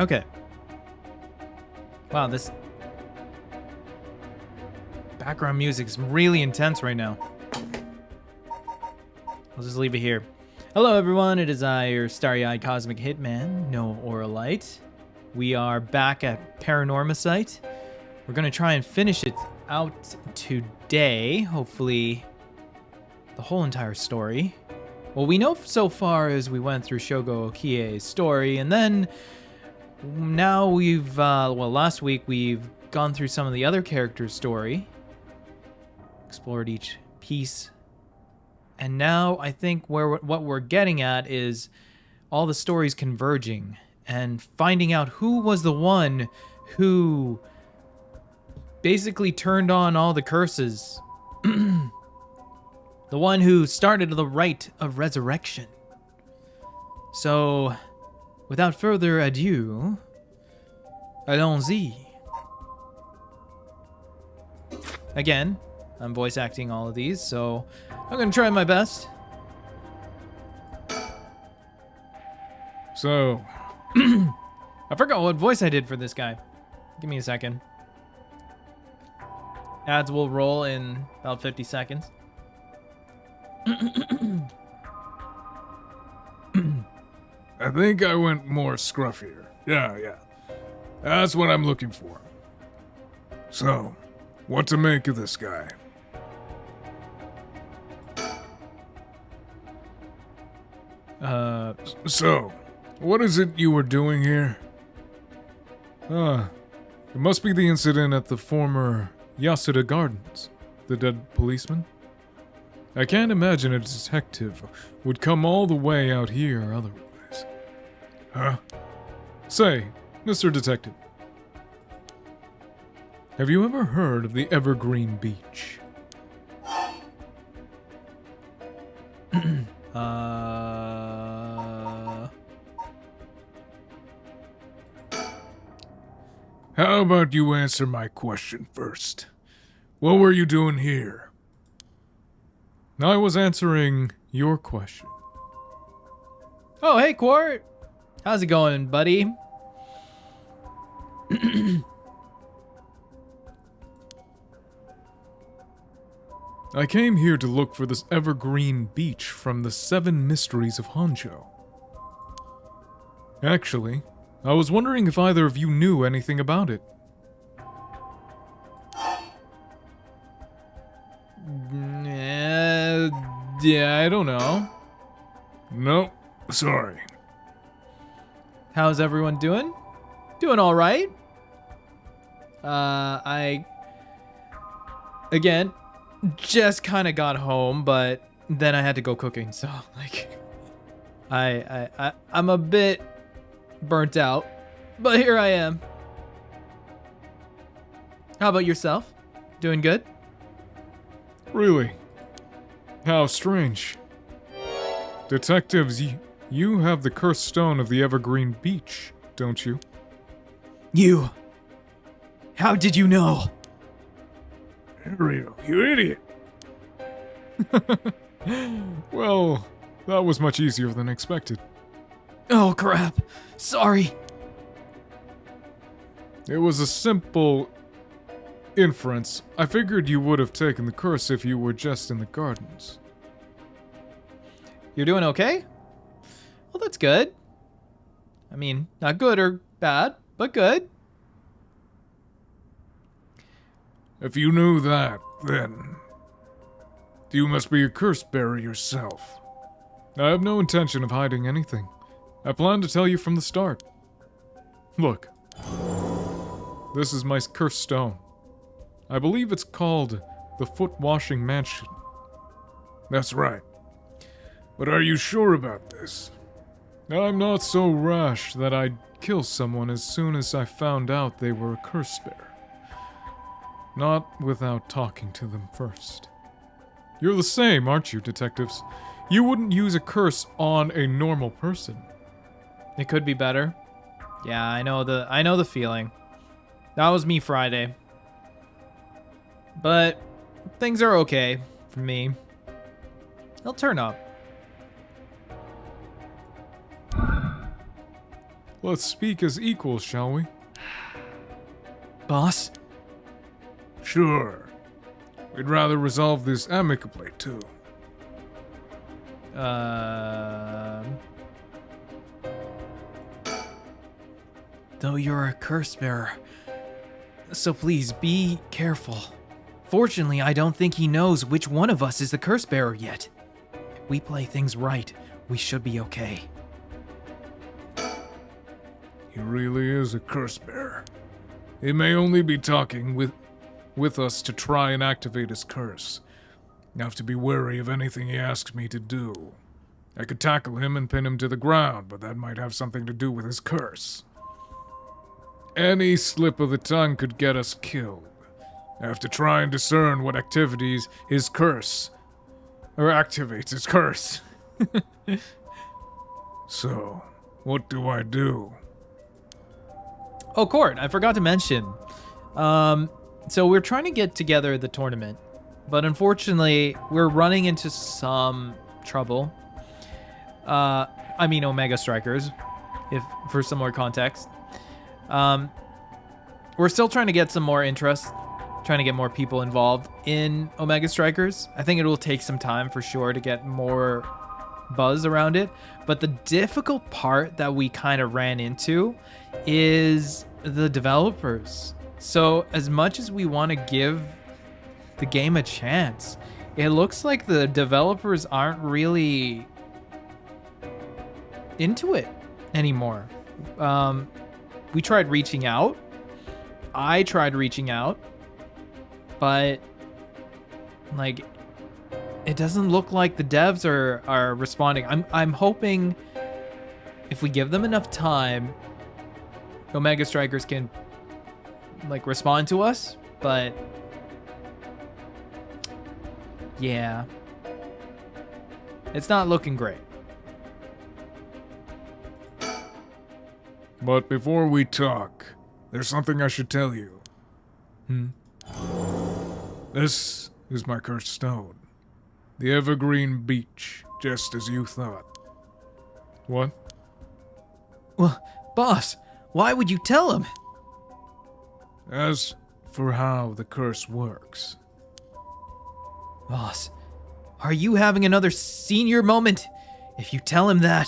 Okay. Wow, this background music is really intense right now. I'll just leave it here. Hello, everyone. It is I, your starry-eyed cosmic hitman, Noa Aurelyte. We are back at Paranormasight. We're going to try and finish it out today. Hopefully, the whole entire story. What we know so far is we went through Shogo Okie's story, and then now we've, last week we've gone through some of the other characters' story, explored each piece, and now I think what we're getting at is all the stories converging and finding out who was the one who basically turned on all the curses. The one who started the rite of resurrection. So, without further ado, allons-y. Again, I'm voice acting all of these, so I'm gonna try my best. So, I forgot what voice I did for this guy. Give me a second. Ads will roll in about 50 seconds. I think I went more scruffier. Yeah. That's what I'm looking for. So, what to make of this guy? So, what is it you were doing here? It must be the incident at the former Yasuda Gardens. The dead policeman? I can't imagine a detective would come all the way out here otherwise. Huh? Say, Mr. Detective, have you ever heard of the Evergreen Beach? How about you answer my question first? What were you doing here? I was answering your question. Oh, hey, Quart. How's it going, buddy? I came here to look for this Evergreen Beach from the 7 Mysteries of Honjo. Actually, I was wondering if either of you knew anything about it. Yeah, I don't know. Nope, sorry. How's everyone doing? Doing all right. I again just kind of got home, but then I had to go cooking, so like I'm a bit burnt out, but here I am. How about yourself? Doing good? Really? How strange. Detectives, you have the cursed stone of the Evergreen Beach, don't you? You. How did you know? Ariel, you idiot! Well, that was much easier than expected. Oh crap. Sorry. It was a simple inference. I figured you would have taken the curse if you were just in the gardens. You're doing okay? Well, that's good. I mean, not good or bad, but good. If you knew that, then you must be a curse bearer yourself. I have no intention of hiding anything. I plan to tell you from the start. Look. This is my cursed stone. I believe it's called the Foot Washing Mansion. That's right. But are you sure about this? I'm not so rash that I'd kill someone as soon as I found out they were a curse bearer. Not without talking to them first. You're the same, aren't you, detectives? You wouldn't use a curse on a normal person. It could be better. Yeah, I know the feeling. That was me Friday. But things are okay for me. They'll turn up. Let's speak as equals, shall we? Boss? Sure. We'd rather resolve this amicably, too. Though you're a curse bearer, so please be careful. Fortunately, I don't think he knows which one of us is the curse bearer yet. If we play things right, we should be okay. He really is a curse bearer. He may only be talking with us to try and activate his curse. I have to be wary of anything he asks me to do. I could tackle him and pin him to the ground, but that might have something to do with his curse. Any slip of the tongue could get us killed. I have to try and discern what activities his curse, or activates his curse. So, what do I do? Oh, Court, I forgot to mention. So we're trying to get together the tournament, but unfortunately, we're running into some trouble. I mean, Omega Strikers, if for some more context. We're still trying to get some more interest, trying to get more people involved in Omega Strikers. I think it will take some time for sure to get more buzz around it. But the difficult part that we kind of ran into is the developers. So as much as we want to give the game a chance, it looks like the developers aren't really into it anymore. We tried reaching out. I tried reaching out, but like it doesn't look like the devs are responding. I'm hoping if we give them enough time, Omega Strikers can like respond to us, but yeah, it's not looking great. But before we talk, there's something I should tell you. This is my cursed stone. The evergreen beech, just as you thought. What? Well, boss, why would you tell him? As for how the curse works. Boss, are you having another senior moment? If you tell him that...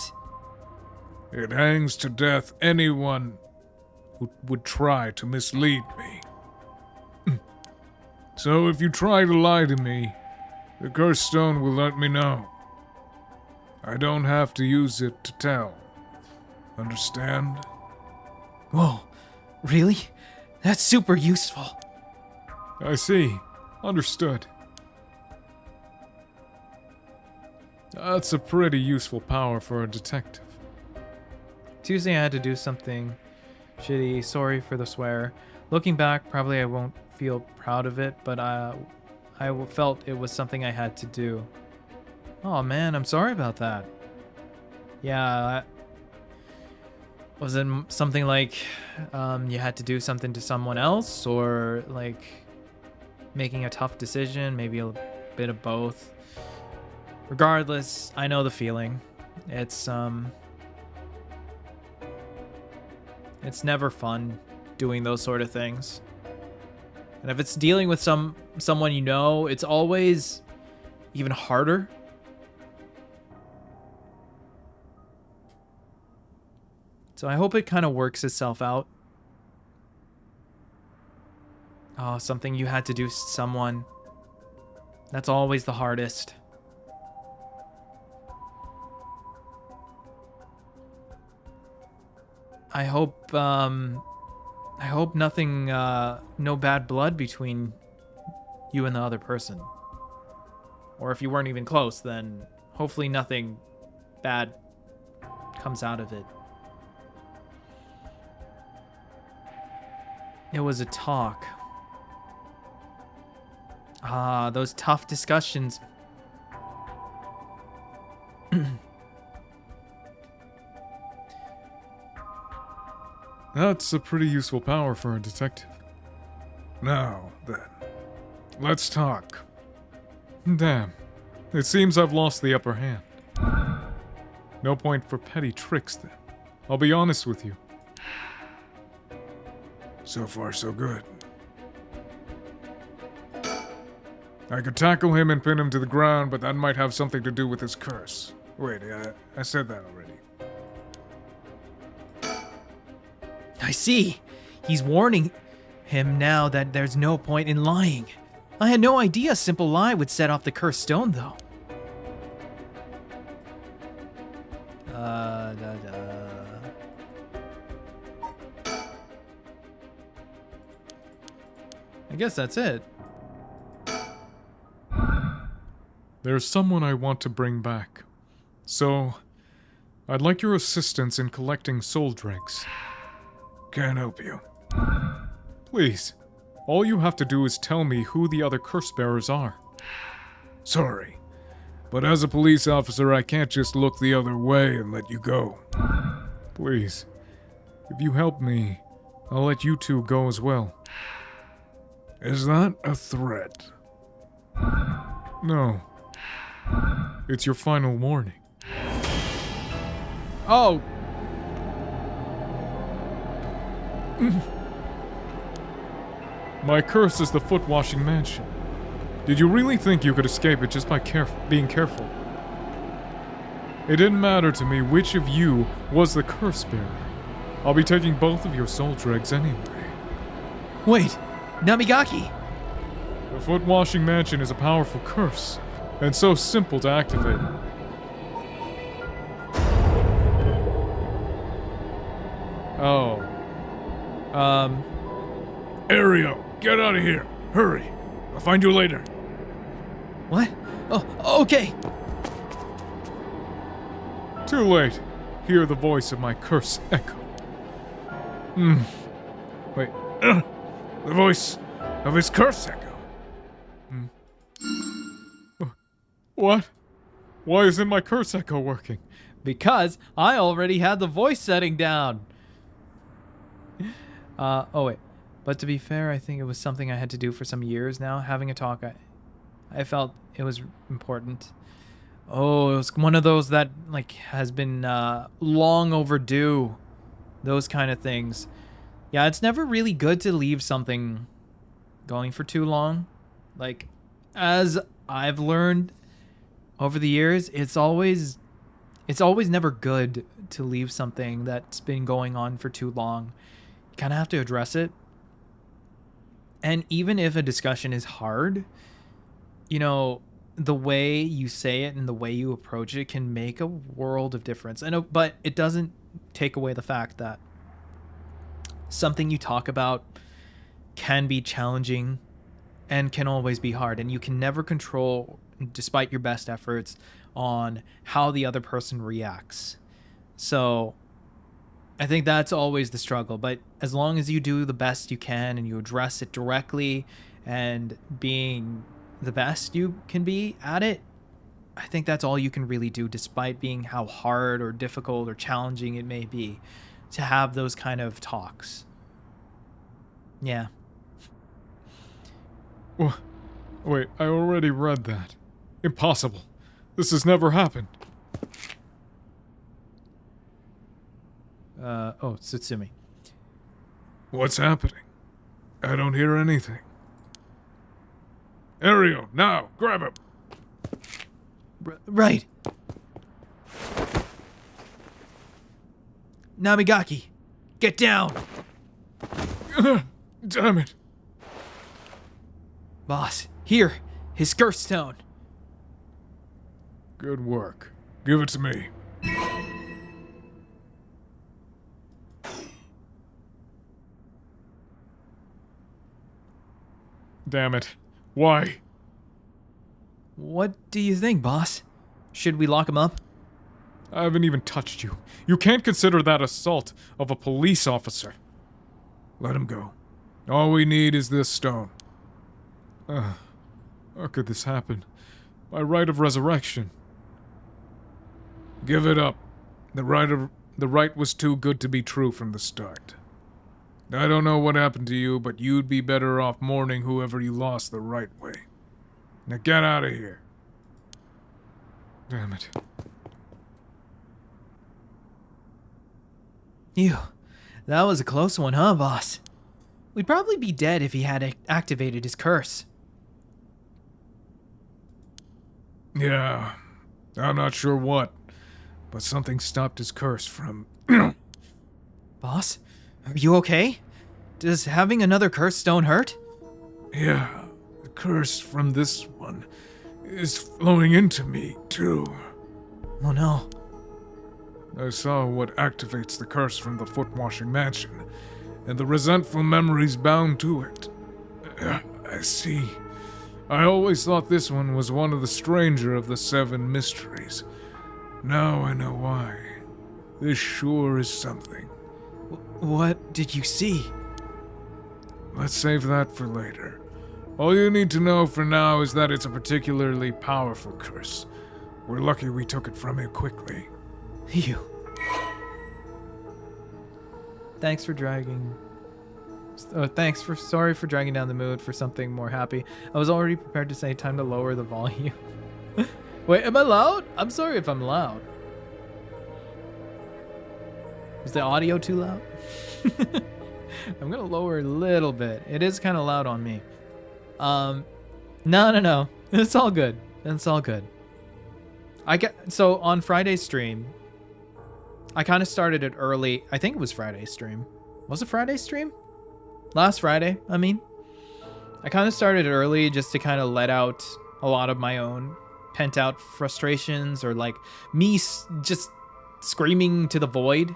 It hangs to death anyone who would try to mislead me. So if you try to lie to me, the cursed stone will let me know. I don't have to use it to tell. Understand? Whoa, really? That's super useful. I see. Understood. That's a pretty useful power for a detective. Tuesday I had to do something shitty. Sorry for the swear. Looking back, probably I won't feel proud of it, but I felt it was something I had to do. Oh man, I'm sorry about that. Yeah, was it something like you had to do something to someone else, or like making a tough decision? Maybe a bit of both. Regardless, I know the feeling. It's never fun doing those sort of things. And if it's dealing with someone you know, it's always even harder. So I hope it kind of works itself out. Oh, something you had to do to someone. That's always the hardest. I hope nothing, no bad blood between you and the other person. Or if you weren't even close, then hopefully nothing bad comes out of it. It was a talk. Ah, those tough discussions. That's a pretty useful power for a detective. Now, then, let's talk. Damn, it seems I've lost the upper hand. No point for petty tricks, then. I'll be honest with you. So far, so good. I could tackle him and pin him to the ground, but that might have something to do with his curse. Wait, I said that already. I see. He's warning him now that there's no point in lying. I had no idea a simple lie would set off the cursed stone, though. I guess that's it. There's someone I want to bring back. So, I'd like your assistance in collecting soul dregs. Can't help you. Please. All you have to do is tell me who the other curse bearers are. Sorry, but as a police officer, I can't just look the other way and let you go. Please. If you help me, I'll let you two go as well. Is that a threat? No. It's your final warning. Oh! My curse is the foot-washing mansion. Did you really think you could escape it just by being careful? It didn't matter to me which of you was the curse bearer. I'll be taking both of your soul dregs anyway. Wait! Namigaki! The foot-washing mansion is a powerful curse, and so simple to activate. Oh. Ario, get out of here! Hurry! I'll find you later. What? Oh, okay! Too late. Hear the voice of my curse echo. Wait. The voice of his curse echo. What? Why isn't my curse echo working? Because I already had the voice setting down. Oh wait. But to be fair, I think it was something I had to do for some years now. Having a talk, I felt it was important. Oh, it was one of those that like has been long overdue. Those kind of things. Yeah, it's never really good to leave something going for too long. Like, as I've learned over the years, it's always never good to leave something that's been going on for too long. You kind of have to address it. And even if a discussion is hard, you know, the way you say it and the way you approach it can make a world of difference. But it doesn't take away the fact that something you talk about can be challenging and can always be hard. And you can never control, despite your best efforts, on how the other person reacts. So I think that's always the struggle. But as long as you do the best you can and you address it directly and being the best you can be at it, I think that's all you can really do, despite being how hard or difficult or challenging it may be to have those kind of talks. Yeah. Wait, I already read that. Impossible. This has never happened. Oh, Tsutsumi. What's happening? I don't hear anything. Ario, now, grab him! Right. Namigaki, get down! Damn it. Boss, here, his curse stone. Good work. Give it to me. Damn it. Why? What do you think, boss? Should we lock him up? I haven't even touched you. You can't consider that assault of a police officer. Let him go. All we need is this stone. How could this happen? By right of resurrection. Give it up. The right was too good to be true from the start. I don't know what happened to you, but you'd be better off mourning whoever you lost the right way. Now get out of here. Damn it. Ew, that was a close one, huh, boss? We'd probably be dead if he had activated his curse. Yeah, I'm not sure what, but something stopped his curse from... Boss, are you okay? Does having another curse stone hurt? Yeah, the curse from this one is flowing into me, too. Oh no. I saw what activates the curse from the foot-washing mansion, and the resentful memories bound to it. I see. I always thought this one was one of the stranger of the 7 mysteries. Now I know why. This sure is something. What did you see? Let's save that for later. All you need to know for now is that it's a particularly powerful curse. We're lucky we took it from you quickly. You. Thanks for dragging... sorry for dragging down the mood for something more happy. I was already prepared to say time to lower the volume. Wait, am I loud? I'm sorry if I'm loud. Is the audio too loud? I'm gonna lower a little bit. It is kind of loud on me. No. It's all good. It's all good. So on Friday's stream, I kind of started it early. I think it was Friday's stream. Was it Friday's stream? Last Friday, I mean. I kind of started early just to kind of let out a lot of my own pent out frustrations, or like me just screaming to the void.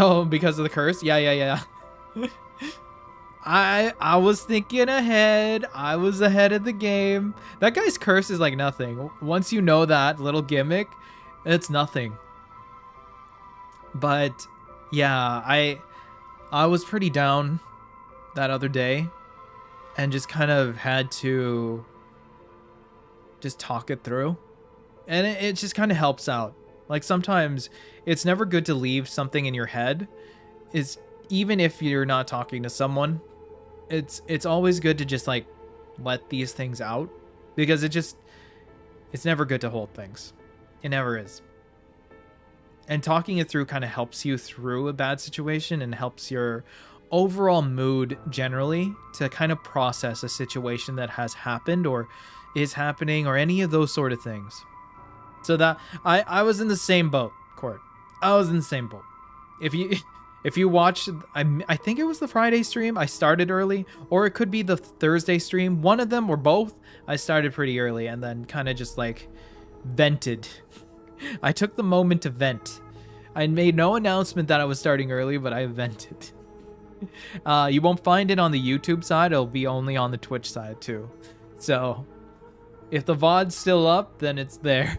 Oh, because of the curse? Yeah. I was thinking ahead. I was ahead of the game. That guy's curse is like nothing. Once you know that little gimmick, it's nothing. But yeah, I was pretty down that other day and just kind of had to just talk it through. And it just kind of helps out. Like sometimes it's never good to leave something in your head. Even if you're not talking to someone, it's always good to just like let these things out, because it's never good to hold things. It never is. And talking it through kind of helps you through a bad situation and helps your overall mood generally to kind of process a situation that has happened or is happening or any of those sort of things. So that I was in the same boat, Court. I was in the same boat. If you watch, I think it was the Friday stream, I started early, or it could be the Thursday stream. One of them or both, I started pretty early and then kind of just like vented. I took the moment to vent. I made no announcement that I was starting early, but I vented. You won't find it on the YouTube side. It'll be only on the Twitch side too. So if the VOD's still up, then it's there.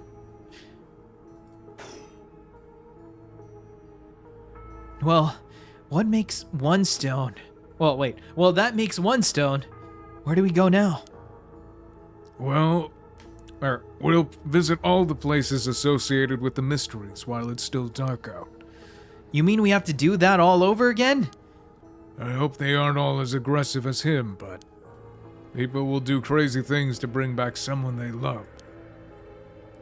Well, what makes one stone? Well, wait. Well, that makes one stone. Where do we go now? Well, we'll visit all the places associated with the mysteries while it's still dark out. You mean we have to do that all over again? I hope they aren't all as aggressive as him, but people will do crazy things to bring back someone they love.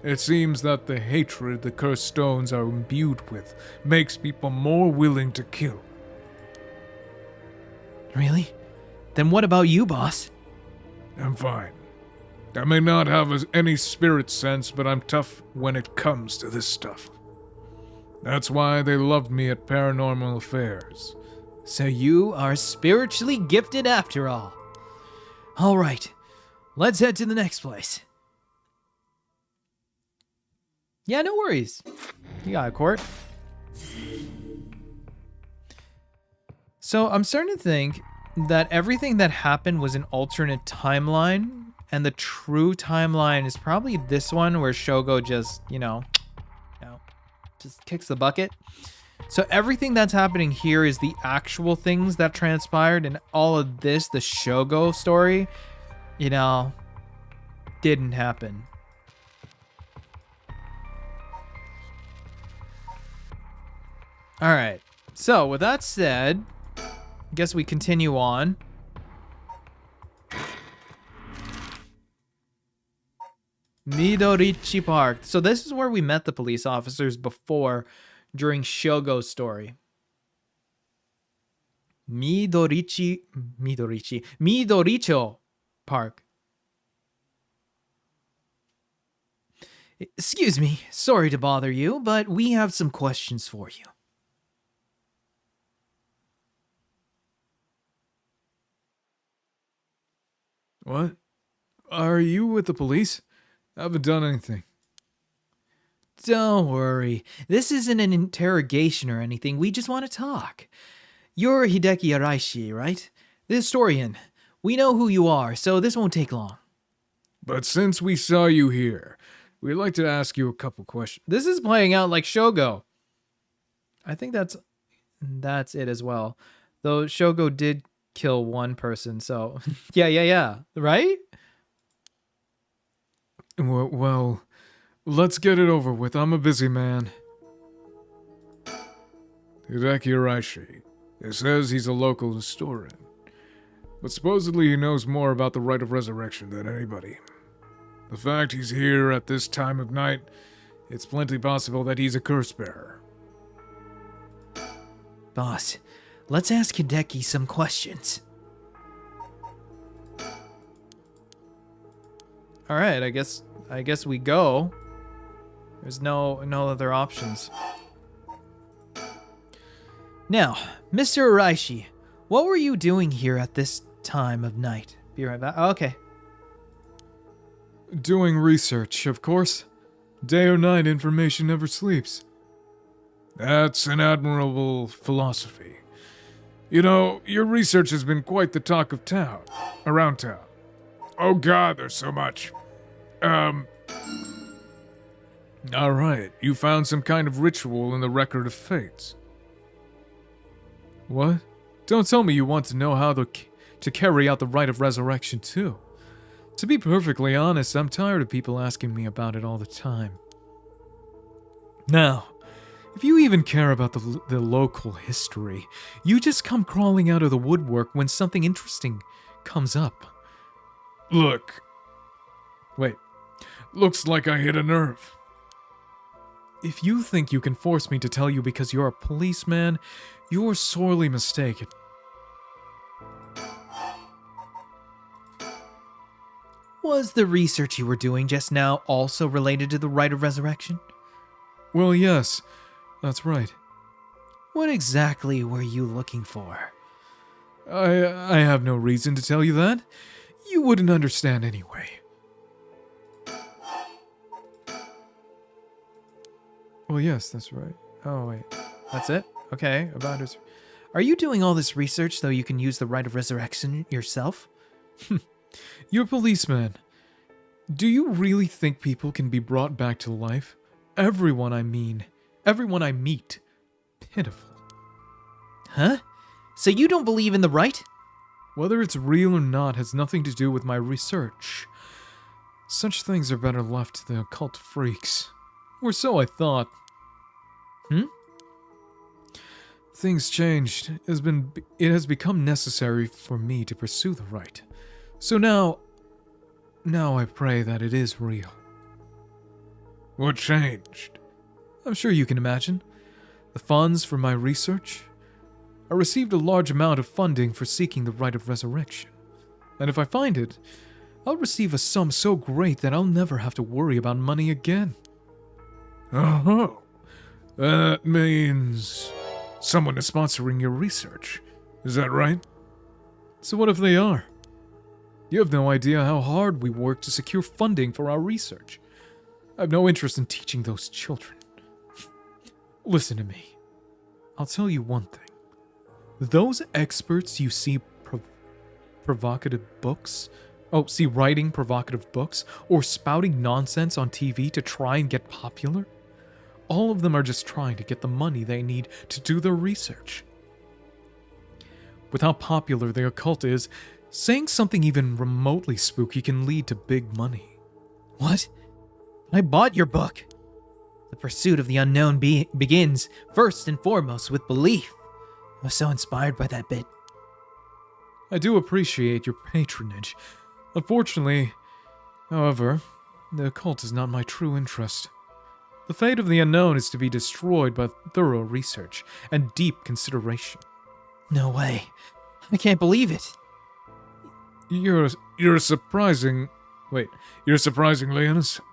It seems that the hatred the cursed stones are imbued with makes people more willing to kill. Really? Then what about you, boss? I'm fine. I may not have any spirit sense, but I'm tough when it comes to this stuff. That's why they loved me at Paranormal Affairs. So you are spiritually gifted after all. All right, let's head to the next place. Yeah, no worries. You got it, Court. So I'm starting to think that everything that happened was an alternate timeline, and the true timeline is probably this one where Shogo just, just kicks the bucket. So everything that's happening here is the actual things that transpired, and all of this, the Shogo story, didn't happen. All right. So with that said, I guess we continue on. Midorichi Park. So this is where we met the police officers before during Shogo's story. Midoricho Park. Excuse me, sorry to bother you, but we have some questions for you. What? Are you with the police? I haven't done anything. Don't worry, this isn't an interrogation or anything, we just want to talk. You're Hideki Araishi, right? The historian. We know who you are, so this won't take long. But since we saw you here, we'd like to ask you a couple questions. This is playing out like Shogo. I think that's it as well. Though Shogo did kill one person, so yeah, right? Well, let's get it over with. I'm a busy man. Hideki Araishi. It says he's a local historian. But supposedly he knows more about the rite of resurrection than anybody. The fact he's here at this time of night, it's plenty possible that he's a curse bearer. Boss, let's ask Hideki some questions. All right, I guess we go. There's no other options. Now, Mr. Araishi, what were you doing here at this time of night? Be right back. Oh, okay. Doing research, of course. Day or night, information never sleeps. That's an admirable philosophy. You know, your research has been quite the talk of town. Around town. Oh god, there's so much. Alright, you found some kind of ritual in the Record of Fates. What? Don't tell me you want to know how to carry out the rite of resurrection too. To be perfectly honest, I'm tired of people asking me about it all the time. Now, if you even care about the local history, you just come crawling out of the woodwork when something interesting comes up. Look. Wait. Looks like I hit a nerve. If you think you can force me to tell you because you're a policeman, you're sorely mistaken. Was the research you were doing just now also related to the rite of resurrection? Well, yes. That's right. What exactly were you looking for? I have no reason to tell you that. You wouldn't understand anyway. Well, yes, that's right. Oh, wait. That's it? Okay, about his... Are you doing all this research so you can use the rite of resurrection yourself? You're a policeman. Do you really think people can be brought back to life? Everyone I meet. Pitiful. Huh? So you don't believe in the rite? Whether it's real or not has nothing to do with my research. Such things are better left to the occult freaks. Or so I thought. Things changed. It has become necessary for me to pursue the rite. So now I pray that it is real. What changed? I'm sure you can imagine. The funds for my research. I received a large amount of funding for seeking the rite of resurrection. And if I find it, I'll receive a sum so great that I'll never have to worry about money again. Oh, that means someone is sponsoring your research. Is that right? So what if they are? You have no idea how hard we work to secure funding for our research. I have no interest in teaching those children. Listen to me. I'll tell you one thing. Those experts you see writing provocative books or spouting nonsense on TV to try and get popular, all of them are just trying to get the money they need to do their research. With how popular the occult is, saying something even remotely spooky can lead to big money. What? I bought your book. The pursuit of the unknown begins, first and foremost, with belief. I was so inspired by that bit. I do appreciate your patronage. Unfortunately, however, the occult is not my true interest. The fate of the unknown is to be destroyed by thorough research and deep consideration. No way. I can't believe it. You're surprising... Wait, you're surprisingly innocent.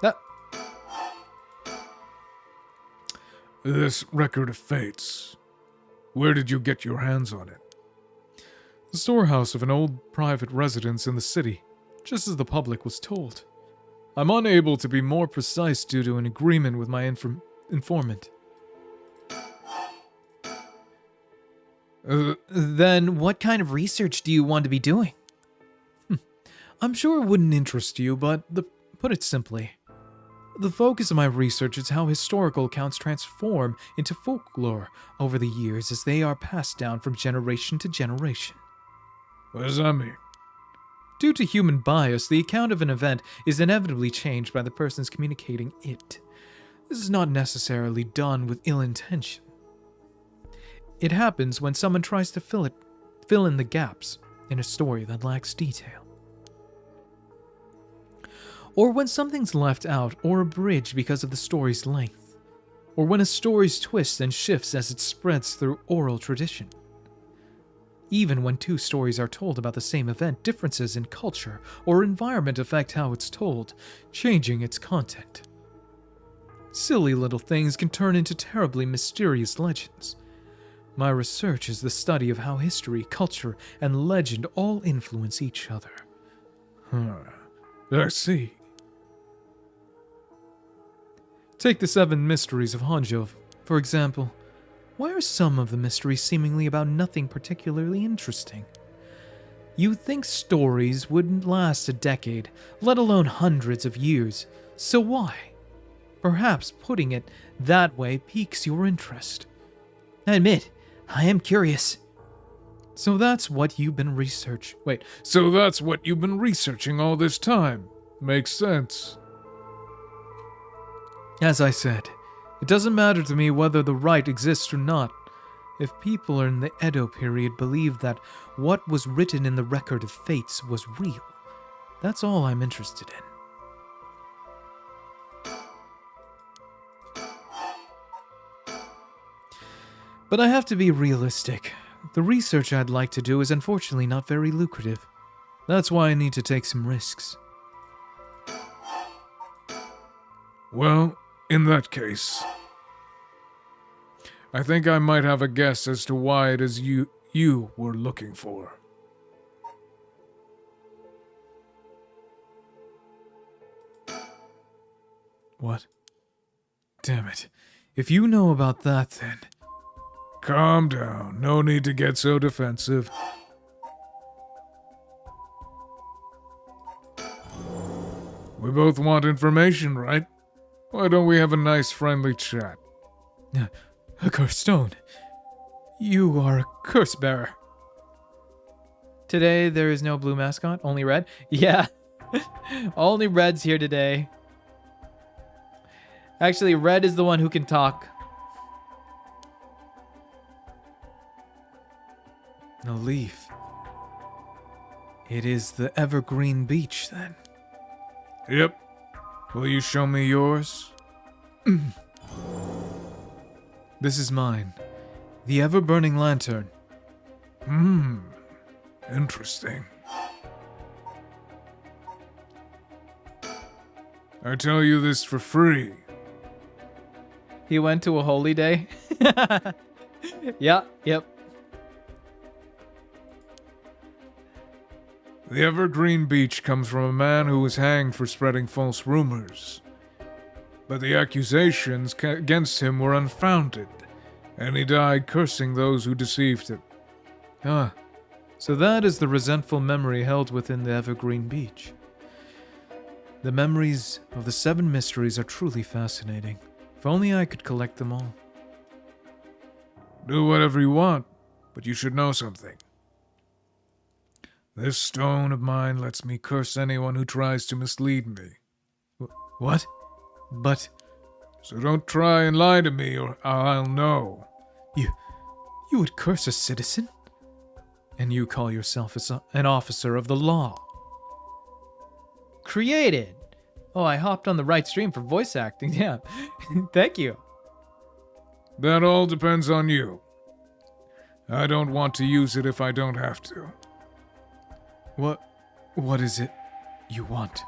That... This record of fates. Where did you get your hands on it? The storehouse of an old private residence in the city, just as the public was told. I'm unable to be more precise due to an agreement with my informant. Then what kind of research do you want to be doing? I'm sure it wouldn't interest you, but put it simply, the focus of my research is how historical accounts transform into folklore over the years as they are passed down from generation to generation. What does that mean? Due to human bias, the account of an event is inevitably changed by the persons communicating it. This is not necessarily done with ill intention. It happens when someone tries to fill in the gaps in a story that lacks detail. Or when something's left out or abridged because of the story's length. Or when a story's twists and shifts as it spreads through oral tradition. Even when two stories are told about the same event, differences in culture or environment affect how it's told, changing its content. Silly little things can turn into terribly mysterious legends. My research is the study of how history, culture, and legend all influence each other. I see. Take the 7 mysteries of Honjo, for example. Why are some of the mysteries seemingly about nothing particularly interesting? You'd think stories wouldn't last a decade, let alone hundreds of years. So why? Perhaps putting it that way piques your interest. I admit, I am curious. So that's what you've been So that's what you've been researching all this time. Makes sense. As I said, it doesn't matter to me whether the right exists or not. If people in the Edo period believe that what was written in the record of fates was real, that's all I'm interested in. But I have to be realistic. The research I'd like to do is unfortunately not very lucrative. That's why I need to take some risks. Well, in that case, I think I might have a guess as to why it is you were looking for. What? Damn it. If you know about that, then... Calm down. No need to get so defensive. We both want information, right? Why don't we have a nice friendly chat? A cursed stone. You are a curse bearer. Today there is no blue mascot, only red? Yeah. Only red's here today. Actually, red is the one who can talk. A leaf. It is the evergreen beech, then. Yep. Will you show me yours? This is mine. The ever-burning lantern. Interesting. I tell you this for free. He went to a holy day. Yep. The evergreen beech comes from a man who was hanged for spreading false rumors. But the accusations against him were unfounded, and he died cursing those who deceived him. So that is the resentful memory held within the evergreen beech. The memories of the 7 mysteries are truly fascinating. If only I could collect them all. Do whatever you want, but you should know something. This stone of mine lets me curse anyone who tries to mislead me. What? But... So don't try and lie to me or I'll know. You would curse a citizen? And you call yourself an officer of the law. Created. Oh, I hopped on the right stream for voice acting. Yeah. Thank you. That all depends on you. I don't want to use it if I don't have to. What is it you want?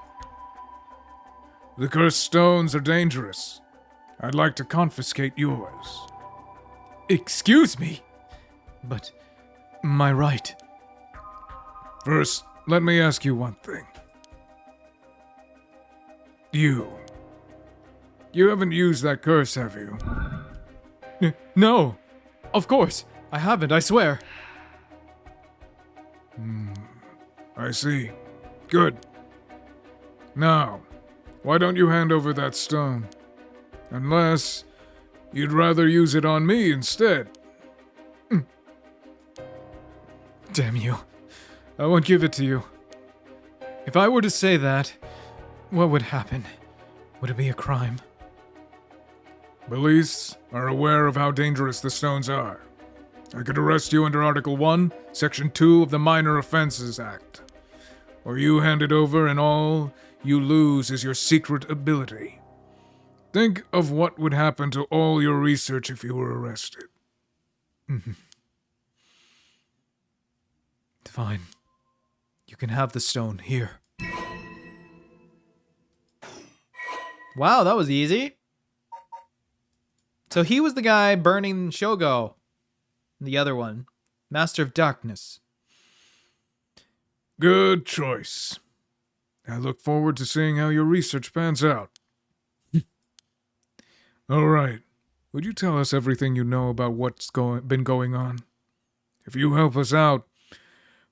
The cursed stones are dangerous. I'd like to confiscate yours. Excuse me, but my right. First, let me ask you one thing. You haven't used that curse, have you? No, of course. I haven't, I swear. I see. Good. Now, why don't you hand over that stone? Unless you'd rather use it on me instead. Damn you. I won't give it to you. If I were to say that, what would happen? Would it be a crime? Police are aware of how dangerous the stones are. I could arrest you under Article 1, Section 2 of the Minor Offenses Act. Or you hand it over and all you lose is your secret ability. Think of what would happen to all your research if you were arrested. Fine. You can have the stone here. Wow, that was easy. So he was the guy burning Shogo. The other one. Master of Darkness. Good choice. I look forward to seeing how your research pans out. All right. Would you tell us everything you know about what's been going on? If you help us out,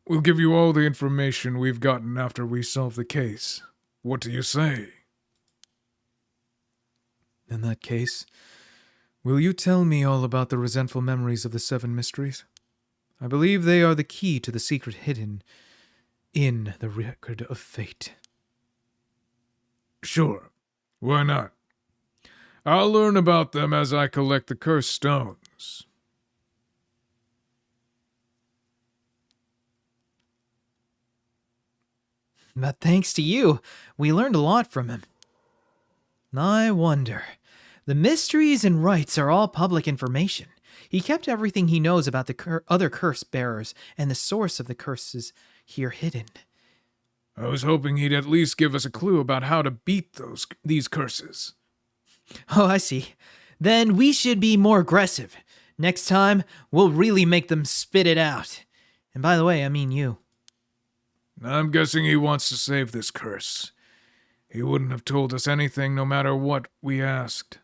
we'll give you all the information we've gotten after we solve the case. What do you say? In that case, will you tell me all about the resentful memories of the 7 mysteries? I believe they are the key to the secret hidden in the record of fate. Sure. Why not? I'll learn about them as I collect the cursed stones. But thanks to you, we learned a lot from him. I wonder. The mysteries and rites are all public information. He kept everything he knows about the other curse bearers and the source of the curses here hidden. I was hoping he'd at least give us a clue about how to beat these curses. Oh, I see. Then we should be more aggressive. Next time, we'll really make them spit it out. And by the way, I mean you. I'm guessing he wants to save this curse. He wouldn't have told us anything no matter what we asked.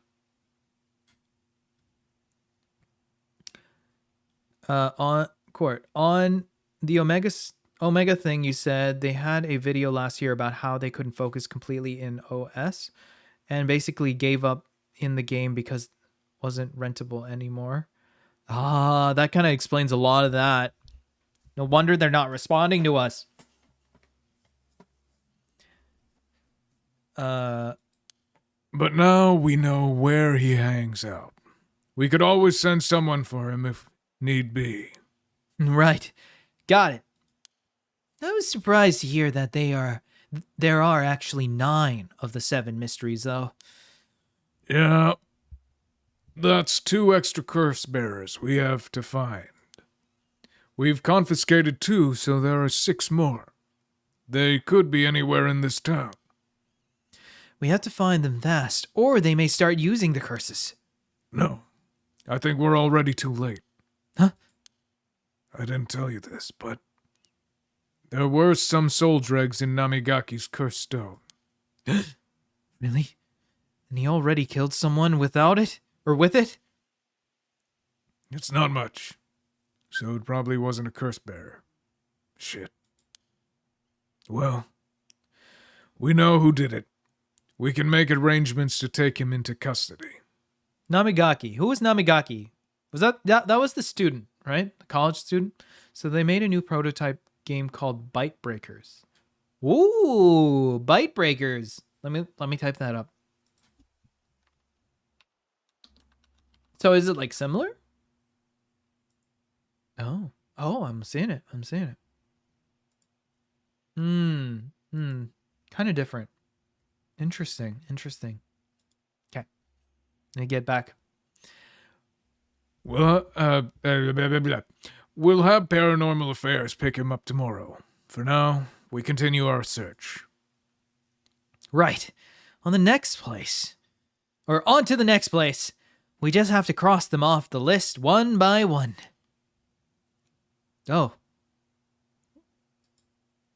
On the Omega thing, you said they had a video last year about how they couldn't focus completely in OS and basically gave up in the game because it wasn't rentable anymore. That kind of explains a lot of that. No wonder they're not responding to us. But now we know where he hangs out. We could always send someone for him if need be. Right. Got it. I was surprised to hear that there are actually 9 of the 7 mysteries, though. Yeah. That's 2 extra curse bearers we have to find. We've confiscated 2, so there are 6 more. They could be anywhere in this town. We have to find them fast, or they may start using the curses. No. I think we're already too late. Huh? I didn't tell you this, but there were some soul dregs in Namigaki's cursed stone. Really? And he already killed someone without it? Or with it? It's not much. So it probably wasn't a curse bearer. Shit. Well, we know who did it. We can make arrangements to take him into custody. Namigaki. Who was Namigaki? Was that was the student, right? The college student? So they made a new prototype game called Bite Breakers. Ooh, Bite Breakers. Let me type that up. So is it like similar? Oh, I'm seeing it. Kind of different. Interesting. Interesting. Okay. Let me get back. Well, we'll have Paranormal Affairs pick him up tomorrow. For now, we continue our search. Right. On the next place. Or on to the next place. We just have to cross them off the list one by one. Oh.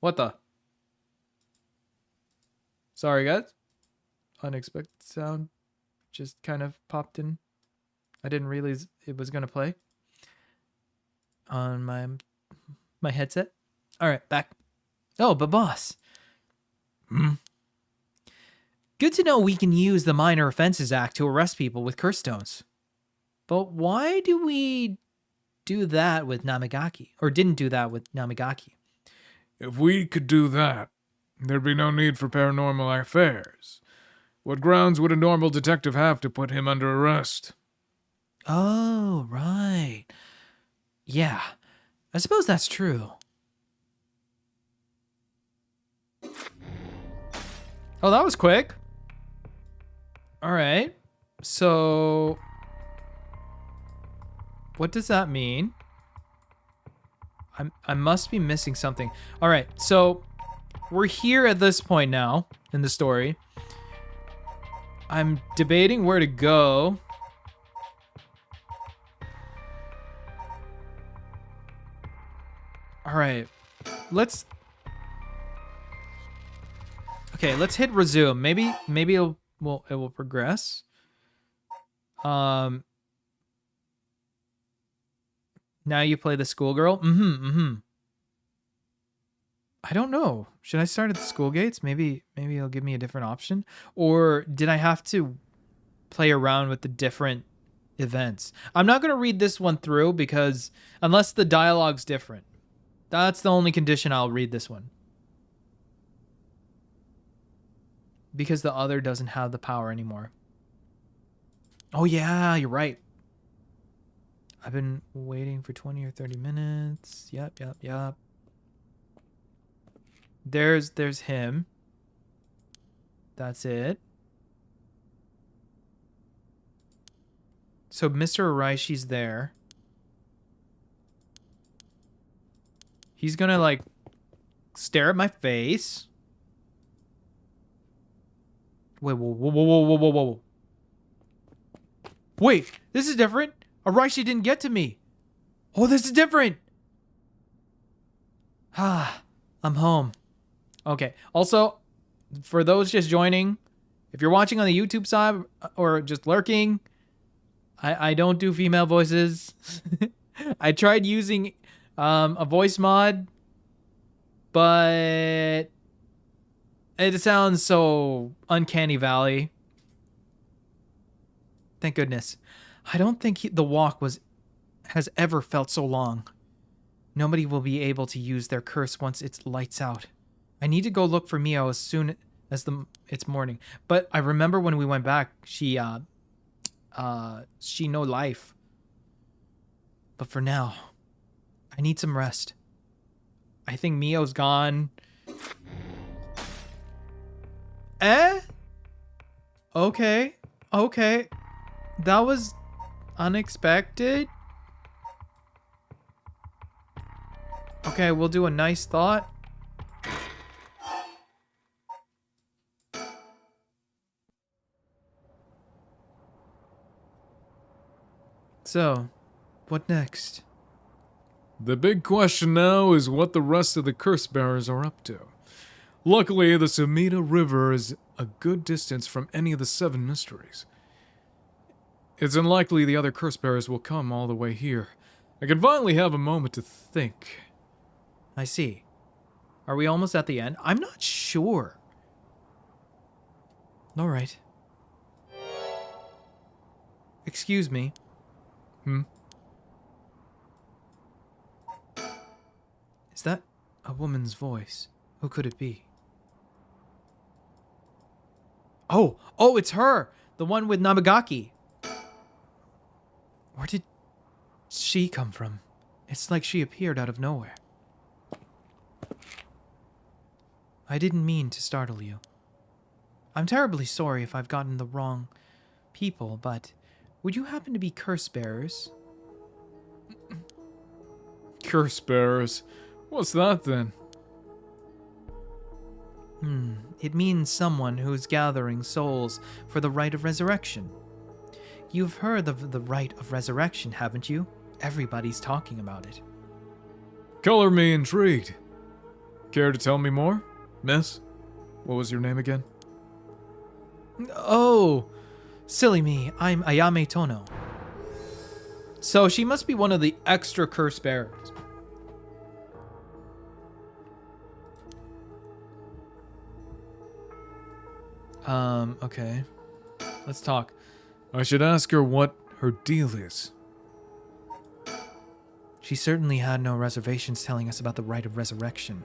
What the? Sorry, guys. Unexpected sound just kind of popped in. I didn't realize it was going to play on my headset. All right, back. Oh, but boss. Good to know we can use the Minor Offenses Act to arrest people with curse stones. But why do we do that with Namigaki? Or didn't do that with Namigaki? If we could do that, there'd be no need for Paranormal Affairs. What grounds would a normal detective have to put him under arrest? Oh, right. Yeah, I suppose that's true. Oh, that was quick. All right. So, what does that mean? I must be missing something. All right. So, we're here at this point now in the story. I'm debating where to go. All right. Let's hit resume. Maybe it will progress. Now you play the schoolgirl. I don't know. Should I start at the school gates? Maybe it'll give me a different option. Or did I have to play around with the different events? I'm not gonna read this one through because unless the dialogue's different. That's the only condition I'll read this one. Because the other doesn't have the power anymore. Oh yeah, you're right. I've been waiting for 20 or 30 minutes. Yep. There's him. That's it. So Mr. Araishi's there. He's gonna like stare at my face. Wait, whoa. Wait, this is different. Araishi didn't get to me. Oh, this is different. I'm home. Okay. Also, for those just joining, if you're watching on the YouTube side or just lurking, I don't do female voices. I tried using a voice mod, but it sounds so uncanny valley. Thank goodness. I don't think the walk has ever felt so long. Nobody will be able to use their curse once it's lights out. I need to go look for Mio as soon as it's morning. But I remember when we went back, she no life. But for now, I need some rest. I think Mio's gone. Okay. That was unexpected. Okay, we'll do a nice thought. So, what next? The big question now is what the rest of the curse bearers are up to. Luckily, the Sumida River is a good distance from any of the 7 mysteries. It's unlikely the other curse bearers will come all the way here. I can finally have a moment to think. I see. Are we almost at the end? I'm not sure. All right. Excuse me. Is that a woman's voice? Who could it be? Oh, it's her! The one with Namigaki. Where did she come from? It's like she appeared out of nowhere. I didn't mean to startle you. I'm terribly sorry if I've gotten the wrong people, but would you happen to be curse bearers? Curse bearers? What's that then? It means someone who's gathering souls for the rite of resurrection. You've heard of the rite of resurrection, haven't you? Everybody's talking about it. Color me intrigued. Care to tell me more, miss? What was your name again? Oh, silly me. I'm Ayame Tono. So she must be one of the extra curse bearers. Okay. Let's talk. I should ask her what her deal is. She certainly had no reservations telling us about the rite of resurrection.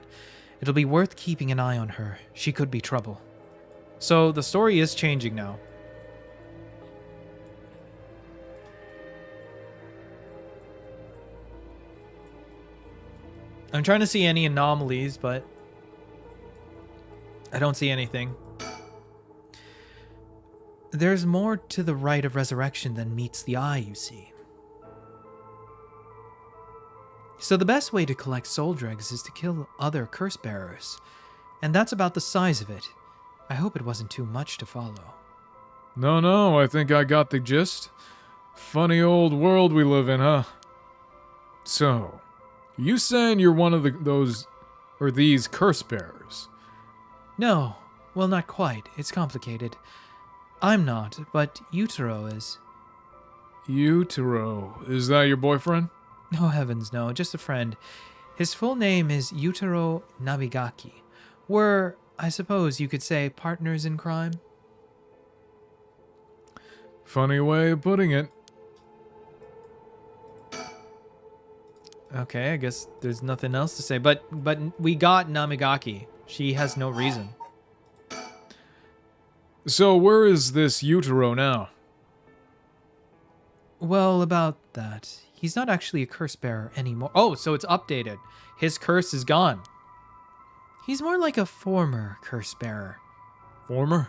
It'll be worth keeping an eye on her. She could be trouble. So the story is changing now. I'm trying to see any anomalies, but I don't see anything. There's more to the rite of resurrection than meets the eye, you see. So the best way to collect soul dregs is to kill other curse bearers, and that's about the size of it. I hope it wasn't too much to follow. No, I think I got the gist. Funny old world we live in, huh? So, you saying you're one of these curse bearers? No, well, not quite. It's complicated. I'm not, but Yutaro is. Yutaro. Is that your boyfriend? Oh, heavens no, just a friend. His full name is Yutaro Nabigaki. We're, I suppose you could say, partners in crime. Funny way of putting it. Okay, I guess there's nothing else to say, but we got Namigaki. She has no reason. So where is this Yutaro now? Well, about that. He's not actually a curse bearer anymore. Oh, so it's updated. His curse is gone. He's more like a former curse bearer. Former?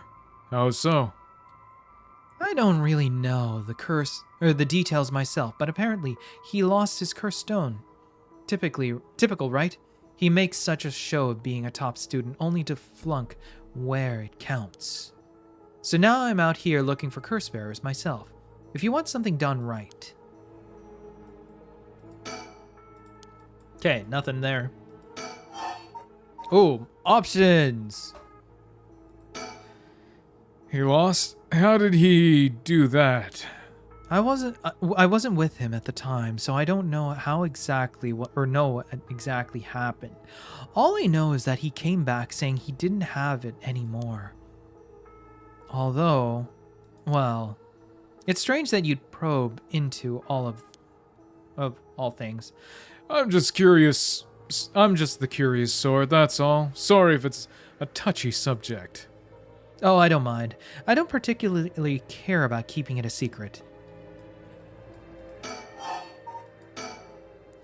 How so? I don't really know the curse or the details myself, but apparently he lost his curse stone. Typical, right? He makes such a show of being a top student only to flunk where it counts. So now I'm out here looking for curse bearers myself. If you want something done right. Okay, nothing there. Oh, options. He lost? How did he do that? I wasn't with him at the time, so I don't know how exactly what exactly happened. All I know is that he came back saying he didn't have it anymore. Although, well, it's strange that you'd probe into all things. I'm just curious. I'm just the curious sort, that's all. Sorry if it's a touchy subject. Oh, I don't mind. I don't particularly care about keeping it a secret.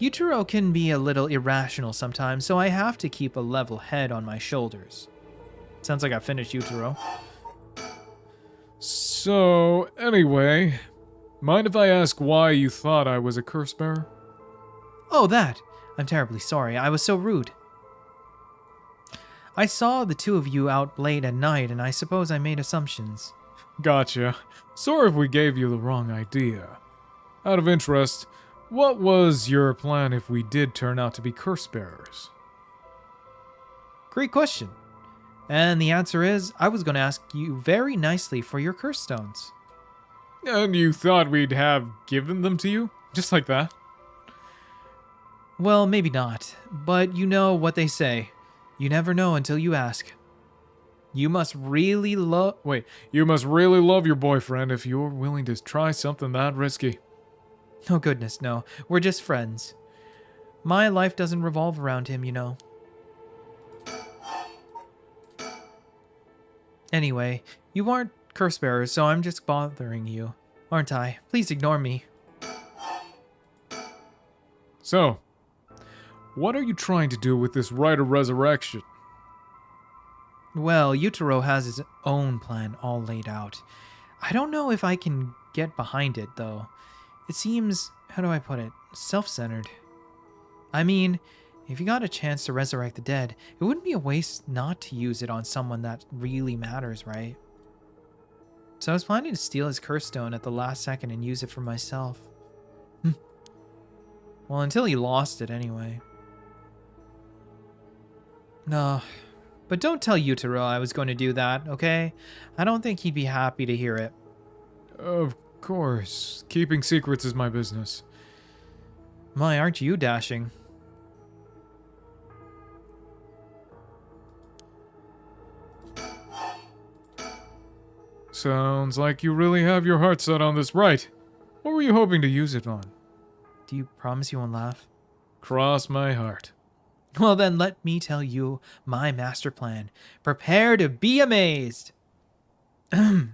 Yutaro can be a little irrational sometimes, so I have to keep a level head on my shoulders. Sounds like I finished Yutaro. So, anyway, mind if I ask why you thought I was a curse bearer? Oh, that. I'm terribly sorry. I was so rude. I saw the two of you out late at night, and I suppose I made assumptions. Gotcha. Sorry if we gave you the wrong idea. Out of interest, what was your plan if we did turn out to be curse bearers? Great question. And the answer is, I was going to ask you very nicely for your curse stones. And you thought we'd have given them to you? Just like that? Well, maybe not. But you know what they say. You never know until you ask. You must really love your boyfriend if you're willing to try something that risky. Oh goodness, no. We're just friends. My life doesn't revolve around him, you know. Anyway, you aren't curse bearers, so I'm just bothering you, aren't I? Please ignore me. So, what are you trying to do with this rite of resurrection? Well, Yutaro has his own plan all laid out. I don't know if I can get behind it, though. It seems, how do I put it, self-centered. I mean, if you got a chance to resurrect the dead, it wouldn't be a waste not to use it on someone that really matters, right? So I was planning to steal his curse stone at the last second and use it for myself. Well, until he lost it anyway. No, but don't tell Yutaro I was going to do that, okay? I don't think he'd be happy to hear it. Of course. Keeping secrets is my business. My, aren't you dashing? Sounds like you really have your heart set on this, right? What were you hoping to use it on? Do you promise you won't laugh? Cross my heart. Well then, let me tell you my master plan. Prepare to be amazed! I'm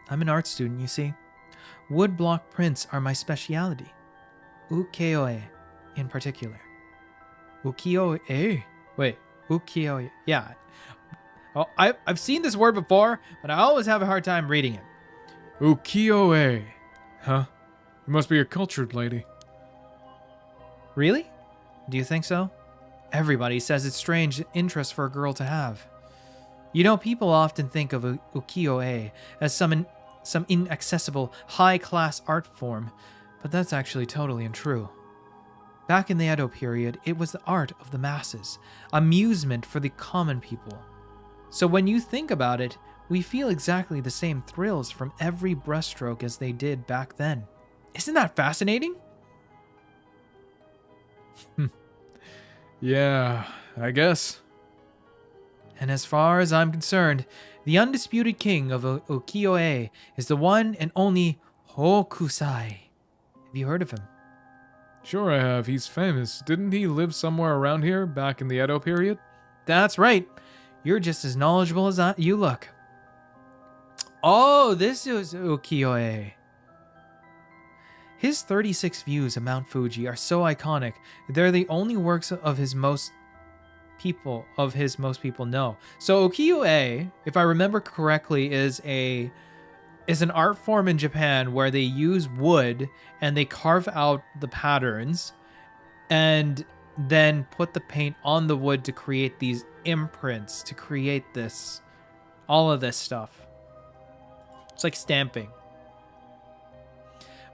an art student, you see. Woodblock prints are my specialty. Ukiyo-e, in particular. Ukiyo-e? Wait, ukiyo-e. Yeah. Oh, I've seen this word before, but I always have a hard time reading it. Ukiyo-e. Huh? You must be a cultured lady. Really? Do you think so? Everybody says it's strange interest for a girl to have. You know, people often think of ukiyo-e as some inaccessible, high-class art form, but that's actually totally untrue. Back in the Edo period, it was the art of the masses, amusement for the common people. So when you think about it, we feel exactly the same thrills from every brushstroke as they did back then. Isn't that fascinating? Yeah, I guess. And as far as I'm concerned, the undisputed king of ukiyo-e is the one and only Hokusai. Have you heard of him? Sure I have. He's famous. Didn't he live somewhere around here back in the Edo period? That's right. You're just as knowledgeable as you look. Oh, this is ukiyo-e. His 36 views of Mount Fuji are so iconic, they're the only works of his most people know. So ukiyo-e, if I remember correctly, is an art form in Japan where they use wood and they carve out the patterns and then put the paint on the wood to create these imprints, to create all of this stuff. It's like stamping.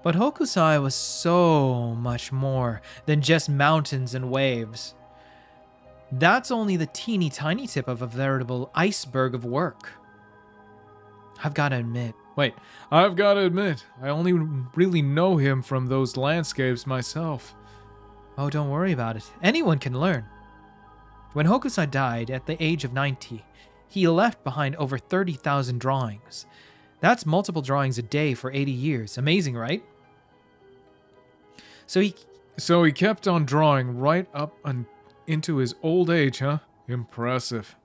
But Hokusai was so much more than just mountains and waves. That's only the teeny tiny tip of a veritable iceberg of work. I've got to admit, I only really know him from those landscapes myself. oh, don't worry about it. Anyone can learn. When Hokusai died at the age of 90, he left behind over 30,000 drawings. That's multiple drawings a day for 80 years. Amazing, right? So he kept on drawing right up into his old age, huh? Impressive.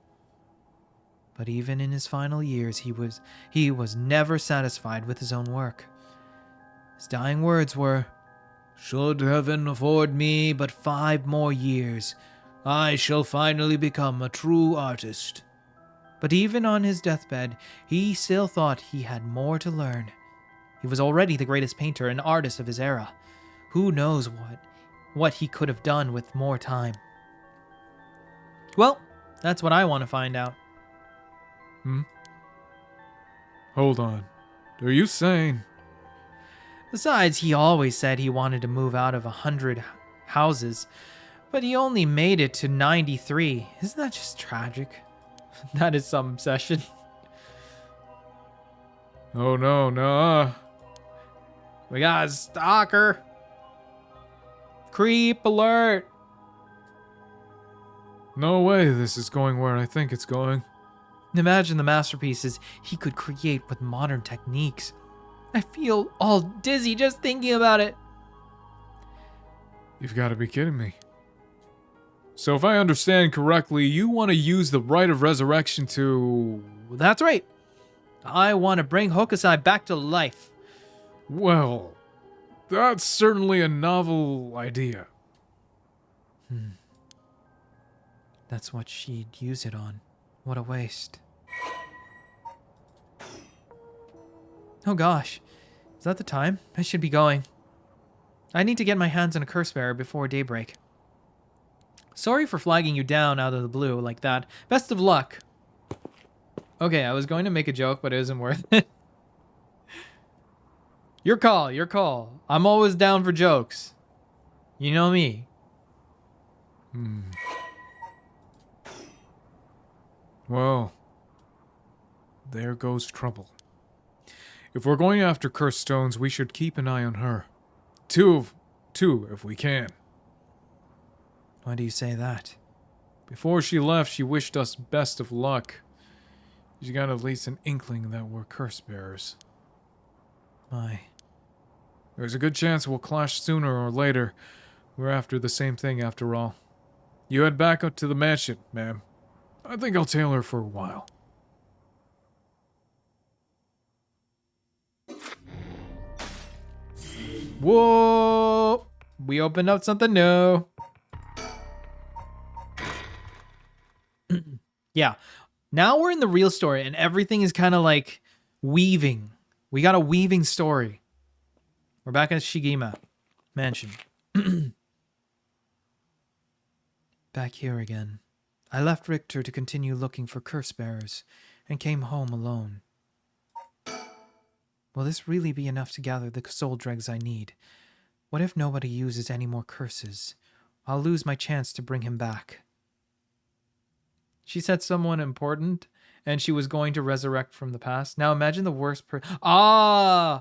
But even in his final years, he was never satisfied with his own work. His dying words were, "Should heaven afford me but 5 more years, I shall finally become a true artist." But even on his deathbed, he still thought he had more to learn. He was already the greatest painter and artist of his era. Who knows what he could have done with more time? Well, that's what I want to find out. Hold on. Are you saying... Besides, he always said he wanted to move out of 100 houses, but he only made it to 93. Isn't that just tragic? That is some obsession. Oh no, nah. We got a stalker. Creep alert. No way this is going where I think it's going. Imagine the masterpieces he could create with modern techniques. I feel all dizzy just thinking about it. You've got to be kidding me. So if I understand correctly, you want to use the rite of resurrection to... That's right. I want to bring Hokusai back to life. Well, that's certainly a novel idea. That's what she'd use it on. What a waste. Oh gosh. Is that the time? I should be going. I need to get my hands on a curse bearer before daybreak. Sorry for flagging you down out of the blue like that. Best of luck. Okay, I was going to make a joke, but it isn't worth it. Your call, your call. I'm always down for jokes. You know me. Well, there goes trouble. If we're going after cursed stones, we should keep an eye on her. Two if we can. Why do you say that? Before she left, she wished us best of luck. She got at least an inkling that we're curse bearers. My. There's a good chance we'll clash sooner or later. We're after the same thing after all. You head back up to the mansion, ma'am. I think I'll tail her for a while. Whoa! We opened up something new. Yeah. Now we're in the real story and everything is kind of like weaving. We got a weaving story. We're back at Shigima Mansion. Back here again. I left Richter to continue looking for curse bearers and came home alone. Will this really be enough to gather the soul dregs I need? What if nobody uses any more curses? I'll lose my chance to bring him back. She said someone important, and she was going to resurrect from the past. Now imagine the worst I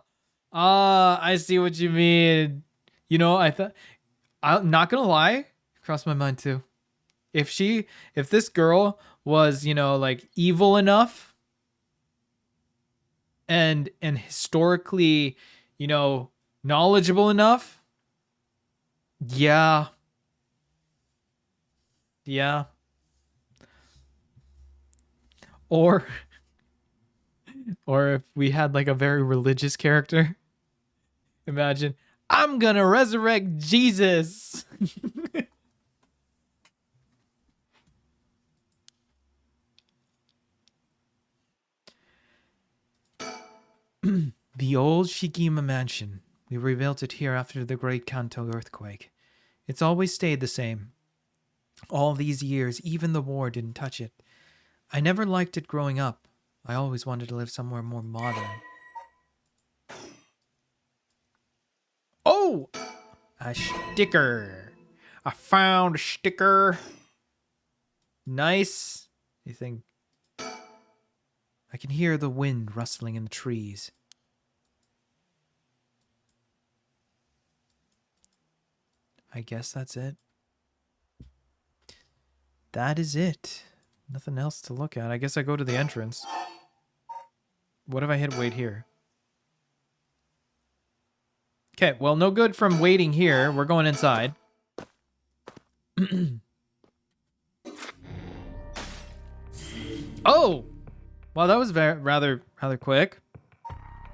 see what you mean. You know, I'm not gonna lie, crossed my mind too. If this girl was, you know, like evil enough and historically, you know, knowledgeable enough, yeah. Or if we had like a very religious character, imagine, I'm gonna resurrect Jesus. The old Shigima mansion. We rebuilt it here after the Great Kanto earthquake. It's always stayed the same. All these years, even the war didn't touch it. I never liked it growing up. I always wanted to live somewhere more modern. Oh! A sticker. I found a sticker. Nice. You think? I can hear the wind rustling in the trees. I guess that's it. That is it. Nothing else to look at. I guess I go to the entrance. What if I hit wait here? Okay, well, no good from waiting here. We're going inside. Oh! Wow, that was rather quick.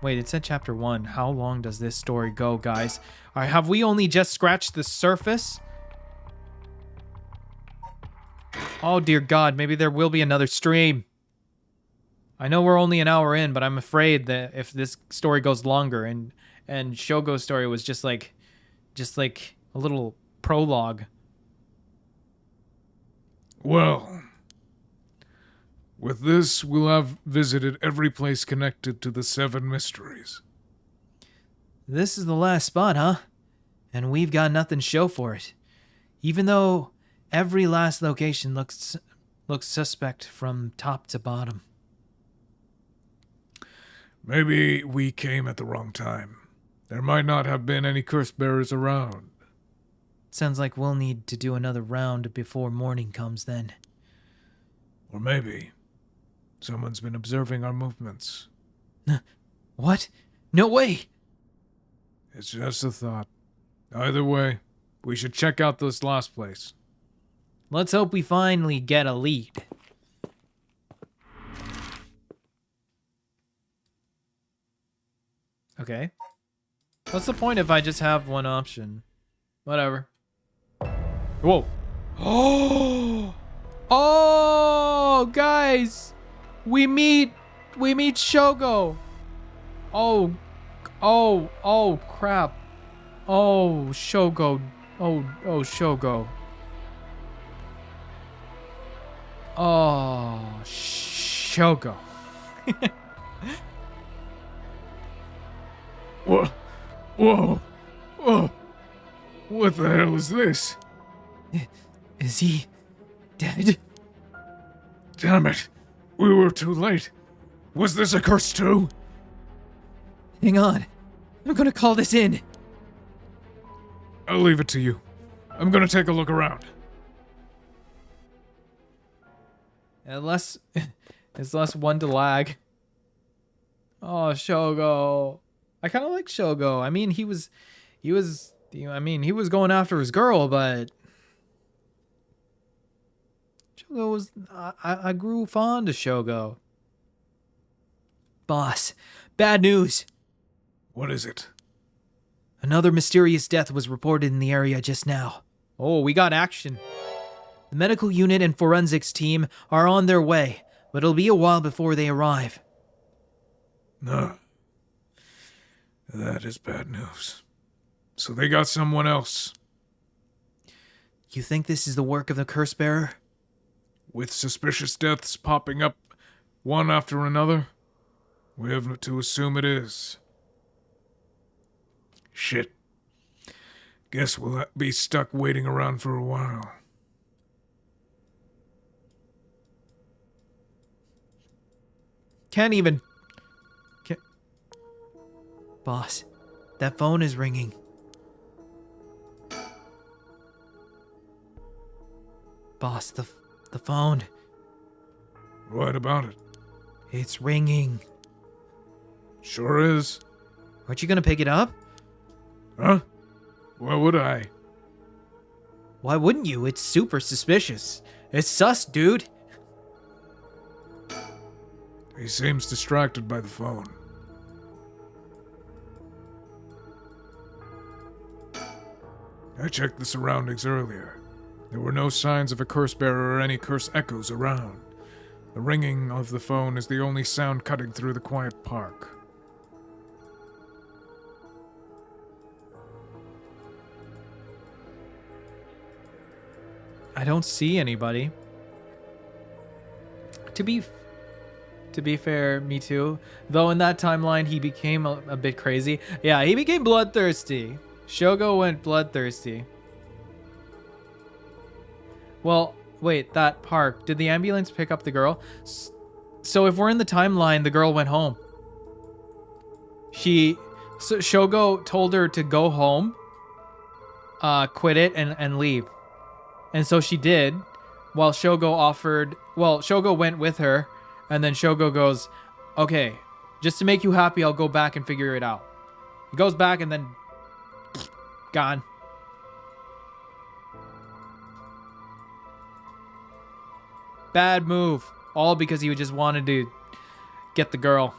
Wait, it said chapter 1. How long does this story go, guys? Have we only just scratched the surface? Oh, dear God. Maybe there will be another stream. I know we're only an hour in, but I'm afraid that if this story goes longer and Shogo's story was just like a little prologue. Well, with this, we'll have visited every place connected to the 7 mysteries. This is the last spot, huh? And we've got nothing to show for it. Even though every last location looks suspect from top to bottom. Maybe we came at the wrong time. There might not have been any curse bearers around. Sounds like we'll need to do another round before morning comes then. Or maybe someone's been observing our movements. What? No way! It's just a thought. Either way, we should check out this last place. Let's hope we finally get a lead. Okay. What's the point if I just have one option? Whatever. Whoa. Oh! Oh, guys, we meet Shogo. Oh, crap. Oh, Shogo. Oh, Shogo. Oh, Shogo. Whoa! Whoa! Whoa! What the hell is this? Is he dead? Damn it! We were too late. Was this a curse too? Hang on. I'm gonna call this in. I'll leave it to you. I'm gonna take a look around. Unless it's less one to lag. Oh, Shogo. I kind of like Shogo. I mean, he was going after his girl, but Shogo was, I grew fond of Shogo. Boss, bad news. What is it? Another mysterious death was reported in the area just now. Oh, we got action. The medical unit and forensics team are on their way, but it'll be a while before they arrive. No. That is bad news. So they got someone else. You think this is the work of the curse bearer? With suspicious deaths popping up one after another, we have to assume it is. Shit. Guess we'll be stuck waiting around for a while. Can't. Boss, that phone is ringing. Boss, the phone. What about it? It's ringing. Sure is. Aren't you gonna pick it up? Huh? Why would I? Why wouldn't you? It's super suspicious. It's sus, dude. He seems distracted by the phone. I checked the surroundings earlier. There were no signs of a curse bearer or any curse echoes around. The ringing of the phone is the only sound cutting through the quiet park. I don't see anybody. To be fair, me too. Though in that timeline he became a bit crazy. Yeah, he became bloodthirsty. Shogo went bloodthirsty. Well, wait, that park. Did the ambulance pick up the girl? So if we're in the timeline, the girl went home. So Shogo told her to go home, quit it, and leave. And so she did, while Shogo went with her, and then Shogo goes, okay, just to make you happy, I'll go back and figure it out. He goes back and then gone. Bad move. All because he just wanted to get the girl.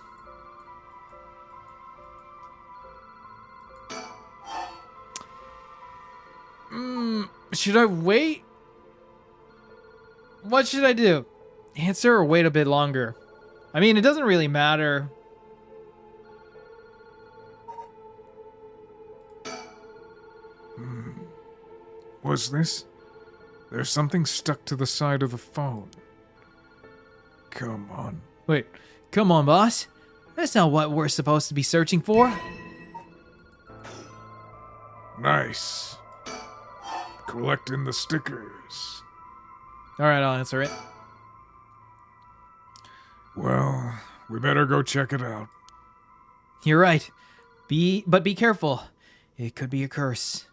Should I wait? What should I do? Answer or wait a bit longer? I mean, it doesn't really matter. What's this? There's something stuck to the side of the phone. Come on. Wait, come on, boss. That's not what we're supposed to be searching for. Nice. Collecting the stickers. All right, I'll answer it. Well, we better go check it out. You're right. But be careful. It could be a curse.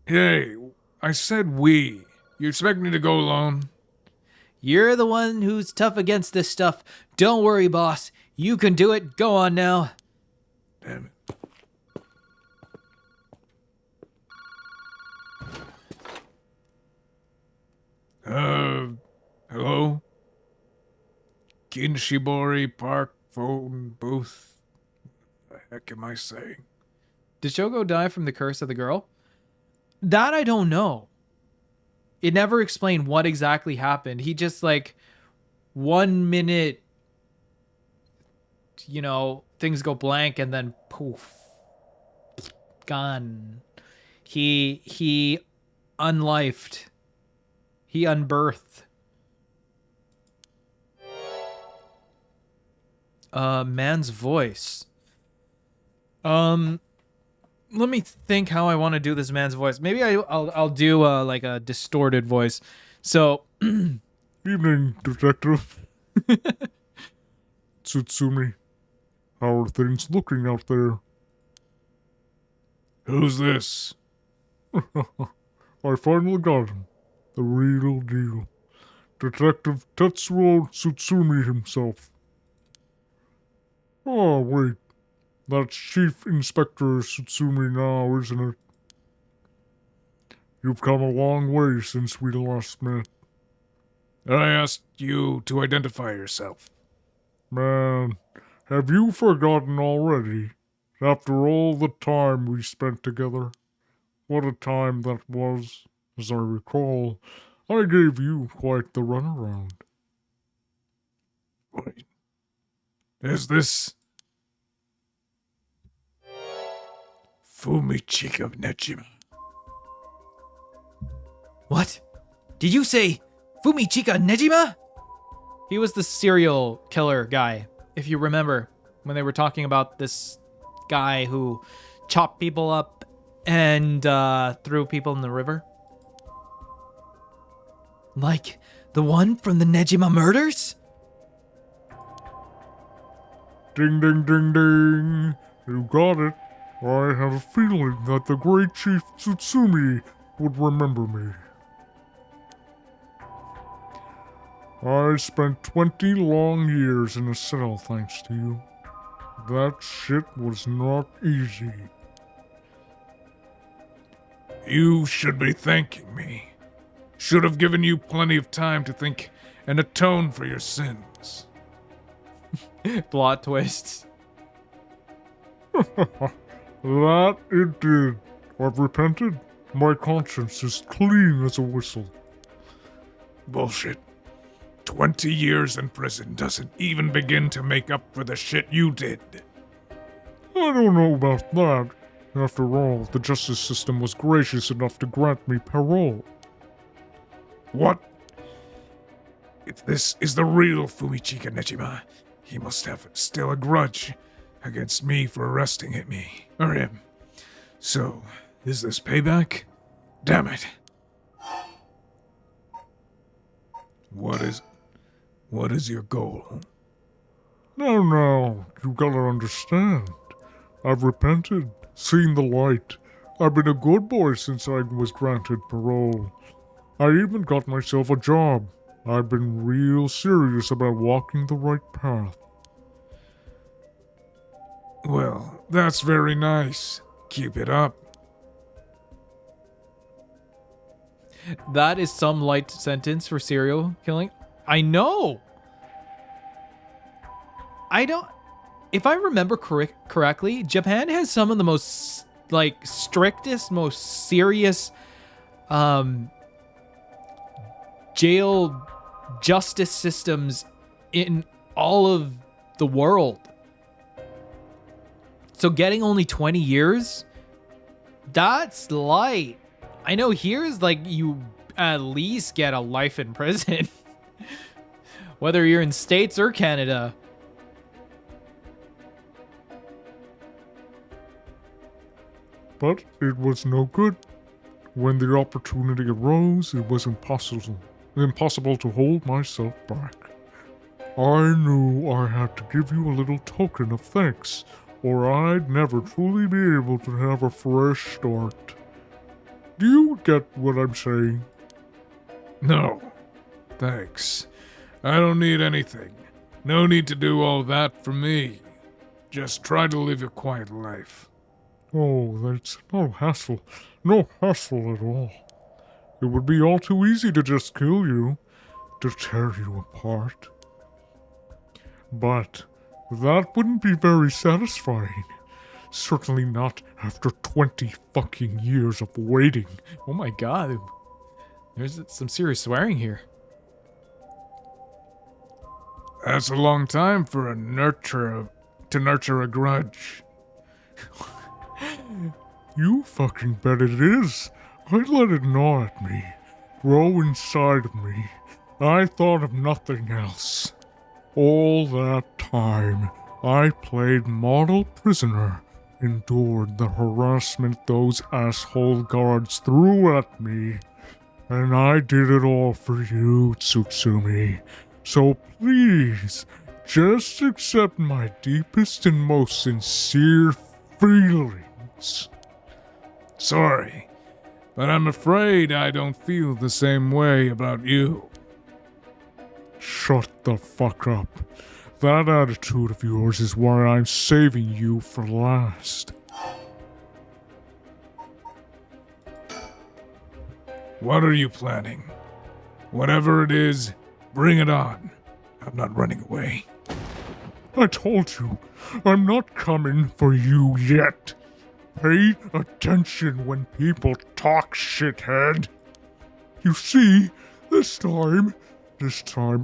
Hey, I said we. You expect me to go alone? You're the one who's tough against this stuff. Don't worry, boss. You can do it. Go on now. Damn it. Hello? Kinshibori Park phone booth? What the heck am I saying? Did Shogo die from the curse of the girl? That I don't know. it never explained what exactly happened. He just like 1 minute, you know, things go blank and then poof, gone. He unlifed. He unbirthed. Man's voice. Let me think how I want to do this man's voice. Maybe I'll do like a distorted voice. So, Evening, Detective. Tsutsumi. How are things looking out there? Who's this? I finally got him. The real deal. Detective Tetsuo Tsutsumi himself. Oh, wait. That's Chief Inspector Tsutsumi now, isn't it? You've come a long way since we last met. I asked you to identify yourself. Man, have you forgotten already? After all the time we spent together. What a time that was. As I recall, I gave you quite the runaround. Wait. Is this... Fumichika Nejima? what? Did you say Fumichika Nejima? He was the serial killer guy, if you remember, when they were talking about this guy who chopped people up and threw people in the river. Like the one from the Nejima murders? Ding, ding, ding, ding. You got it. I have a feeling that the great Chief Tsutsumi would remember me. I spent 20 long years in a cell thanks to you. That shit was not easy. You should be thanking me. Should have given you plenty of time to think and atone for your sins. Plot twists. That it did. I've repented. My conscience is clean as a whistle. Bullshit. 20 years in prison doesn't even begin to make up for the shit you did. I don't know about that. After all, the justice system was gracious enough to grant me parole. What? If this is the real Fumichika Nejima, he must have still a grudge against me for arresting me, or him. So, is this payback? Damn it. What is your goal? No, you gotta understand. I've repented, seen the light. I've been a good boy since I was granted parole. I even got myself a job. I've been real serious about walking the right path. Well, that's very nice. Keep it up. That is some light sentence for serial killing. I know. If I remember correctly, Japan has some of the most strictest, most serious jail justice systems in all of the world. So getting only 20 years, that's light. I know here's you at least get a life in prison. Whether you're in States or Canada. But it was no good. When the opportunity arose, it was impossible to hold myself back. I knew I had to give you a little token of thanks, or I'd never truly be able to have a fresh start. Do you get what I'm saying? No. Thanks. I don't need anything. No need to do all that for me. Just try to live a quiet life. Oh, that's no hassle. No hassle at all. It would be all too easy to just kill you, to tear you apart. But that wouldn't be very satisfying. Certainly not after 20 fucking years of waiting. Oh my god. There's some serious swearing here. That's a long time for to nurture a grudge. You fucking bet it is. I let it gnaw at me, grow inside of me. I thought of nothing else. All that time, I played model prisoner, endured the harassment those asshole guards threw at me. And I did it all for you, Tsutsumi. So please, just accept my deepest and most sincere feelings. Sorry, but I'm afraid I don't feel the same way about you. Shut the fuck up. That attitude of yours is why I'm saving you for last. What are you planning? Whatever it is, bring it on. I'm not running away. I told you, I'm not coming for you yet. Pay attention when people talk, shithead. You see, this time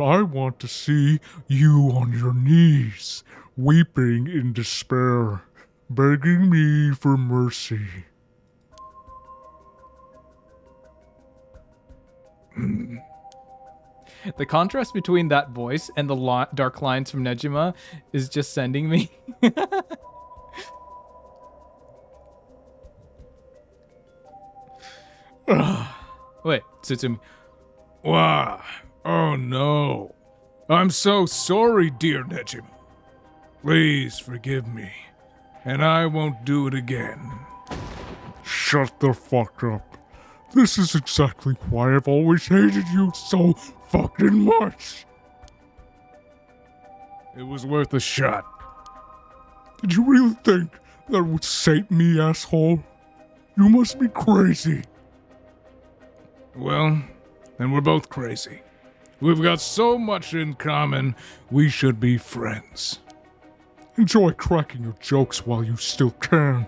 I want to see you on your knees, weeping in despair, begging me for mercy. The contrast between that voice and the dark lines from Nejima is just sending me. Wait, Tsutsumi. Wow. Oh no. I'm so sorry, dear Nejima. Please forgive me, and I won't do it again. Shut the fuck up. This is exactly why I've always hated you so fucking much. It was worth a shot. Did you really think that would save me, asshole? You must be crazy. Well, then we're both crazy. We've got so much in common, we should be friends. Enjoy cracking your jokes while you still can.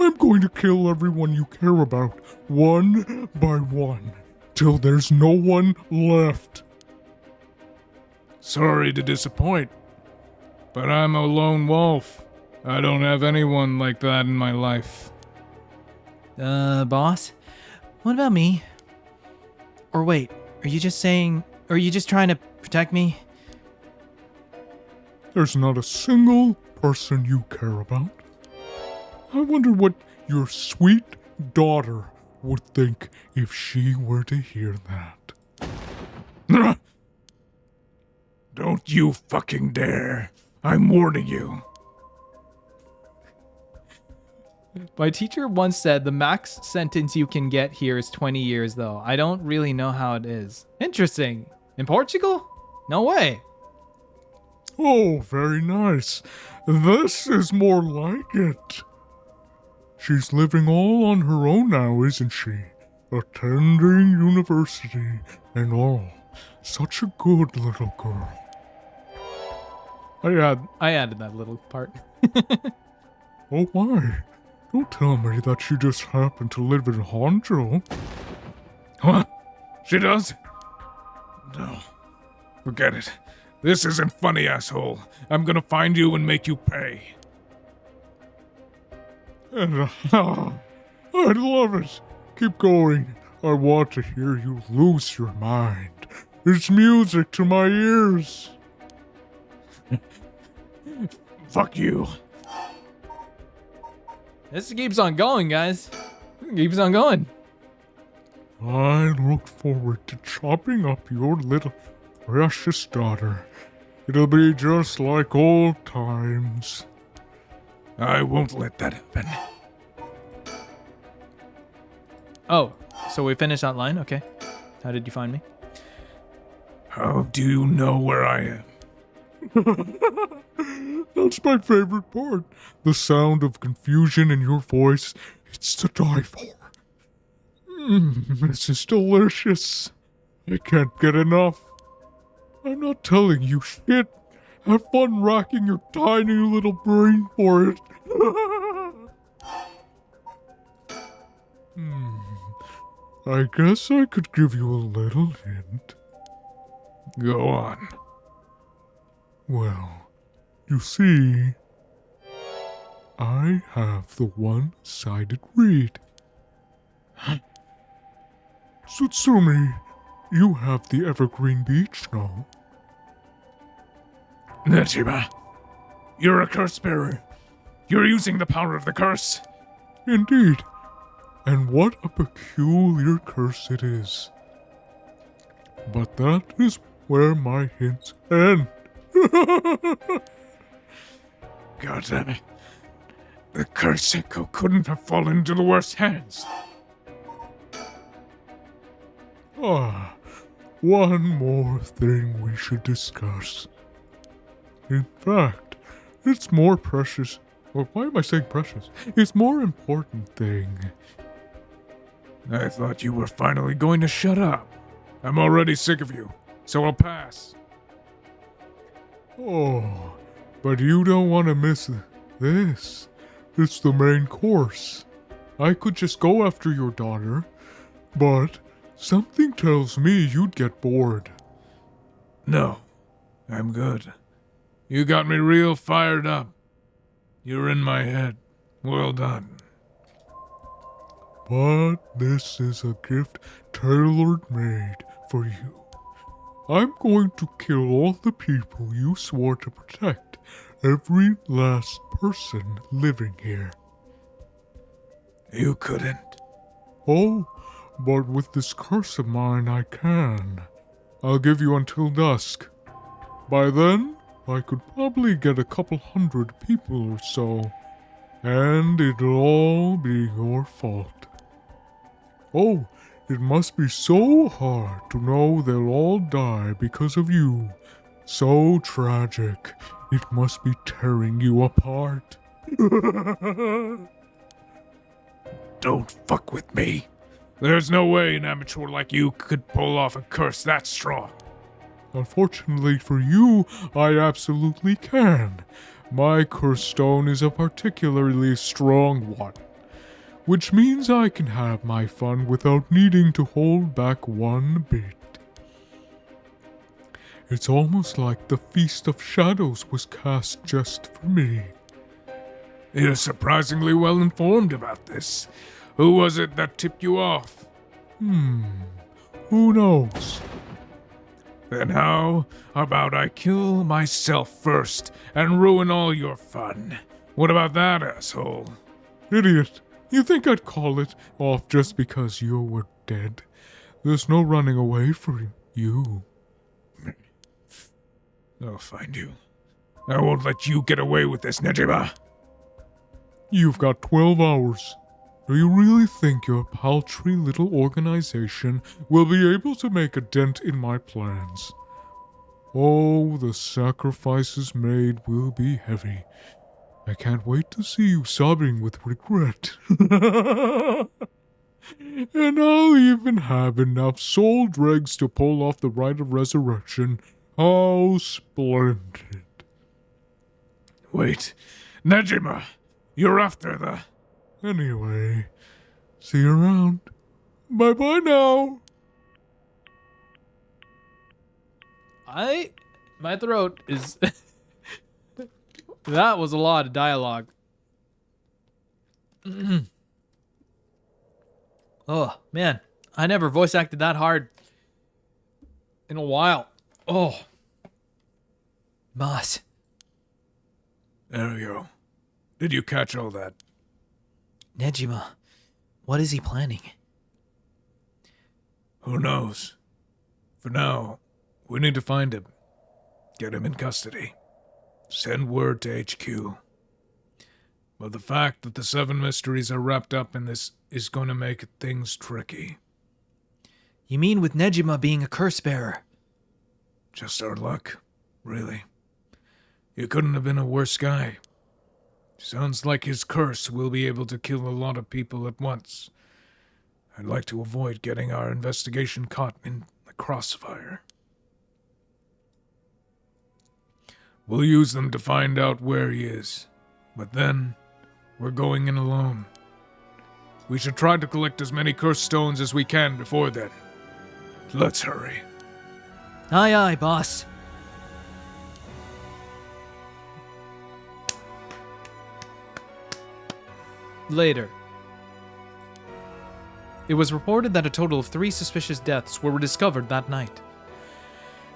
I'm going to kill everyone you care about, one by one, till there's no one left. Sorry to disappoint, but I'm a lone wolf. I don't have anyone like that in my life. Boss? What about me? Or wait, are you just trying to protect me? There's not a single person you care about. I wonder what your sweet daughter would think if she were to hear that. Don't you fucking dare. I'm warning you. My teacher once said the max sentence you can get here is 20 years, though. I don't really know how it is. Interesting. In Portugal? No way. Oh, very nice. This is more like it. She's living all on her own now, isn't she? Attending university and all. Such a good little girl. I added that little part. Oh my. Don't tell me that she just happened to live in Honjo. Huh? She does? No. Forget it. This isn't funny, asshole. I'm gonna find you and make you pay. And, I love it. Keep going. I want to hear you lose your mind. It's music to my ears. Fuck you. This keeps on going, guys. It keeps on going. I look forward to chopping up your little precious daughter. It'll be just like old times. I won't let that happen. Oh, so we finished that line? Okay. How did you find me? How do you know where I am? That's my favorite part. The sound of confusion in your voice. It's to die for. This is delicious. I can't get enough. I'm not telling you shit. Have fun racking your tiny little brain for it. I guess I could give you a little hint. Go on. Well, you see, I have the one-sided reed. Tsutsumi, you have the evergreen beech, no? Nejima, you're a curse bearer. You're using the power of the curse. Indeed. And what a peculiar curse it is. But that is where my hints end. God damn it. The curse echo couldn't have fallen into the worst hands. One more thing we should discuss. In fact, it's more precious. Or why am I saying precious? It's more important thing. I thought you were finally going to shut up. I'm already sick of you, so I'll pass. Oh, but you don't want to miss this. It's the main course. I could just go after your daughter, but something tells me you'd get bored. No, I'm good. You got me real fired up. You're in my head. Well done. But this is a gift tailor-made for you. I'm going to kill all the people you swore to protect. Every last person living here. You couldn't. Oh, but with this curse of mine I can. I'll give you until dusk. By then, I could probably get a couple hundred people or so. And it'll all be your fault. Oh, it must be so hard to know they'll all die because of you. So tragic. It must be tearing you apart. Don't fuck with me. There's no way an amateur like you could pull off a curse that strong. Unfortunately for you, I absolutely can. My curse stone is a particularly strong one, which means I can have my fun without needing to hold back one bit. It's almost like the Feast of Shadows was cast just for me. You're surprisingly well informed about this. Who was it that tipped you off? Who knows? Then how about I kill myself first and ruin all your fun? What about that, asshole? Idiot, you think I'd call it off just because you were dead? There's no running away from you. I'll find you. I won't let you get away with this, Nejima. You've got 12 hours. Do you really think your paltry little organization will be able to make a dent in my plans? Oh, the sacrifices made will be heavy. I can't wait to see you sobbing with regret. And I'll even have enough soul dregs to pull off the rite of resurrection. How splendid. Wait, Nejima, you're after the... Anyway, see you around. Bye-bye now. My throat is... That was a lot of dialogue. Oh, man. I never voice acted that hard in a while. Oh. Boss. There we go. Did you catch all that? Nejima, what is he planning? Who knows? For now, we need to find him. Get him in custody. Send word to HQ. But the fact that the 7 mysteries are wrapped up in this is going to make things tricky. You mean with Nejima being a curse bearer? Just our luck, really. You couldn't have been a worse guy. Sounds like his curse will be able to kill a lot of people at once. I'd like to avoid getting our investigation caught in the crossfire. We'll use them to find out where he is. But then, we're going in alone. We should try to collect as many cursed stones as we can before then. Let's hurry. Aye, aye, boss. Later. It was reported that a total of 3 suspicious deaths were discovered that night.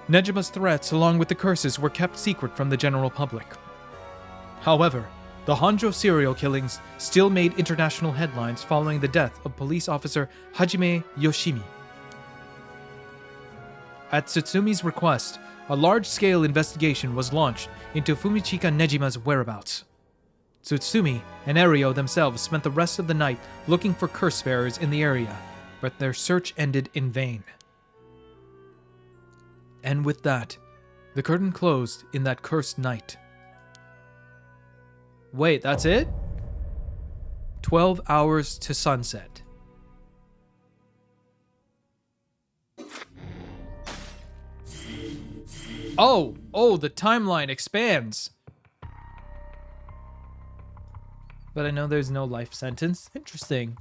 Nejima's threats, along with the curses, were kept secret from the general public. However, the Honjo serial killings still made international headlines following the death of police officer Hajime Yoshimi. At Tsutsumi's request, a large-scale investigation was launched into Fumichika Nejima's whereabouts. Tsutsumi and Eryo themselves spent the rest of the night looking for curse bearers in the area, but their search ended in vain. And with that, the curtain closed in that cursed night. Wait, that's it? 12 hours to sunset. Oh, the timeline expands. But I know there's no life sentence. Interesting.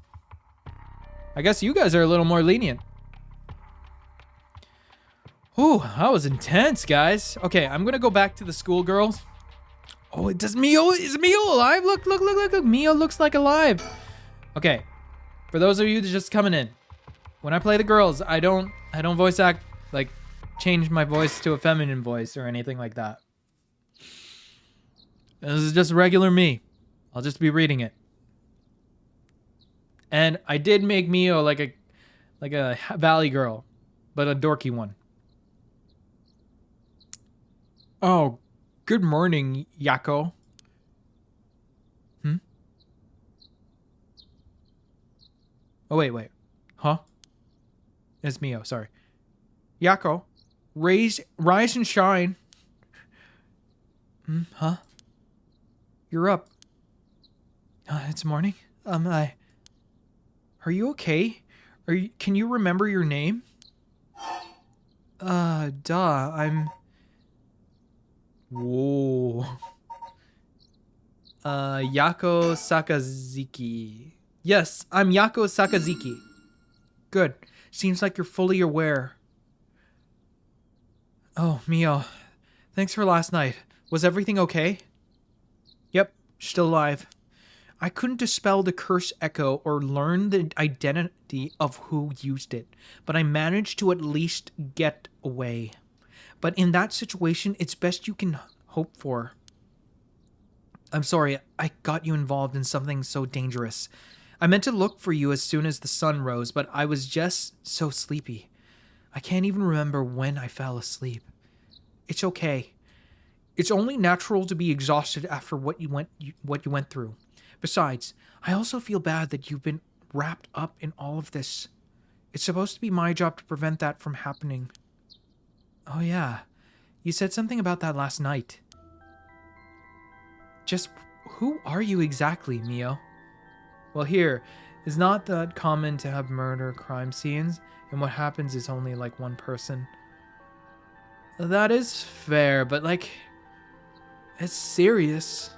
I guess you guys are a little more lenient. Ooh, that was intense, guys. Okay, I'm gonna go back to the schoolgirls. Oh, is Mio alive? Look. Mio looks like alive. Okay, for those of you that are just coming in, when I play the girls, I don't voice act, like, change my voice to a feminine voice or anything like that. This is just regular me. I'll just be reading it. And I did make Mio like a valley girl, but a dorky one. Oh, good morning, Yako. Oh, wait. Huh? It's Mio, sorry. Yako, rise and shine. Huh? You're up. It's morning. Are you okay? Can you remember your name? I'm... Whoa. Yako Sakazuki. Yes, I'm Yako Sakazuki. Good. Seems like you're fully aware. Oh, Mio. Thanks for last night. Was everything okay? Yep, still alive. I couldn't dispel the curse echo or learn the identity of who used it, but I managed to at least get away. But in that situation, it's best you can hope for. I'm sorry, I got you involved in something so dangerous. I meant to look for you as soon as the sun rose, but I was just so sleepy. I can't even remember when I fell asleep. It's okay. It's only natural to be exhausted after what you went through. Besides, I also feel bad that you've been wrapped up in all of this. It's supposed to be my job to prevent that from happening. Oh yeah, you said something about that last night. Just who are you exactly, Mio? Well, here, it's not that common to have murder crime scenes, and what happens is only like one person. That is fair, but like, it's serious.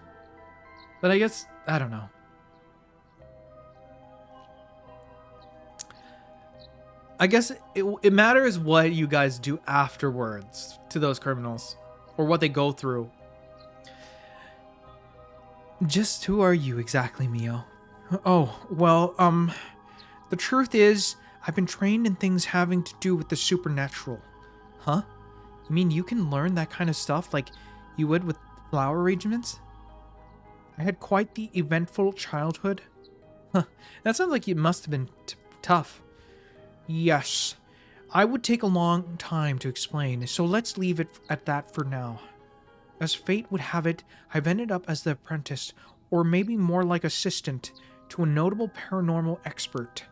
But I guess, I don't know. I guess it matters what you guys do afterwards to those criminals, or what they go through. Just who are you exactly, Mio? Oh, well, the truth is, I've been trained in things having to do with the supernatural. Huh? You mean you can learn that kind of stuff like you would with flower arrangements? I had quite the eventful childhood. Huh, that sounds like it must have been tough. Yes, I would take a long time to explain, so let's leave it at that for now. As fate would have it, I've ended up as the apprentice, or maybe more like assistant, to a notable paranormal expert.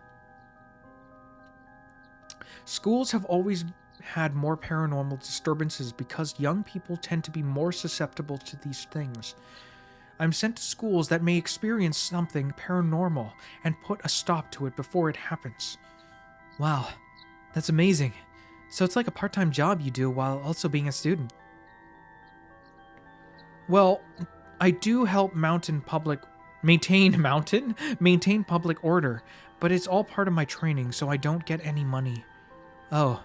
Schools have always had more paranormal disturbances because young people tend to be more susceptible to these things. I'm sent to schools that may experience something paranormal and put a stop to it before it happens. Wow, that's amazing. So it's like a part-time job you do while also being a student. Well, I do help mountain public Maintain mountain? Maintain public order. But it's all part of my training, so I don't get any money. Oh,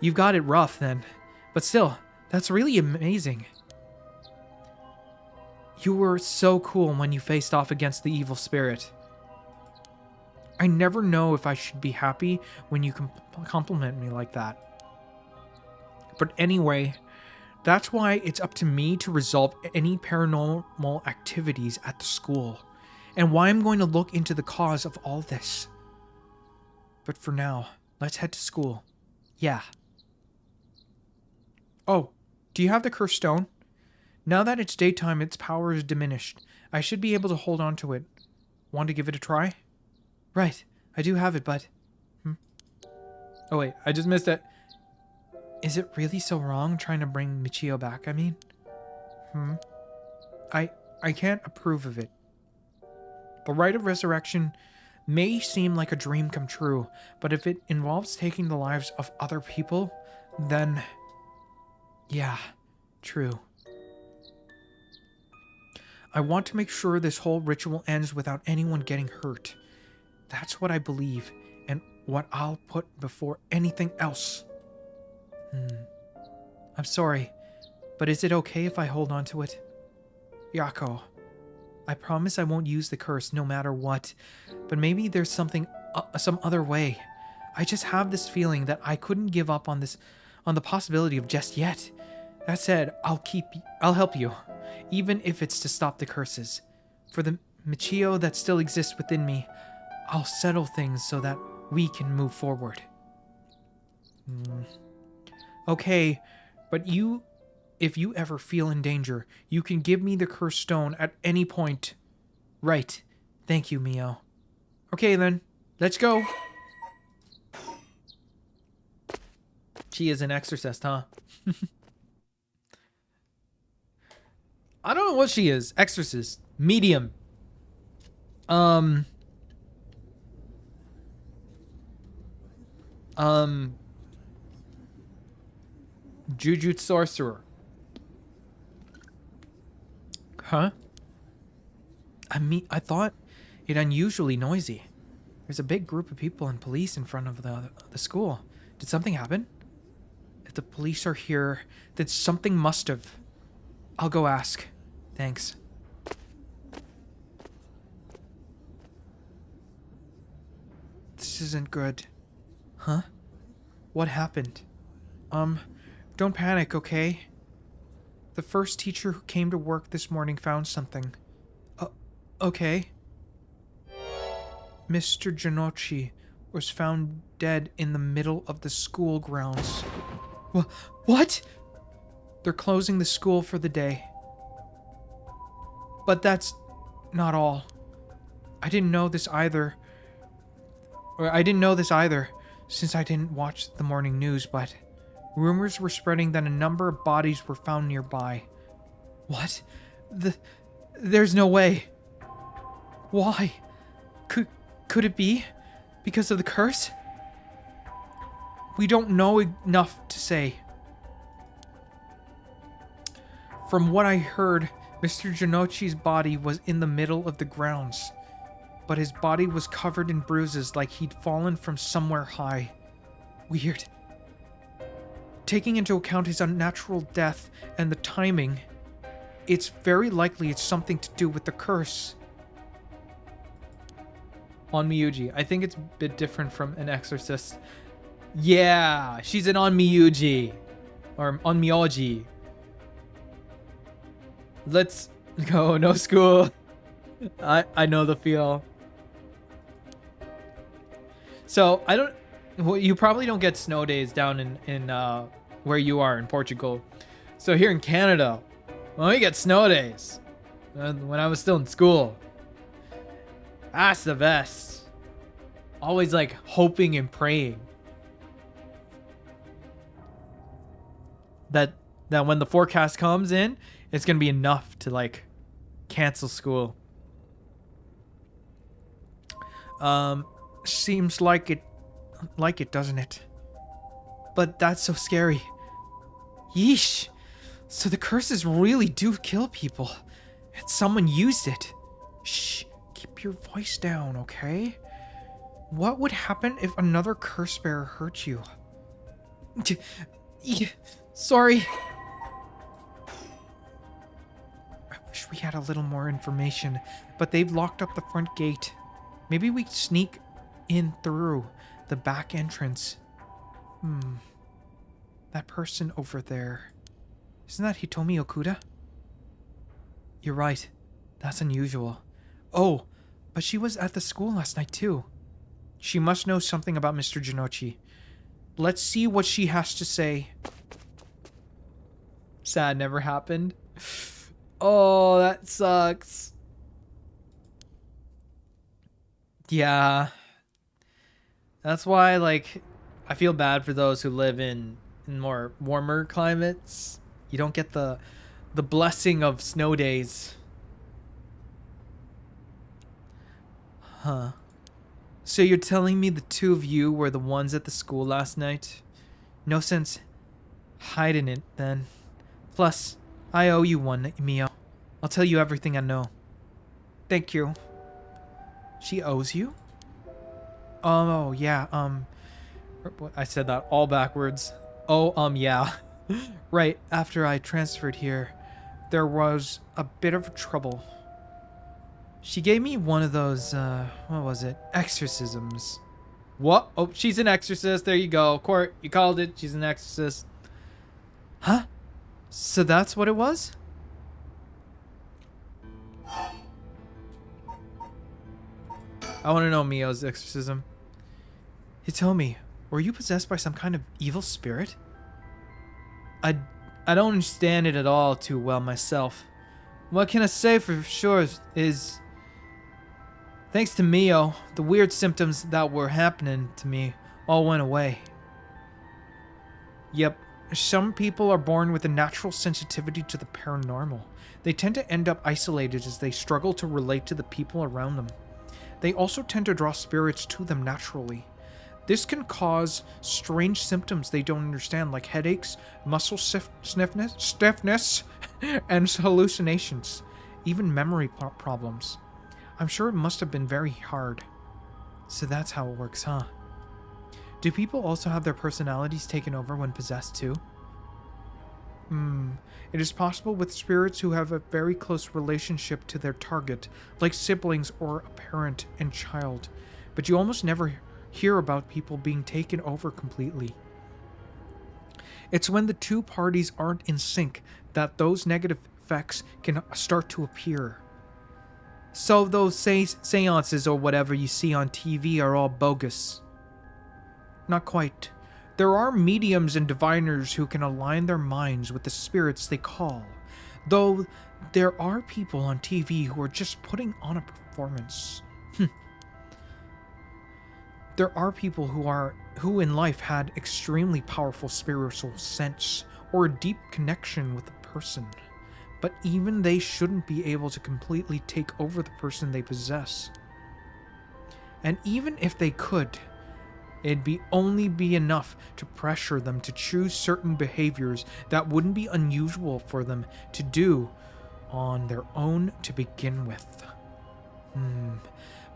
you've got it rough then. But still, that's really amazing. You were so cool when you faced off against the evil spirit. I never know if I should be happy when you compliment me like that. But anyway, that's why it's up to me to resolve any paranormal activities at the school, and why I'm going to look into the cause of all this. But for now, let's head to school. Yeah. Oh, do you have the cursed stone? Now that it's daytime, its power is diminished. I should be able to hold on to it. Want to give it a try? Right, I do have it, but... Oh wait, I just missed it. Is it really so wrong trying to bring Michio back, I mean? I can't approve of it. The rite of resurrection may seem like a dream come true, but if it involves taking the lives of other people, then... Yeah, true. I want to make sure this whole ritual ends without anyone getting hurt. That's what I believe, and what I'll put before anything else. I'm sorry, but is it okay if I hold on to it? Yako, I promise I won't use the curse no matter what, but maybe there's some other way. I just have this feeling that I couldn't give up on the possibility of just yet. That said, I'll help you, even if it's to stop the curses. For the Michio that still exists within me, I'll settle things so that we can move forward. Okay, but if you ever feel in danger, you can give me the cursed stone at any point. Right. Thank you, Mio. Okay then, let's go. She is an exorcist, huh? I don't know what she is. Exorcist. Medium. Jujutsu sorcerer. Huh? I thought it unusually noisy. There's a big group of people and police in front of the school. Did something happen? If the police are here, then something must have. I'll go ask. Thanks. This isn't good. Huh? What happened? Don't panic, okay? The first teacher who came to work this morning found something. Okay. Mr. Janochi was found dead in the middle of the school grounds. What? They're closing the school for the day. But that's not all. I didn't know this either, since I didn't watch the morning news, but rumors were spreading that a number of bodies were found nearby. What? There's no way. Why? Could it be because of the curse? We don't know enough to say. From what I heard, Mr. Janochi's body was in the middle of the grounds, but his body was covered in bruises like he'd fallen from somewhere high. Weird. Taking into account his unnatural death and the timing, it's very likely it's something to do with the curse. On Miyuji. I think it's a bit different from an exorcist. Yeah, she's an on Miyuji. Or on Myoji. Let's go. No school. I know the feel. So, you probably don't get snow days down in where you are in Portugal. So here in Canada, well, we get snow days. When I was still in school. That's the best. Always like hoping and praying that when the forecast comes in, it's gonna be enough to like cancel school. Seems like it, doesn't it? But that's so scary. Yeesh. So the curses really do kill people, and someone used it. Shh, keep your voice down, okay? What would happen if another curse bearer hurt you? Sorry. I wish we had a little more information, but they've locked up the front gate. Maybe we sneak in through the back entrance. That person over there. Isn't that Hitomi Okuda? You're right. That's unusual. Oh, but she was at the school last night too. She must know something about Mr. Jinochi. Let's see what she has to say. Sad never happened. Oh, that sucks. Yeah. That's why, like, I feel bad for those who live in more warmer climates. You don't get the blessing of snow days. Huh. So you're telling me the two of you were the ones at the school last night? No sense hiding it, then. Plus, I owe you one, Mio. I'll tell you everything I know. Thank you. She owes you? Oh, yeah, I said that all backwards. Oh, yeah. right after I transferred here, there was a bit of trouble. She gave me one of those, what was it? Exorcisms. What? Oh, she's an exorcist. There you go. Court, you called it. She's an exorcist. Huh? So that's what it was? I want to know Mio's exorcism. Hitomi, were you possessed by some kind of evil spirit? I don't understand it at all too well myself. What can I say for sure is, thanks to Mio, the weird symptoms that were happening to me all went away. Yep, some people are born with a natural sensitivity to the paranormal. They tend to end up isolated as they struggle to relate to the people around them. They also tend to draw spirits to them naturally. This can cause strange symptoms they don't understand, like headaches, muscle stiffness, and hallucinations, even memory problems. I'm sure it must have been very hard. So that's how it works, huh? Do people also have their personalities taken over when possessed too? It is possible with spirits who have a very close relationship to their target, like siblings or a parent and child, but you almost never hear about people being taken over completely. It's when the two parties aren't in sync that those negative effects can start to appear. So those seances or whatever you see on TV are all bogus? Not quite. There are mediums and diviners who can align their minds with the spirits they call, though there are people on TV who are just putting on a performance. There are people who in life had extremely powerful spiritual sense or a deep connection with a person, but even they shouldn't be able to completely take over the person they possess. And even if they could, it'd only be enough to pressure them to choose certain behaviors that wouldn't be unusual for them to do on their own to begin with.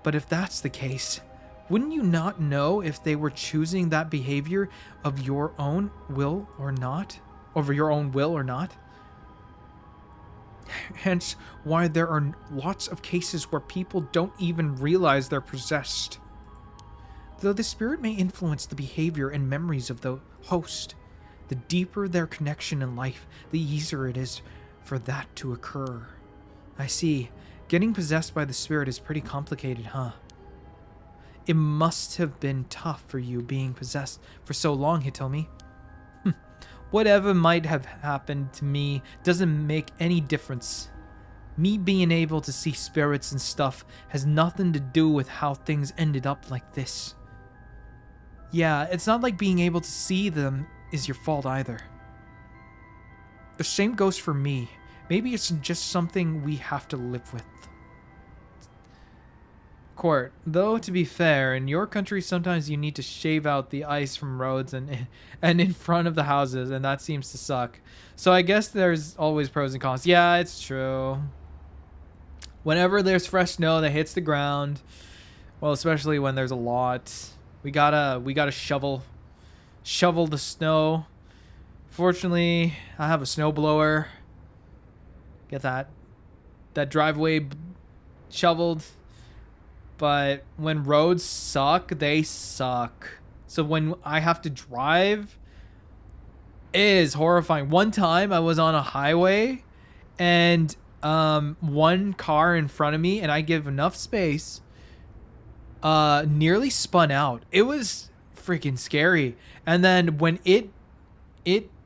But if that's the case, wouldn't you not know if they were choosing that behavior of your own will or not? Over your own will or not? Hence why there are lots of cases where people don't even realize they're possessed. Though the spirit may influence the behavior and memories of the host, the deeper their connection in life, the easier it is for that to occur. I see. Getting possessed by the spirit is pretty complicated, huh? It must have been tough for you being possessed for so long, Hitomi. Whatever might have happened to me doesn't make any difference. Me being able to see spirits and stuff has nothing to do with how things ended up like this. Yeah, it's not like being able to see them is your fault either. The same goes for me. Maybe it's just something we have to live with. Court, though to be fair, in your country sometimes you need to shave out the ice from roads and in front of the houses, and that seems to suck. So I guess there's always pros and cons. Yeah, it's true. Whenever there's fresh snow that hits the ground, well, especially when there's a lot, we gotta shovel the snow. Fortunately, I have a snowblower. Get that driveway shoveled. But when roads suck, they suck. So when I have to drive, it is horrifying. One time I was on a highway and one car in front of me, and I give enough space, nearly spun out. It was freaking scary. And then when it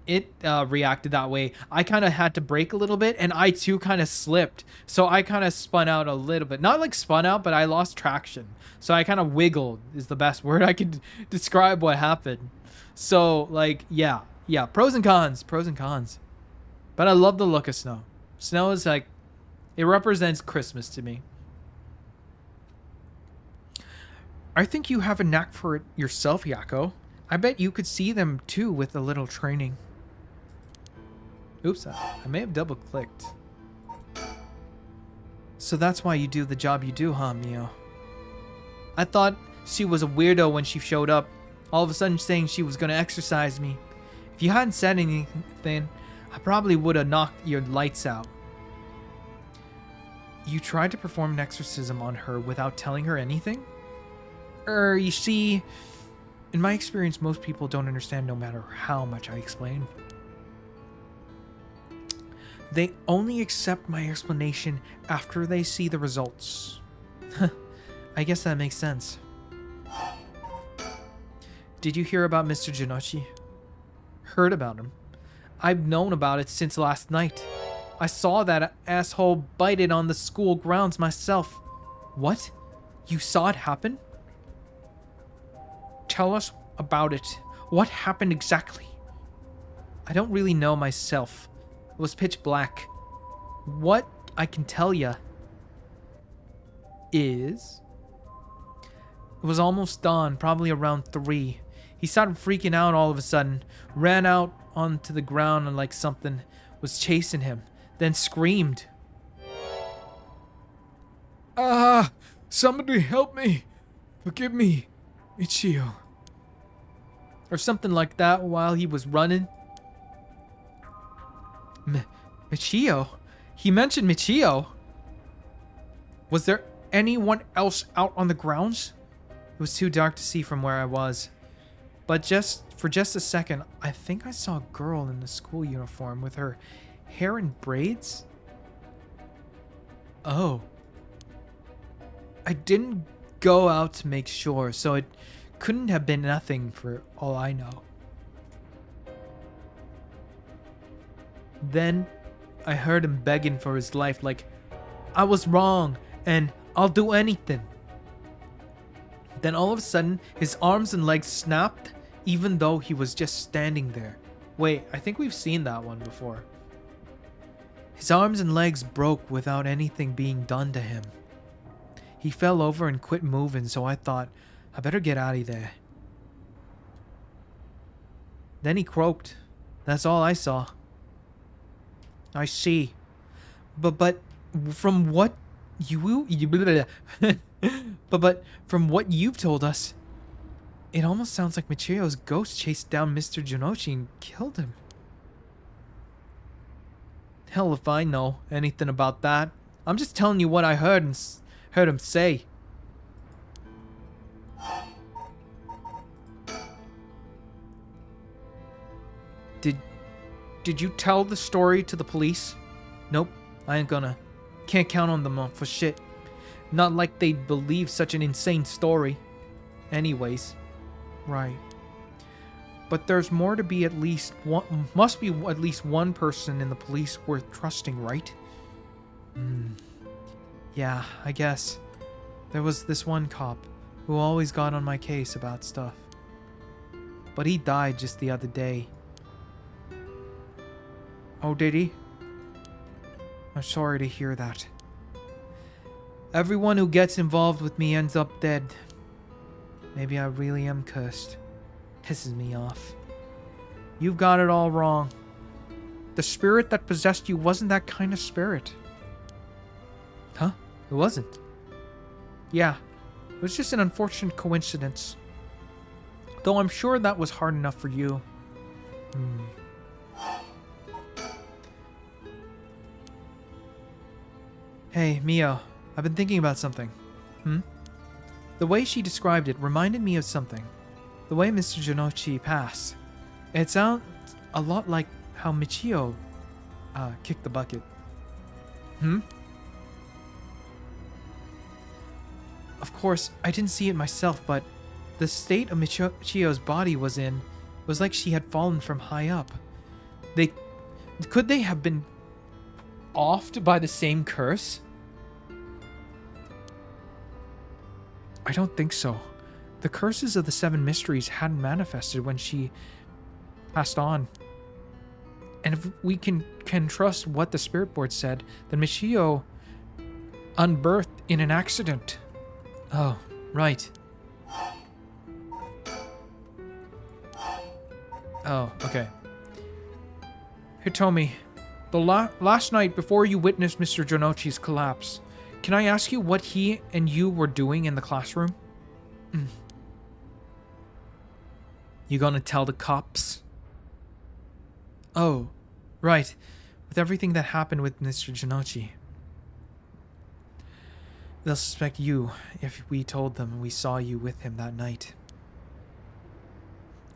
reacted that way, I kind of had to brake a little bit, and I too kind of slipped. So I kind of spun out a little bit. Not like spun out, but I lost traction. So I kind of wiggled is the best word I could describe what happened. So like, yeah, pros and cons. But I love the look of snow. Snow is like, it represents Christmas to me. I think you have a knack for it yourself, Yakko. I bet you could see them too with a little training. Oops, I may have double clicked. So that's why you do the job you do, huh, Mio? I thought she was a weirdo when she showed up, all of a sudden saying she was going to exorcise me. If you hadn't said anything, I probably would have knocked your lights out. You tried to perform an exorcism on her without telling her anything? You see, in my experience, most people don't understand no matter how much I explain. They only accept my explanation after they see the results. I guess that makes sense. Did you hear about Mr. Jinochi? Heard about him. I've known about it since last night. I saw that asshole bite it on the school grounds myself. What? You saw it happen? Tell us about it. What happened exactly? I don't really know myself. It was pitch black. What I can tell ya is it was almost dawn, probably around 3. He started freaking out all of a sudden, ran out onto the ground and like something was chasing him, then screamed. Somebody help me. Forgive me, Michio. Or something like that while he was running. Michio? He mentioned Michio. Was there anyone else out on the grounds? It was too dark to see from where I was. But for just a second, I think I saw a girl in the school uniform with her hair in braids. Oh. I didn't go out to make sure, so it couldn't have been nothing for all I know. Then I heard him begging for his life, like, I was wrong and I'll do anything. Then all of a sudden, his arms and legs snapped, even though he was just standing there. Wait, I think we've seen that one before. His arms and legs broke without anything being done to him. He fell over and quit moving, so I thought, I better get out of there. Then he croaked. That's all I saw. I see. But from what but from what you've told us, it almost sounds like Michio's ghost chased down Mr. Jinochi and killed him. Hell if I know anything about that. I'm just telling you what I heard and heard him say. Did you tell the story to the police? Nope, I ain't gonna. Can't count on them for shit. Not like they'd believe such an insane story. Anyways. Right. But there's more to be at least one, must be at least one person in the police worth trusting, right? Yeah, I guess. There was this one cop who always got on my case about stuff. But he died just the other day. Oh, did he? I'm sorry to hear that. Everyone who gets involved with me ends up dead. Maybe I really am cursed. Pisses me off. You've got it all wrong. The spirit that possessed you wasn't that kind of spirit. Huh? It wasn't. Yeah, it was just an unfortunate coincidence. Though I'm sure that was hard enough for you. Hey, Mio, I've been thinking about something. The way she described it reminded me of something. The way Mr. Janochi passed. It sounds a lot like how Michio kicked the bucket. Of course, I didn't see it myself, but the state of Michio's body was like she had fallen from high up. Could they have been offed by the same curse? I don't think so. The curses of the 7 mysteries hadn't manifested when she passed on. And if we can trust what the spirit board said, then Michio unbirthed in an accident. Oh, right. Oh, okay. Hitomi, the last night before you witnessed Mr. Janochi's collapse, can I ask you what he and you were doing in the classroom? You gonna tell the cops? Oh, right. With everything that happened with Mr. Janochi. They'll suspect you if we told them we saw you with him that night.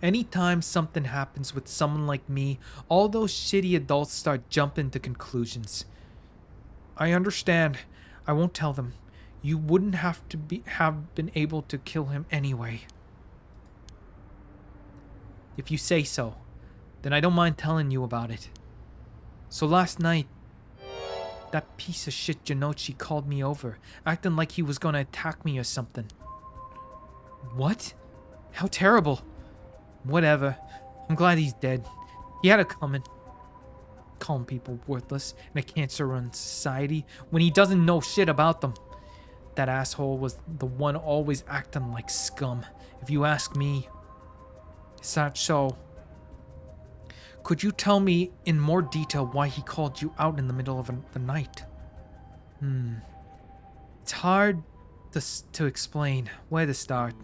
Anytime something happens with someone like me, all those shitty adults start jumping to conclusions. I understand. I won't tell them. You wouldn't have been able to kill him anyway. If you say so, then I don't mind telling you about it. So last night, that piece of shit Janochi called me over, acting like he was gonna attack me or something. What? How terrible. Whatever. I'm glad he's dead. He had it coming. Calling people worthless and a cancer on society when he doesn't know shit about them. That asshole was the one always acting like scum, if you ask me. Is that so? Could you tell me in more detail why he called you out in the middle of the night? It's hard to explain. Where to start?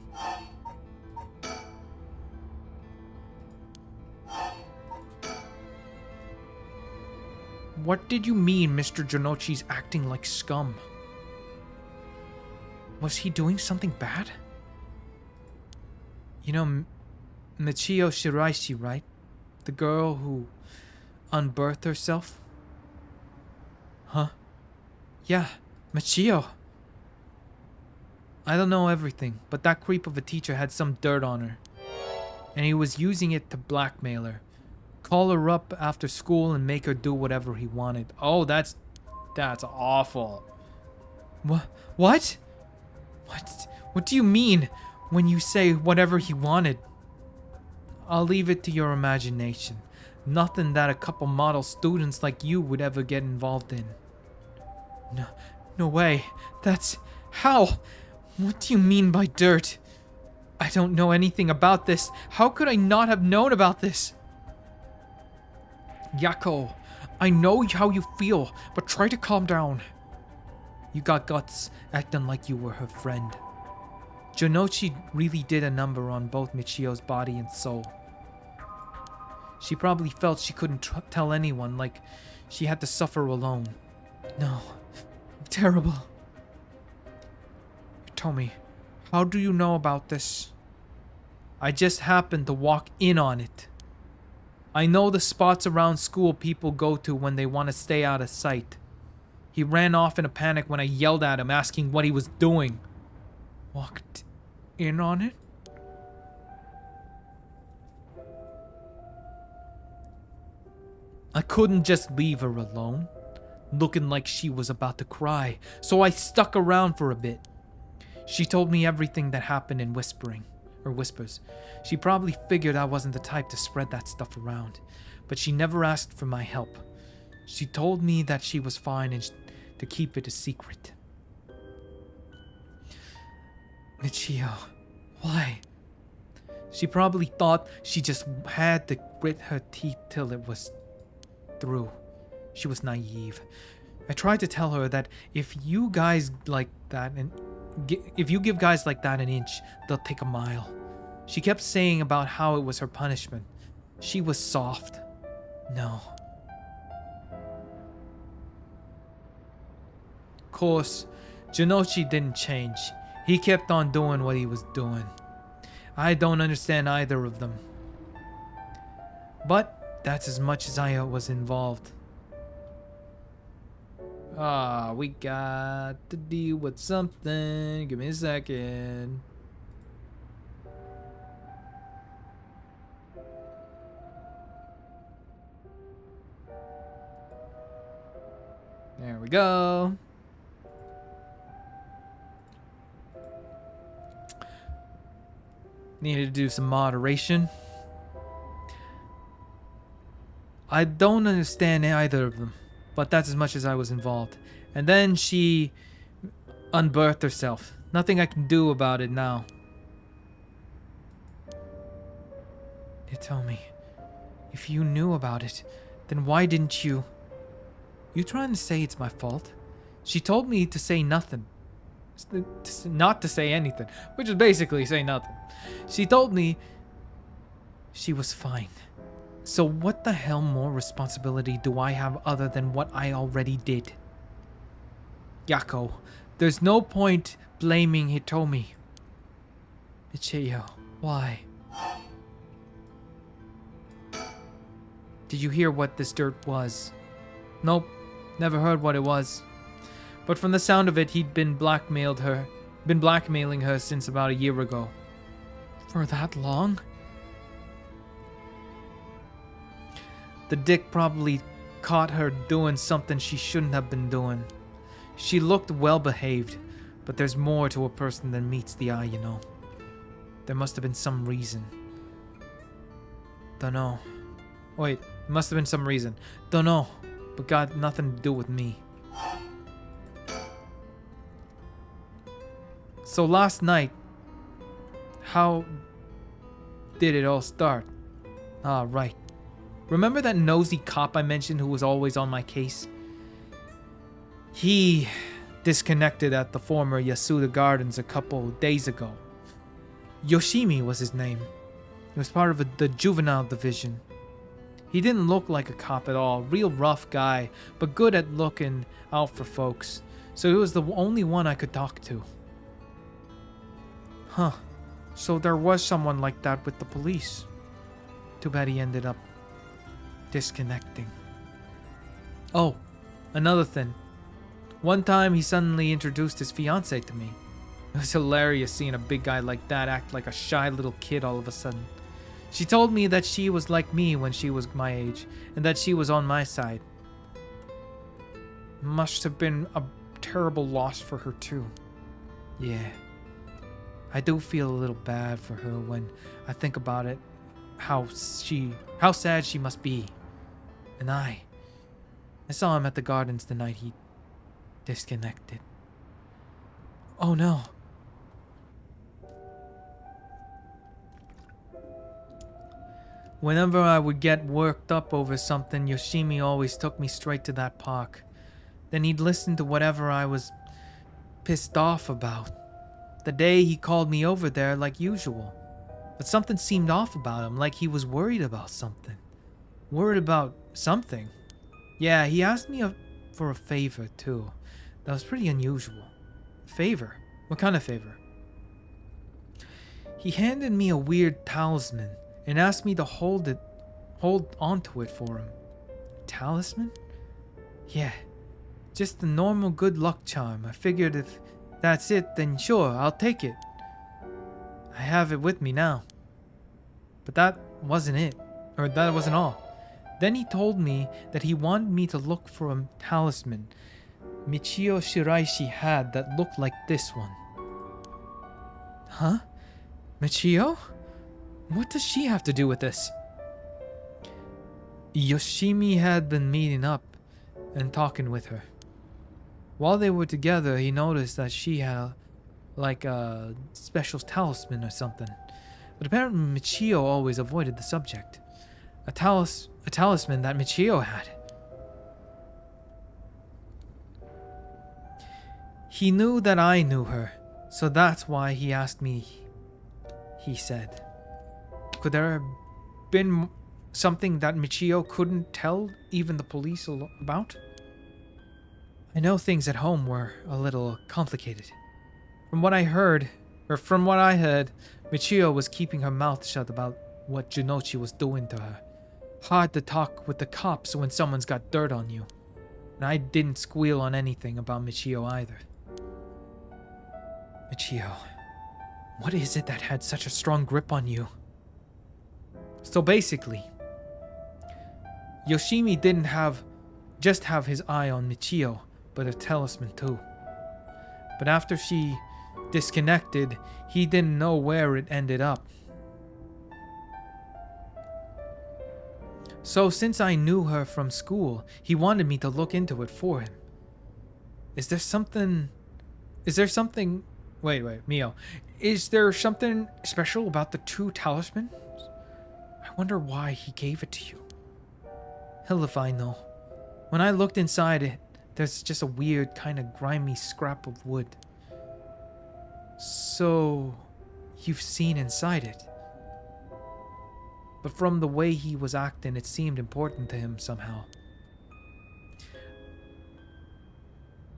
What did you mean Mr. Janochi's acting like scum? Was he doing something bad? You know, Michio Shiraishi, right? The girl who unbirthed herself? Huh? Yeah, Michio. I don't know everything, but that creep of a teacher had some dirt on her. And he was using it to blackmail her. Call her up after school and make her do whatever he wanted. Oh, that's awful. What? What do you mean when you say whatever he wanted? I'll leave it to your imagination. Nothing that a couple model students like you would ever get involved in. No way. That's... How? What do you mean by dirt? I don't know anything about this. How could I not have known about this? Yako, I know how you feel, but try to calm down. You got guts acting like you were her friend. Janochi really did a number on both Michio's body and soul. She probably felt she couldn't tell anyone, like she had to suffer alone. No, terrible. Tomi, how do you know about this? I just happened to walk in on it. I know the spots around school people go to when they want to stay out of sight. He ran off in a panic when I yelled at him asking what he was doing. Walked in on it? I couldn't just leave her alone, looking like she was about to cry, so I stuck around for a bit. She told me everything that happened in whispers. She probably figured I wasn't the type to spread that stuff around, but she never asked for my help. She told me that she was fine and to keep it a secret. Michio, why? She probably thought she just had to grit her teeth till it was through. She was naive. I tried to tell her that if you guys like that and if you give guys like that an inch, they'll take a mile. She kept saying about how it was her punishment. She was soft. No. Of course, Jinochi didn't change. He kept on doing what he was doing. I don't understand either of them. But that's as much as I was involved. We got to deal with something. Give me a second. There we go. Needed to do some moderation. I don't understand either of them, but that's as much as I was involved. And then she unbirthed herself. Nothing I can do about it now. You tell me, if you knew about it, then why didn't you? You trying to say it's my fault? She told me to say nothing. Not to say anything, which is basically say nothing. She told me she was fine. So what the hell more responsibility do I have other than what I already did? Yako, there's no point blaming Hitomi. Michiyo, why? Did you hear what this dirt was? Nope, never heard what it was. But from the sound of it, he'd been blackmailing her since about a year ago. For that long? The dick probably caught her doing something she shouldn't have been doing. She looked well behaved, but there's more to a person than meets the eye, you know. There must have been some reason. Dunno. Wait, must have been some reason. Dunno, but got nothing to do with me. So last night, how did it all start? Ah, right. Remember that nosy cop I mentioned who was always on my case? He disconnected at the former Yasuda Gardens a couple days ago. Yoshimi was his name. He was part of the juvenile division. He didn't look like a cop at all. Real rough guy, but good at looking out for folks. So he was the only one I could talk to. Huh. So there was someone like that with the police. Too bad he ended up disconnecting. Oh, another thing. One time he suddenly introduced his fiancée to me. It was hilarious seeing a big guy like that act like a shy little kid all of a sudden. She told me that she was like me when she was my age, and that she was on my side. Must have been a terrible loss for her too. Yeah. I do feel a little bad for her when I think about it, how sad she must be. And I saw him at the gardens the night he disconnected. Oh no. Whenever I would get worked up over something, Yoshimi always took me straight to that park. Then he'd listen to whatever I was pissed off about. The day he called me over there like usual. But something seemed off about him, like he was worried about something. Worried about something? Yeah, he asked me for a favor too. That was pretty unusual. Favor? What kind of favor? He handed me a weird talisman and asked me to hold onto it for him. Talisman? Yeah, just a normal good luck charm. I figured if that's it, then sure, I'll take it. I have it with me now. But that wasn't it. Or that wasn't all. Then he told me that he wanted me to look for a talisman Michio Shiraishi had that looked like this one. Huh? Michio? What does she have to do with this? Yoshimi had been meeting up and talking with her. While they were together, he noticed that she had like a special talisman or something. But apparently Michio always avoided the subject. A talisman that Michio had. He knew that I knew her, so that's why he asked me, he said. Could there have been something that Michio couldn't tell even the police about? I know things at home were a little complicated. From what I heard, Michio was keeping her mouth shut about what Junochi was doing to her. Hard to talk with the cops when someone's got dirt on you. And I didn't squeal on anything about Michio either. Michio, what is it that had such a strong grip on you? So basically, Yoshimi didn't just have his eye on Michio, but a talisman too. But after she disconnected, he didn't know where it ended up. So since I knew her from school, he wanted me to look into it for him. Wait, Mio. Is there something special about the two talismans? I wonder why he gave it to you. Hell if I know. When I looked inside it, there's just a weird kind of grimy scrap of wood. So, you've seen inside it. But from the way he was acting, it seemed important to him somehow.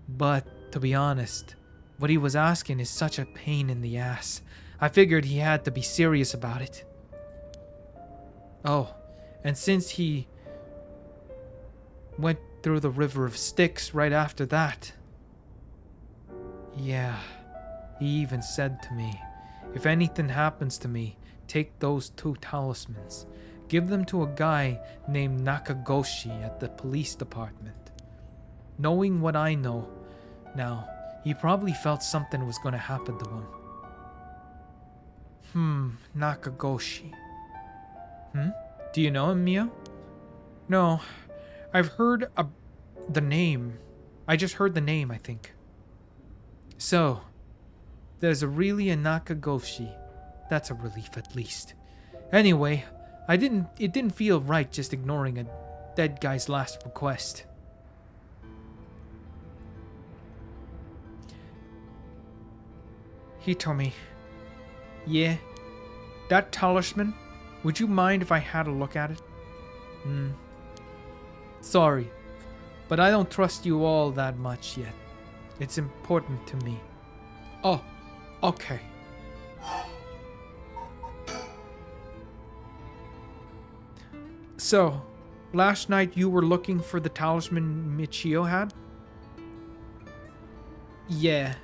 But, to be honest, what he was asking is such a pain in the ass. I figured he had to be serious about it. Oh, and since he went through the River of Styx right after that. Yeah, he even said to me, if anything happens to me, take those two talismans. Give them to a guy named Nakagoshi at the police department. Knowing what I know now, he probably felt something was going to happen to him. Nakagoshi. Do you know him, Mio? No, I've heard the name. I just heard the name, I think. So, there's really a Nakagoshi. That's a relief at least. Anyway, it didn't feel right just ignoring a dead guy's last request. Hitomi. Yeah, that talisman, would you mind if I had a look at it? Sorry, but I don't trust you all that much yet. It's important to me. Oh, okay. So, last night you were looking for the talisman Michio had? Yeah,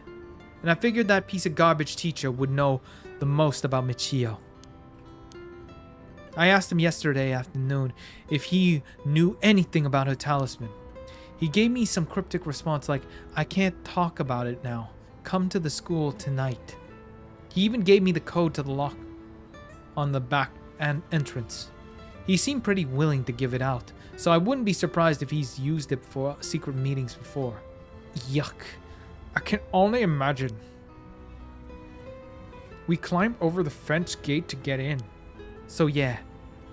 and I figured that piece of garbage teacher would know the most about Michio. I asked him yesterday afternoon if he knew anything about her talisman. He gave me some cryptic response like, I can't talk about it now. Come to the school tonight. He even gave me the code to the lock on the back entrance. He seemed pretty willing to give it out, so I wouldn't be surprised if he's used it for secret meetings before. Yuck. I can only imagine. We climbed over the fence gate to get in. So yeah,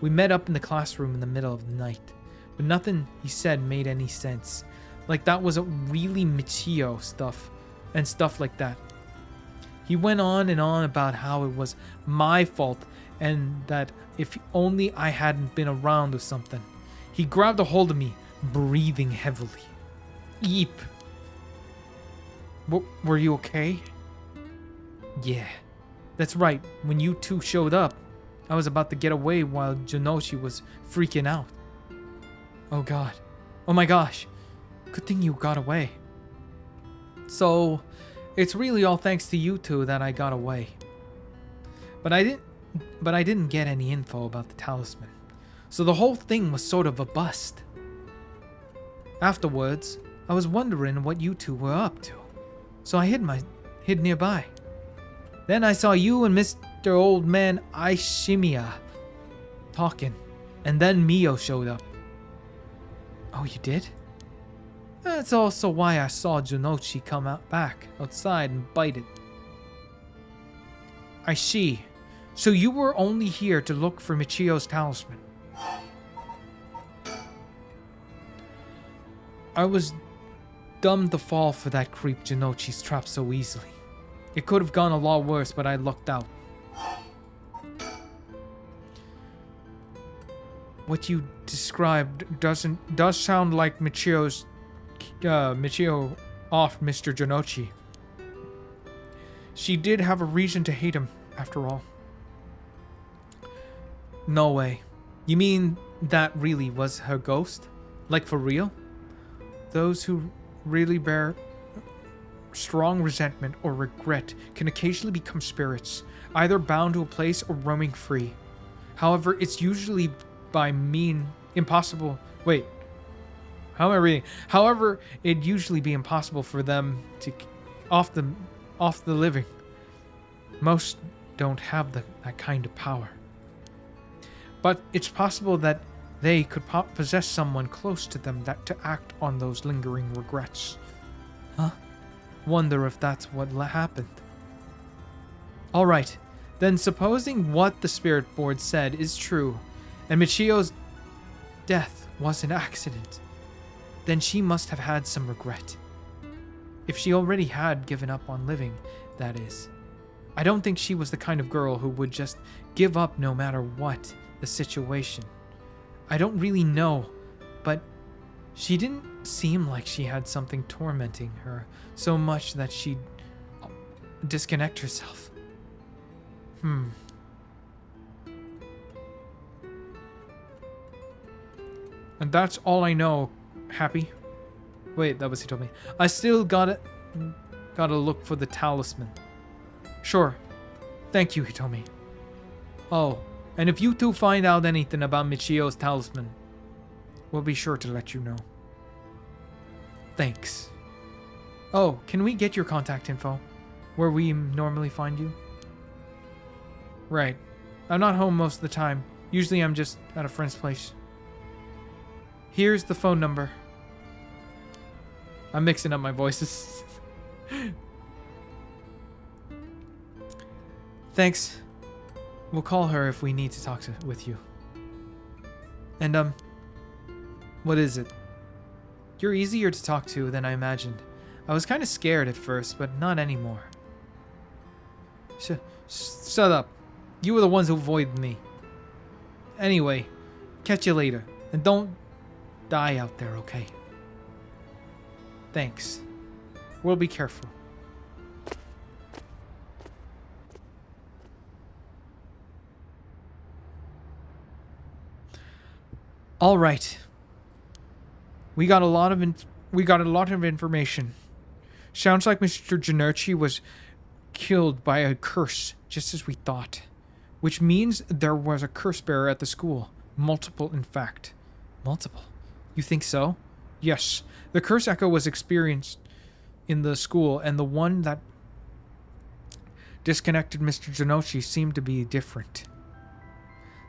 we met up in the classroom in the middle of the night. But nothing he said made any sense. Like that wasn't really Michio stuff and stuff like that. He went on and on about how it was my fault and that if only I hadn't been around or something. He grabbed a hold of me, breathing heavily. Eep. Were you okay? Yeah, that's right. When you two showed up, I was about to get away while Junochi was freaking out. Oh god. Oh my gosh. Good thing you got away. So, it's really all thanks to you two that I got away. But I didn't get any info about the talisman. So the whole thing was sort of a bust. Afterwards, I was wondering what you two were up to. So I hid nearby. Then I saw you and Mr. Old Man Aishimiya talking, and then Mio showed up. Oh, you did? That's also why I saw Junochi come back outside and bite it. I see. So you were only here to look for Michio's talisman. dumb to fall for that creep Jinochi's trap so easily. It could have gone a lot worse, but I lucked out. What you described does sound like Michio off Mr. Jinochi. She did have a reason to hate him, after all. No way. You mean that really was her ghost? Like for real? Those who really bear strong resentment or regret can occasionally become spirits, either bound to a place or roaming free. However, it's usually by impossible. Wait. How am I reading? However, it'd usually be impossible for them to off the living. Most don't have that kind of power. But it's possible that they could possess someone close to them to act on those lingering regrets. Huh? Wonder if that's what happened. Alright, then supposing what the spirit board said is true, and Michio's death was an accident, then she must have had some regret. If she already had given up on living, that is. I don't think she was the kind of girl who would just give up no matter what the situation. I don't really know, but she didn't seem like she had something tormenting her so much that she'd disconnect herself. And that's all I know, Happy. Wait, that was he told me. I still gotta look for the talisman. Sure. Thank you, he told me. Oh, and if you two find out anything about Michio's talisman, we'll be sure to let you know. Thanks. Oh, can we get your contact info? Where we normally find you? Right. I'm not home most of the time. Usually I'm just at a friend's place. Here's the phone number. I'm mixing up my voices. Thanks. We'll call her if we need to talk with you. And, what is it? You're easier to talk to than I imagined. I was kind of scared at first, but not anymore. Shut up. You were the ones who avoided me. Anyway, catch you later. And don't die out there, okay? Thanks. We'll be careful. All right. We got a lot of information. Sounds like Mr. Jinochi was killed by a curse, just as we thought. Which means there was a curse bearer at the school. Multiple, in fact. Multiple? You think so? Yes. The curse echo was experienced in the school, and the one that disconnected Mr. Jinochi seemed to be different.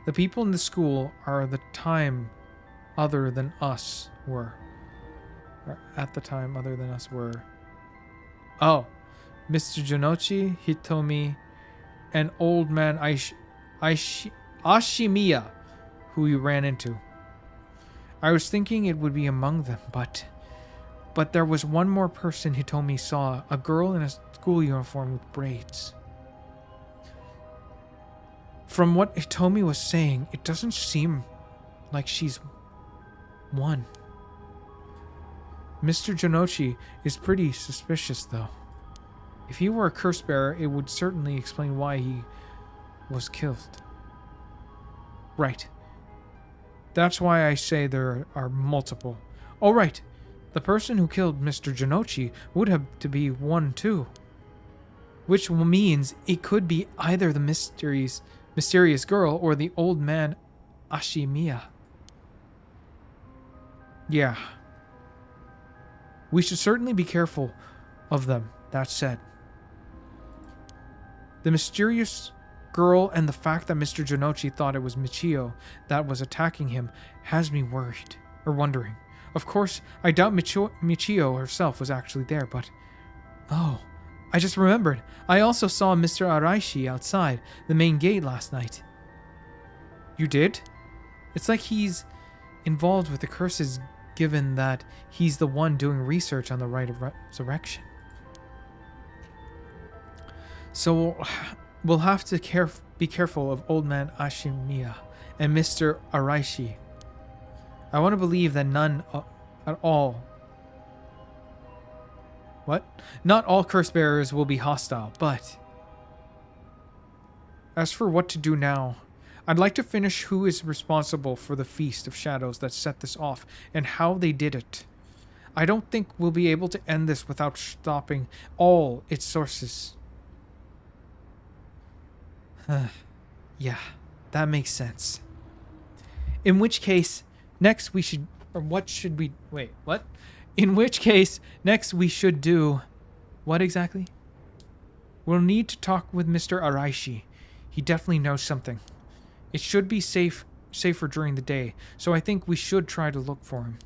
The people in the school are the time other than us were. Or at the time other than us were. Oh. Mr. Jinochi, Hitomi, and old man Ashimiya, who you ran into. I was thinking it would be among them, but there was one more person Hitomi saw, a girl in a school uniform with braids. From what Hitomi was saying, it doesn't seem like she's one. Mr. Jinochi is pretty suspicious, though. If he were a curse bearer, it would certainly explain why he was killed. Right. That's why I say there are multiple. Oh, right. The person who killed Mr. Jinochi would have to be one, too. Which means it could be either the mysterious girl or the old man Ashimiya. Yeah. We should certainly be careful of them, that said. The mysterious girl and the fact that Mr. Jinochi thought it was Michio that was attacking him has me wondering. Of course, I doubt Michio herself was actually there, but... Oh, I just remembered. I also saw Mr. Araishi outside the main gate last night. You did? It's like he's involved with the curses given that he's the one doing research on the rite of resurrection. So we'll have to be careful of Old Man Ashimiya and Mr. Araishi. I want to believe that none at all... What? Not all curse bearers will be hostile, but... As for what to do now, I'd like to finish who is responsible for the Feast of Shadows that set this off and how they did it. I don't think we'll be able to end this without stopping all its sources. Yeah, that makes sense. In which case, next we should... Or what should we... Wait, what? In which case, next we should do... What exactly? We'll need to talk with Mr. Araishi. He definitely knows something. It should be safer during the day, so I think we should try to look for him.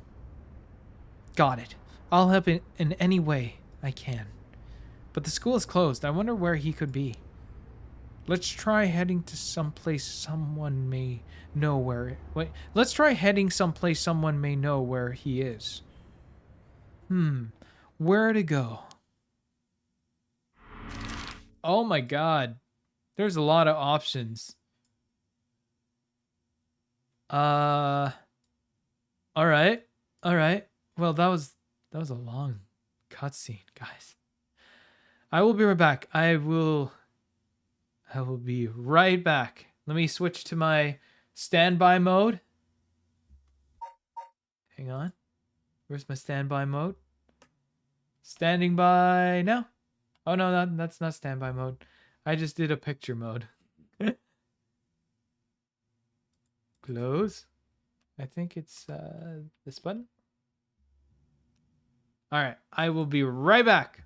Got it. I'll help in any way I can. But the school is closed. I wonder where he could be. Let's try heading to someplace someone may know where... Wait. Let's try heading someplace someone may know where he is. Where to go? Oh my god. There's a lot of options. Alright. Alright. Well, that was a long cutscene, guys. I will be right back. I will be right back. Let me switch to my standby mode. Hang on. Where's my standby mode? Standing by now. Oh no, that's not standby mode. I just did a picture mode. Close. I think it's this button. All right, I will be right back.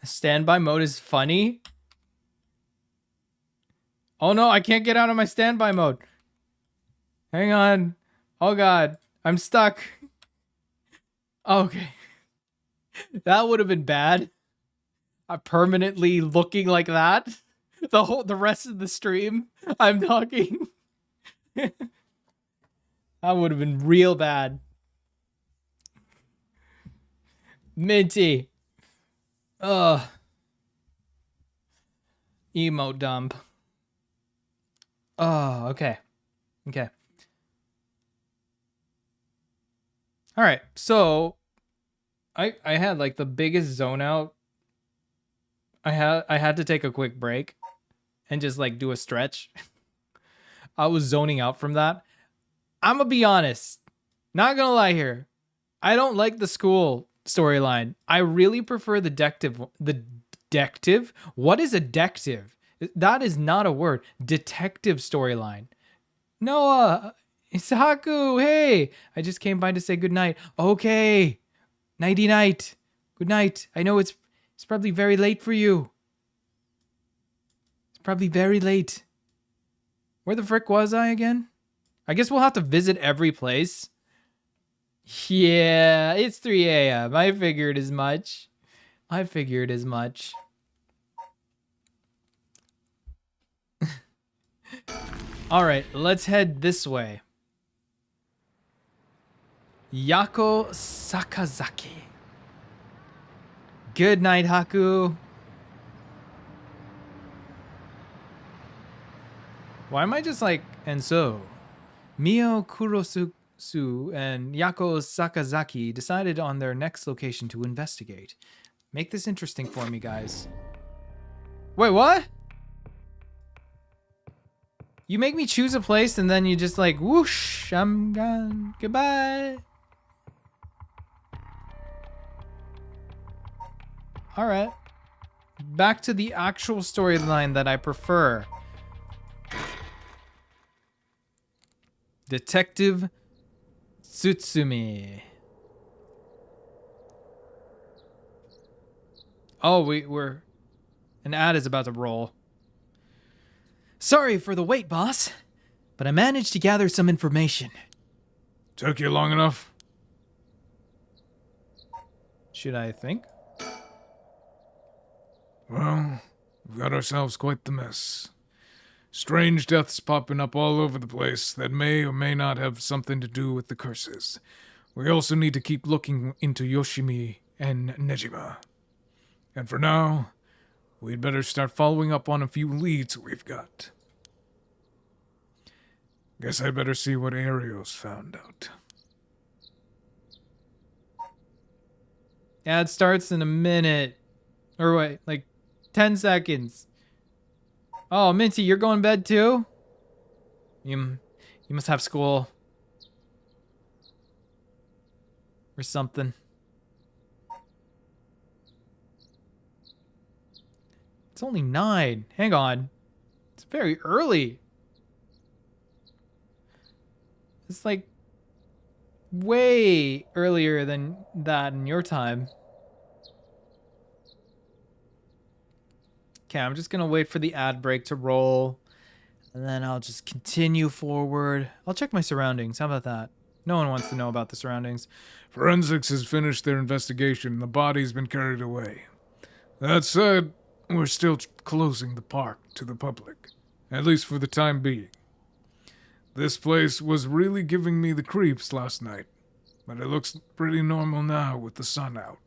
Standby mode is funny. Oh no, I can't get out of my standby mode. Hang on. Oh god, I'm stuck. Okay. That would have been bad. I'm permanently looking like that. The rest of the stream I'm talking. That would have been real bad. Minty. Ugh. Emote dump. Oh, okay. Okay. All right. So I had like the biggest zone out. I had to take a quick break and just like do a stretch. I was zoning out from that. I'm gonna be honest. Not gonna lie here. I don't like the school storyline. I really prefer the detective. The detective? What is a detective? That is not a word. Detective storyline. Noah, it's Haku. Hey, I just came by to say good night. Okay, nighty night. Good night. I know it's probably very late for you. It's probably very late. Where the frick was I again? I guess we'll have to visit every place. Yeah, it's 3 a.m. I figured as much. I figured as much. All right, let's head this way. Yako Sakazaki. Good night, Haku. Why am I just like, and so? Mio Kurosu and Yako Sakazaki decided on their next location to investigate. Make this interesting for me, guys. Wait, what? You make me choose a place and then you just like, whoosh, I'm gone. Goodbye. All right. Back to the actual storyline that I prefer. Detective Tsutsumi. Oh, we're... An ad is about to roll. Sorry for the wait, boss, but I managed to gather some information. Took you long enough? Should I think? Well, we've got ourselves quite the mess. Strange deaths popping up all over the place that may or may not have something to do with the curses. We also need to keep looking into Yoshimi and Nejima. And for now, we'd better start following up on a few leads we've got. Guess I better see what Ario's found out. Ad starts in a minute. Or wait, like 10 seconds. Oh, Minty, you're going to bed too? You must have school. Or something. It's only 9. Hang on. It's very early. It's like way earlier than that in your time. Okay, I'm just gonna wait for the ad break to roll. And then I'll just continue forward. I'll check my surroundings. How about that? No one wants to know about the surroundings. Forensics has finished their investigation and the body's been carried away. That said, we're still closing the park to the public, at least for the time being. This place was really giving me the creeps last night, but it looks pretty normal now with the sun out.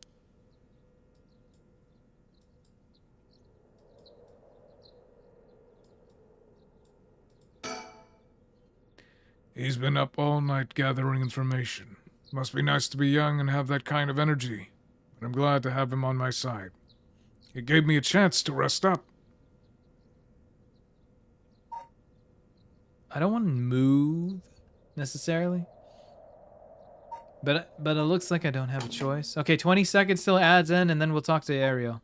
He's been up all night gathering information. Must be nice to be young and have that kind of energy, but I'm glad to have him on my side. It gave me a chance to rest up. I don't want to move necessarily. But it looks like I don't have a choice. Okay, 20 seconds till ads in and then we'll talk to Ariel.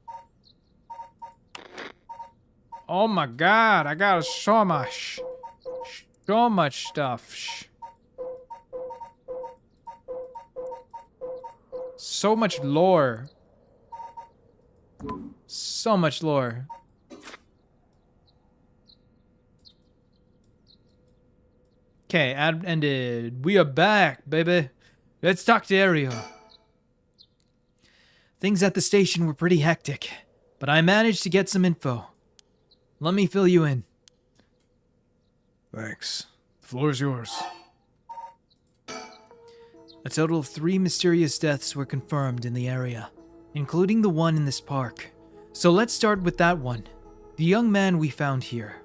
Oh my god, I got so much stuff. So much lore. So much lore. Okay, ad ended. We are back, baby. Let's talk to Ariel. Things at the station were pretty hectic, but I managed to get some info. Let me fill you in. Thanks. The floor's yours. A total of 3 mysterious deaths were confirmed in the area, including the one in this park. So let's start with that one. The young man we found here.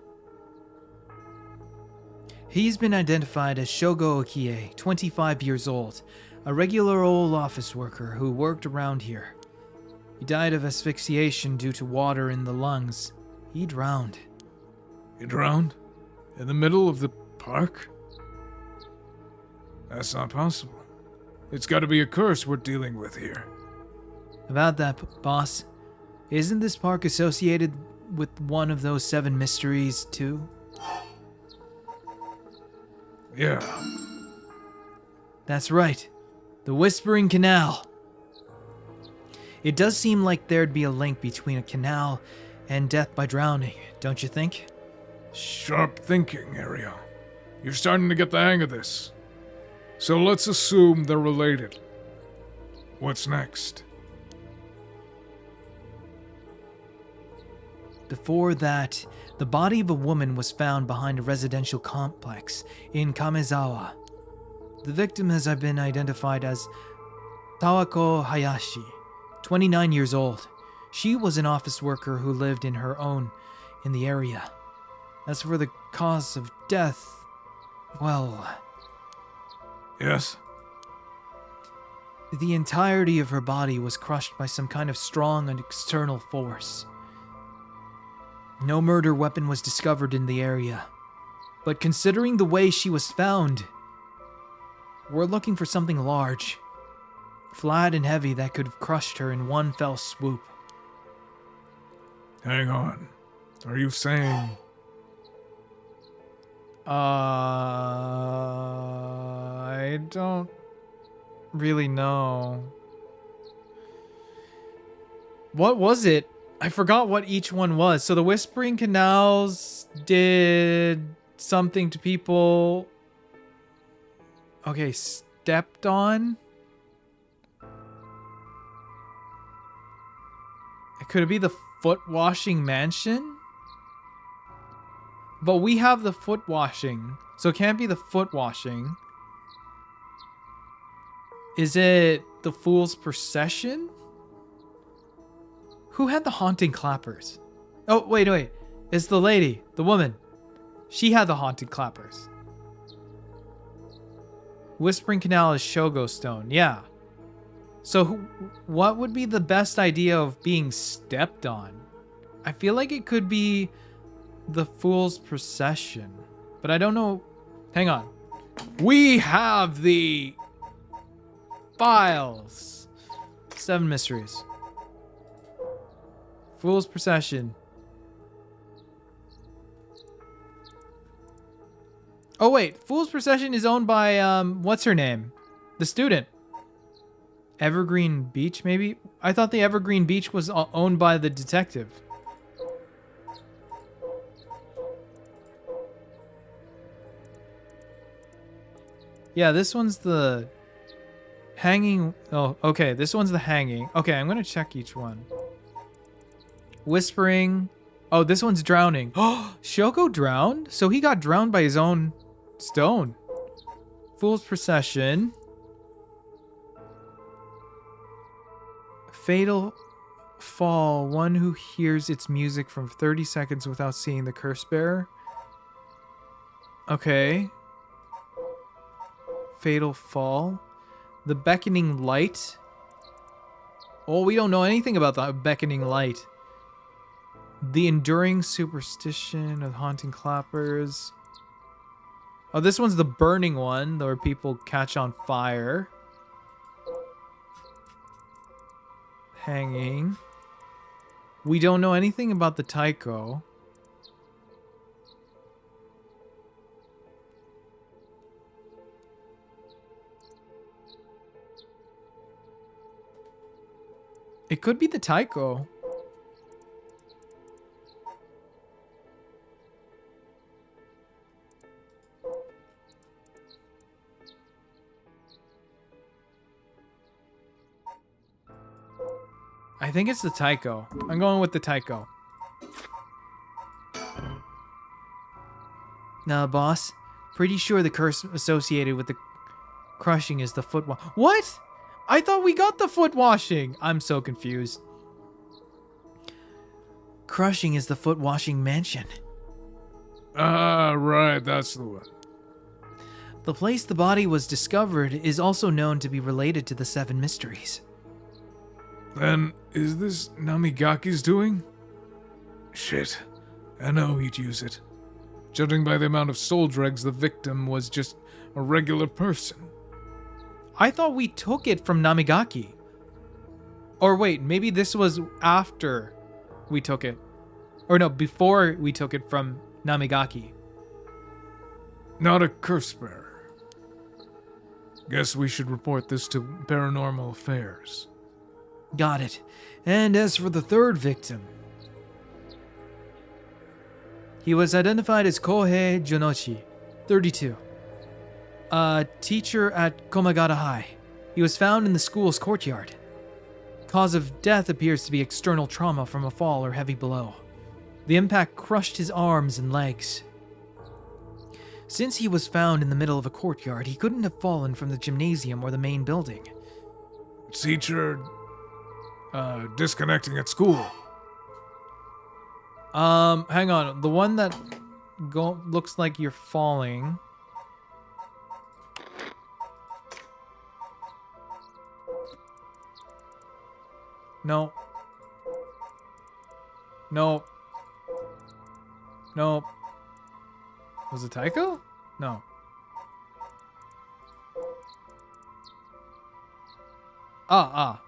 He's been identified as Shogo Okie, 25 years old, a regular old office worker who worked around here. He died of asphyxiation due to water in the lungs. He drowned. He drowned? In the middle of the park? That's not possible. It's got to be a curse we're dealing with here. About that, boss, isn't this park associated with one of those 7 mysteries, too? Yeah. That's right. The Whispering Canal. It does seem like there'd be a link between a canal and death by drowning, don't you think? Sharp thinking, Ariel. You're starting to get the hang of this. So let's assume they're related. What's next? Before that, the body of a woman was found behind a residential complex in Kamezawa. The victim has been identified as Tawako Hayashi, 29 years old. She was an office worker who lived in her own in the area. As for the cause of death, well... Yes? The entirety of her body was crushed by some kind of strong and external force. No murder weapon was discovered in the area. But considering the way she was found, we're looking for something large, flat and heavy that could have crushed her in one fell swoop. Hang on. Are you saying... I don't really know. What was it? I forgot what each one was. So the Whispering Canals did something to people. Okay, stepped on. Could it be the foot washing mansion? But we have the foot washing, so it can't be the foot washing. Is it the Fool's Procession? Who had the haunting clappers? Oh, wait. It's the lady, the woman. She had the haunted clappers. Whispering Canal is Shogo Stone, yeah. So what would be the best idea of being stepped on? I feel like it could be the Fool's Procession, but I don't know. Hang on. We have the files. 7 mysteries. Fool's Procession. Oh wait, Fool's Procession is owned by what's her name? The student. Evergreen Beach, maybe? I thought the Evergreen Beach was owned by the detective. Yeah, this one's the hanging. Oh, okay. This one's the hanging. Okay, I'm going to check each one. Whispering. Oh, this one's drowning. Oh, Shoko drowned? So he got drowned by his own stone. Fool's Procession. Fatal Fall. One who hears its music from 30 seconds without seeing the curse bearer. Okay. Fatal Fall. The Beckoning Light. Oh, we don't know anything about the Beckoning Light. The Enduring Superstition of Haunting Clappers. Oh, this one's the burning one, where people catch on fire. Hanging. We don't know anything about the Taiko. It could be the Taiko. I think it's the Taiko. I'm going with the Taiko. Nah, boss. Pretty sure the curse associated with the crushing is the foot wash. What? I thought we got the foot washing. I'm so confused. Crushing is the foot washing mansion. Ah, right, that's the one. The place the body was discovered is also known to be related to the 7 mysteries. Then, is this Namigaki's doing? Shit, I know he'd use it. Judging by the amount of soul dregs, the victim was just a regular person. I thought we took it from Namigaki. Or wait, maybe this was after we took it. Or no, before we took it from Namigaki. Not a curse bearer. Guess we should report this to Paranormal Affairs. Got it. And as for the third victim, he was identified as Kohei Jonochi, 32. A teacher at Komagata High. He was found in the school's courtyard. Cause of death appears to be external trauma from a fall or heavy blow. The impact crushed his arms and legs. Since he was found in the middle of a courtyard, he couldn't have fallen from the gymnasium or the main building. Teacher, disconnecting at school. Hang on. The one that looks like you're falling. No. No. No. Was it Taiko? No.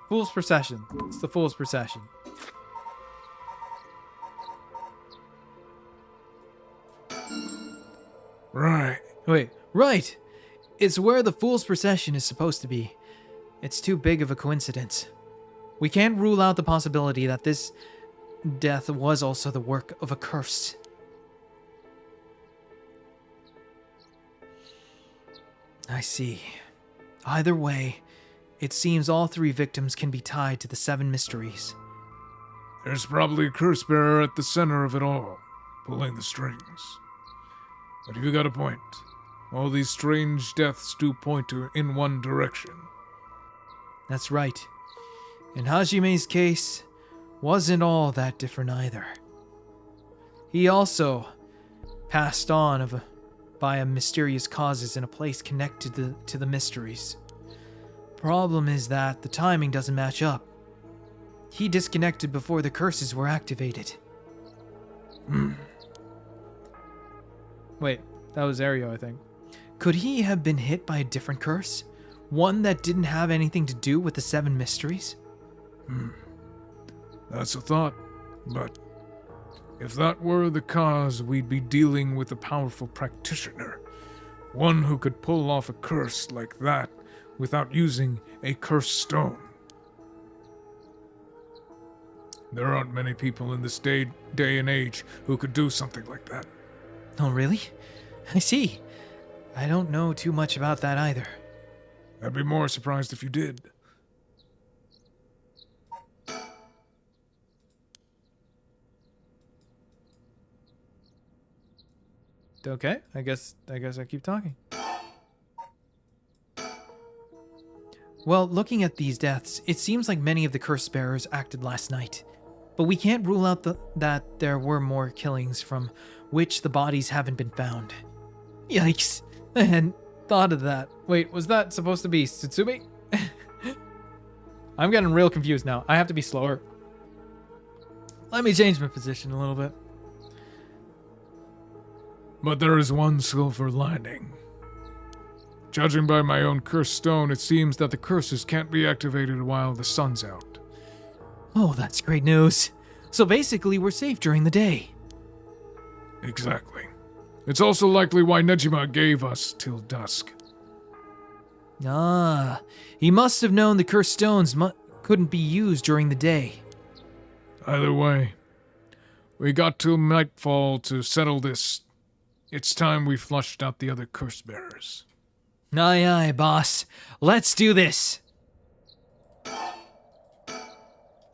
Fool's Procession. It's the Fool's Procession. Right. Wait, right! It's where the Fool's Procession is supposed to be. It's too big of a coincidence. We can't rule out the possibility that this death was also the work of a curse. I see. Either way, it seems all three victims can be tied to the 7 mysteries. There's probably a curse bearer at the center of it all, pulling the strings. But you got a point. All these strange deaths do point in one direction. That's right. And Hajime's case wasn't all that different either. He also passed on by mysterious causes in a place connected to the mysteries. Problem is that the timing doesn't match up. He disconnected before the curses were activated. Wait, that was Ario, I think. Could he have been hit by a different curse? One that didn't have anything to do with the 7 mysteries? That's a thought, but if that were the cause, we'd be dealing with a powerful practitioner. One who could pull off a curse like that without using a cursed stone. There aren't many people in this day and age who could do something like that. Oh, really? I see. I don't know too much about that either. I'd be more surprised if you did. Okay, I guess I keep talking. Well, looking at these deaths, it seems like many of the curse bearers acted last night. But we can't rule out that there were more killings from which the bodies haven't been found. Yikes. I hadn't thought of that. Wait, was that supposed to be Tsutsumi? I'm getting real confused now. I have to be slower. Let me change my position a little bit. But there is one silver lining. Judging by my own cursed stone, it seems that the curses can't be activated while the sun's out. Oh, that's great news. So basically, we're safe during the day. Exactly. It's also likely why Nejima gave us till dusk. Ah, he must have known the cursed stones couldn't be used during the day. Either way, we got till nightfall to settle this. It's time we flushed out the other curse bearers. Aye, aye, boss. Let's do this.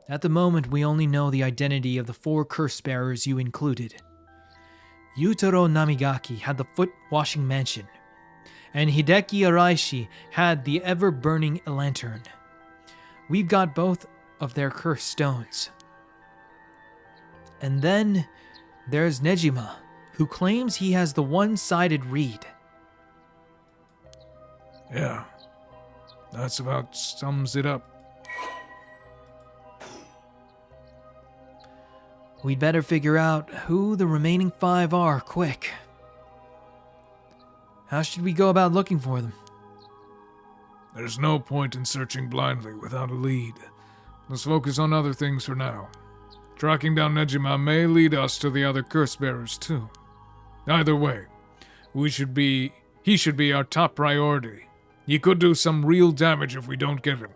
At the moment, we only know the identity of the 4 curse bearers you included. Yutaro Namigaki had the foot-washing mansion, and Hideki Araishi had the ever-burning lantern. We've got both of their cursed stones. And then there's Nejima, who claims he has the one-sided reed. Yeah, that's about sums it up. We'd better figure out who the remaining 5 are quick. How should we go about looking for them? There's no point in searching blindly without a lead. Let's focus on other things for now. Tracking down Nejima may lead us to the other curse bearers too. Either way, he should be our top priority. He could do some real damage if we don't get him.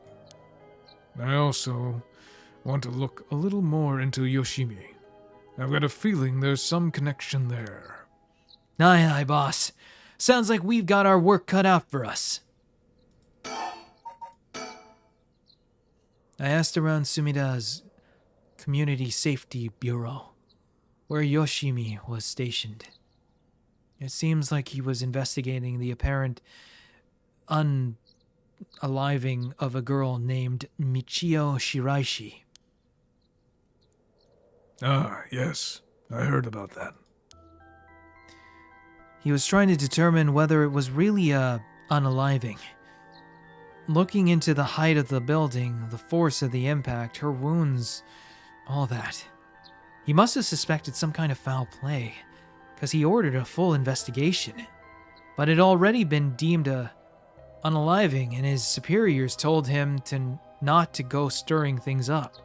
I also want to look a little more into Yoshimi. I've got a feeling there's some connection there. Aye, aye, boss. Sounds like we've got our work cut out for us. I asked around Sumida's Community Safety Bureau, where Yoshimi was stationed. It seems like he was investigating the apparent unaliving of a girl named Michio Shiraishi. Ah, yes. I heard about that. He was trying to determine whether it was really a unaliving. Looking into the height of the building, the force of the impact, her wounds, all that. He must have suspected some kind of foul play, because he ordered a full investigation. But it had already been deemed a unaliving, and his superiors told him not to go stirring things up.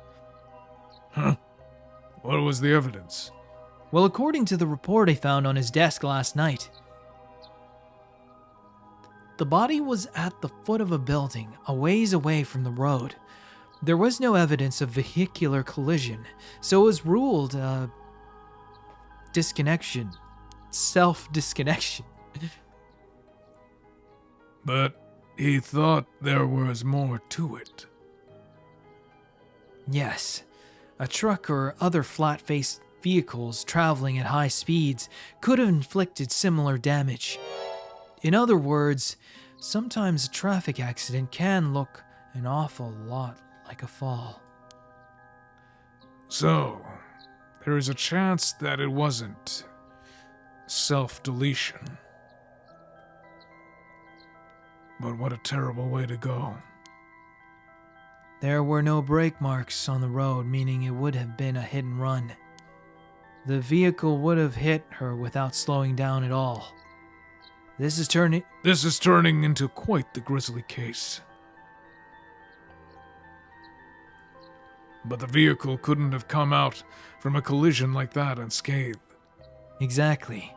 Huh? What was the evidence? Well, according to the report I found on his desk last night, the body was at the foot of a building, a ways away from the road. There was no evidence of vehicular collision, so it was ruled disconnection. Self-disconnection. But he thought there was more to it. Yes, a truck or other flat-faced vehicles traveling at high speeds could have inflicted similar damage. In other words, sometimes a traffic accident can look an awful lot like a fall. So, there is a chance that it wasn't self-deletion. But what a terrible way to go. There were no brake marks on the road, meaning it would have been a hit and run. The vehicle would have hit her without slowing down at all. This is turning into quite the grisly case. But the vehicle couldn't have come out from a collision like that unscathed. Exactly.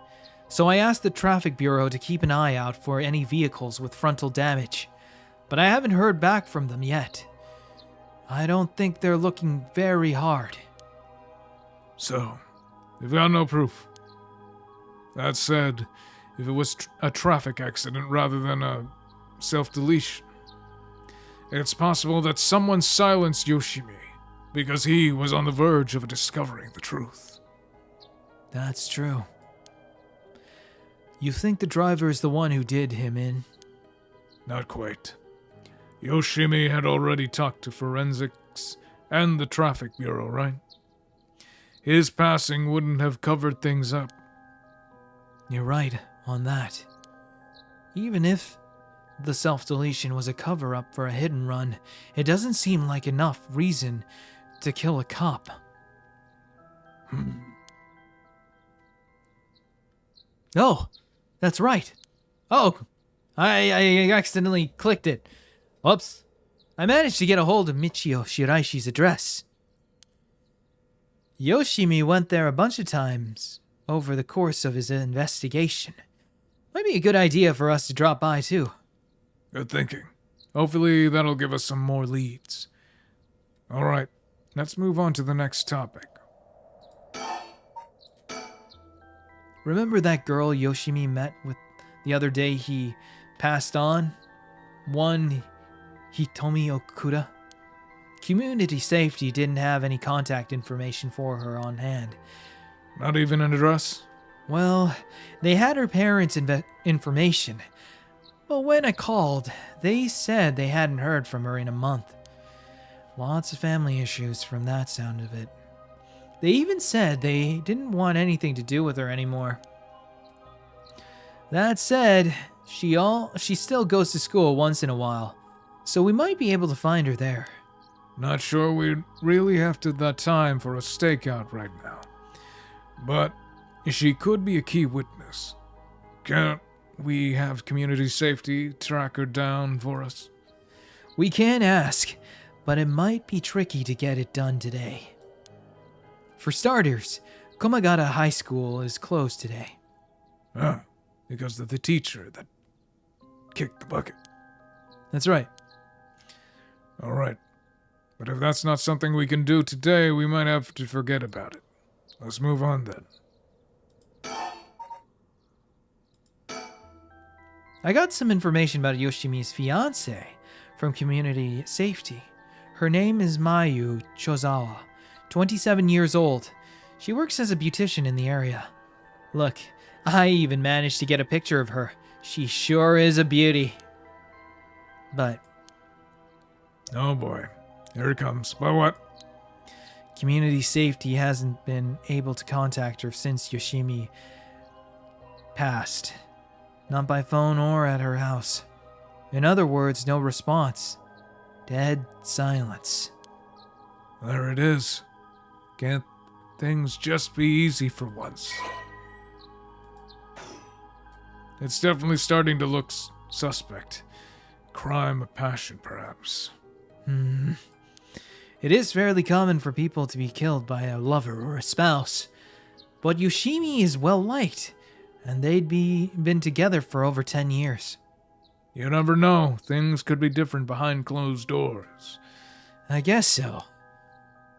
So I asked the traffic bureau to keep an eye out for any vehicles with frontal damage, but I haven't heard back from them yet. I don't think they're looking very hard. So, we've got no proof. That said, if it was a traffic accident rather than a self-deletion, it's possible that someone silenced Yoshimi because he was on the verge of discovering the truth. That's true. You think the driver is the one who did him in? Not quite. Yoshimi had already talked to forensics and the traffic bureau, right? His passing wouldn't have covered things up. You're right on that. Even if the self-deletion was a cover-up for a hit and run, it doesn't seem like enough reason to kill a cop. Oh, that's right. Oh, I accidentally clicked it. Whoops. I managed to get a hold of Michio Shiraishi's address. Yoshimi went there a bunch of times over the course of his investigation. Might be a good idea for us to drop by, too. Good thinking. Hopefully that'll give us some more leads. Alright, let's move on to the next topic. Remember that girl Yoshimi met with the other day he passed on? One Hitomi Okuda? Community Safety didn't have any contact information for her on hand. Not even an address? Well, they had her parents' information. But when I called, they said they hadn't heard from her in a month. Lots of family issues from that sound of it. They even said they didn't want anything to do with her anymore. That said, she still goes to school once in a while, so we might be able to find her there. Not sure we really have the time for a stakeout right now. But she could be a key witness. Can't we have community safety track her down for us? We can ask, but it might be tricky to get it done today. For starters, Komagata High School is closed today. Ah, because of the teacher that kicked the bucket. That's right. All right. But if that's not something we can do today, we might have to forget about it. Let's move on then. I got some information about Yoshimi's fiancé from community safety. Her name is Mayu Chozawa, 27 years old. She works as a beautician in the area. Look, I even managed to get a picture of her. She sure is a beauty. But Oh boy. Here it comes. But what? community safety hasn't been able to contact her since Yoshimi passed. Not by phone or at her house. In other words, no response. Dead silence. There it is. Can't things just be easy for once? It's definitely starting to look suspect. Crime of passion, perhaps. It is fairly common for people to be killed by a lover or a spouse. But Yoshimi is well liked, and they'd been together for over 10 years. You never know. Things could be different behind closed doors. I guess so.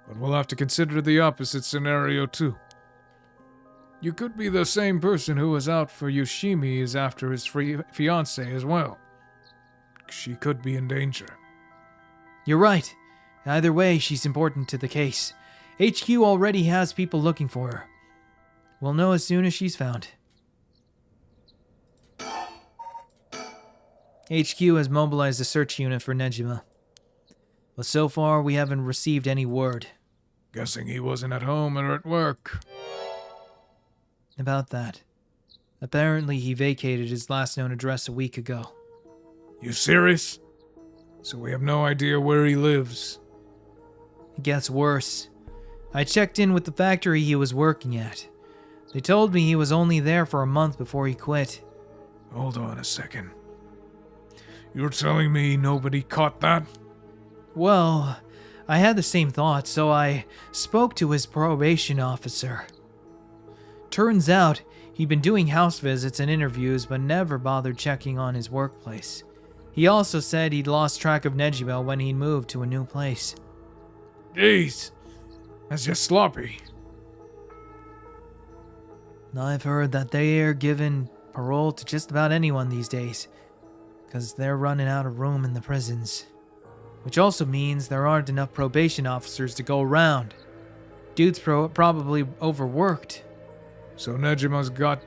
But we'll have to consider the opposite scenario, too. You could be the same person who was out for Yoshimi as after his fiancé as well. She could be in danger. You're right. Either way, she's important to the case. HQ already has people looking for her. We'll know as soon as she's found. HQ has mobilized a search unit for Nejima. But so far, we haven't received any word. Guessing he wasn't at home or at work. About that. Apparently, he vacated his last known address a week ago. You serious? So we have no idea where he lives. It gets worse. I checked in with the factory he was working at. They told me he was only there for a month before he quit. Hold on a second. You're telling me nobody caught that? Well, I had the same thought, so I spoke to his probation officer. Turns out, he'd been doing house visits and interviews, but never bothered checking on his workplace. He also said he'd lost track of Nejima when he moved to a new place. Jeez, that's just sloppy. I've heard that they are giving parole to just about anyone these days, because they're running out of room in the prisons. Which also means there aren't enough probation officers to go around. Dude's probably overworked. So Nejima's got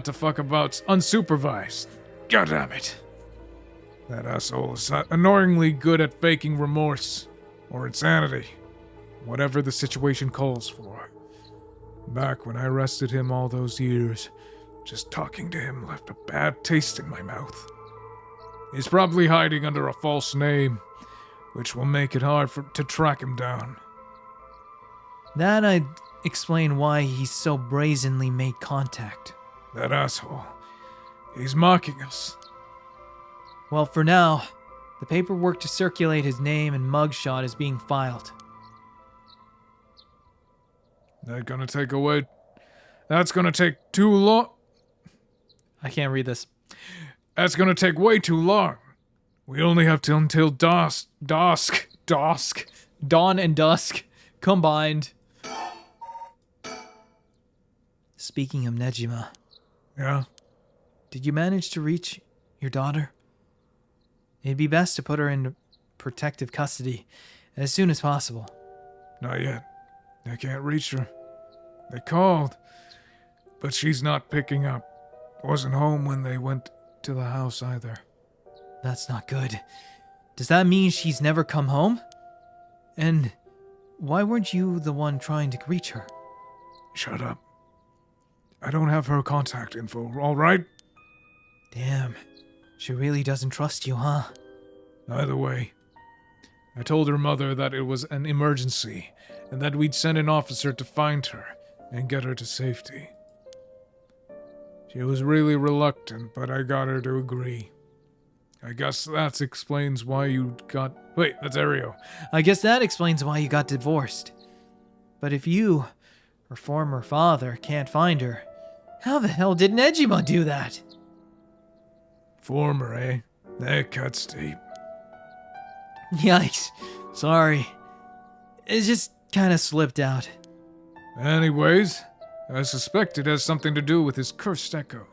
to fuck about unsupervised. God damn it. That asshole is annoyingly good at faking remorse or insanity, whatever the situation calls for. Back when I arrested him all those years, just talking to him left a bad taste in my mouth. He's probably hiding under a false name, which will make it hard to track him down. That'd explain why he so brazenly made contact. That asshole. He's mocking us. Well, for now, the paperwork to circulate his name and mugshot is being filed. That's gonna take too long. I can't read this. That's gonna take way too long. We only have till until dusk. Dawn and dusk combined. Speaking of Nejima, Yeah? did you manage to reach your daughter? It'd be best to put her in protective custody as soon as possible. Not yet. I can't reach her. They called, but she's not picking up. Wasn't home when they went to the house either. That's not good. Does that mean she's never come home? And why weren't you the one trying to reach her? Shut up. I don't have her contact info, all right? Damn, she really doesn't trust you, huh? Either way, I told her mother that it was an emergency and that we'd send an officer to find her and get her to safety. She was really reluctant, but I got her to agree. I guess that explains why you got... Wait, that's Ario. I guess that explains why you got divorced. But if you, her former father, can't find her, how the hell did Nejima do that? Former, eh? That cuts deep. Yikes. Sorry. It just kind of slipped out. Anyways, I suspect it has something to do with his cursed echo.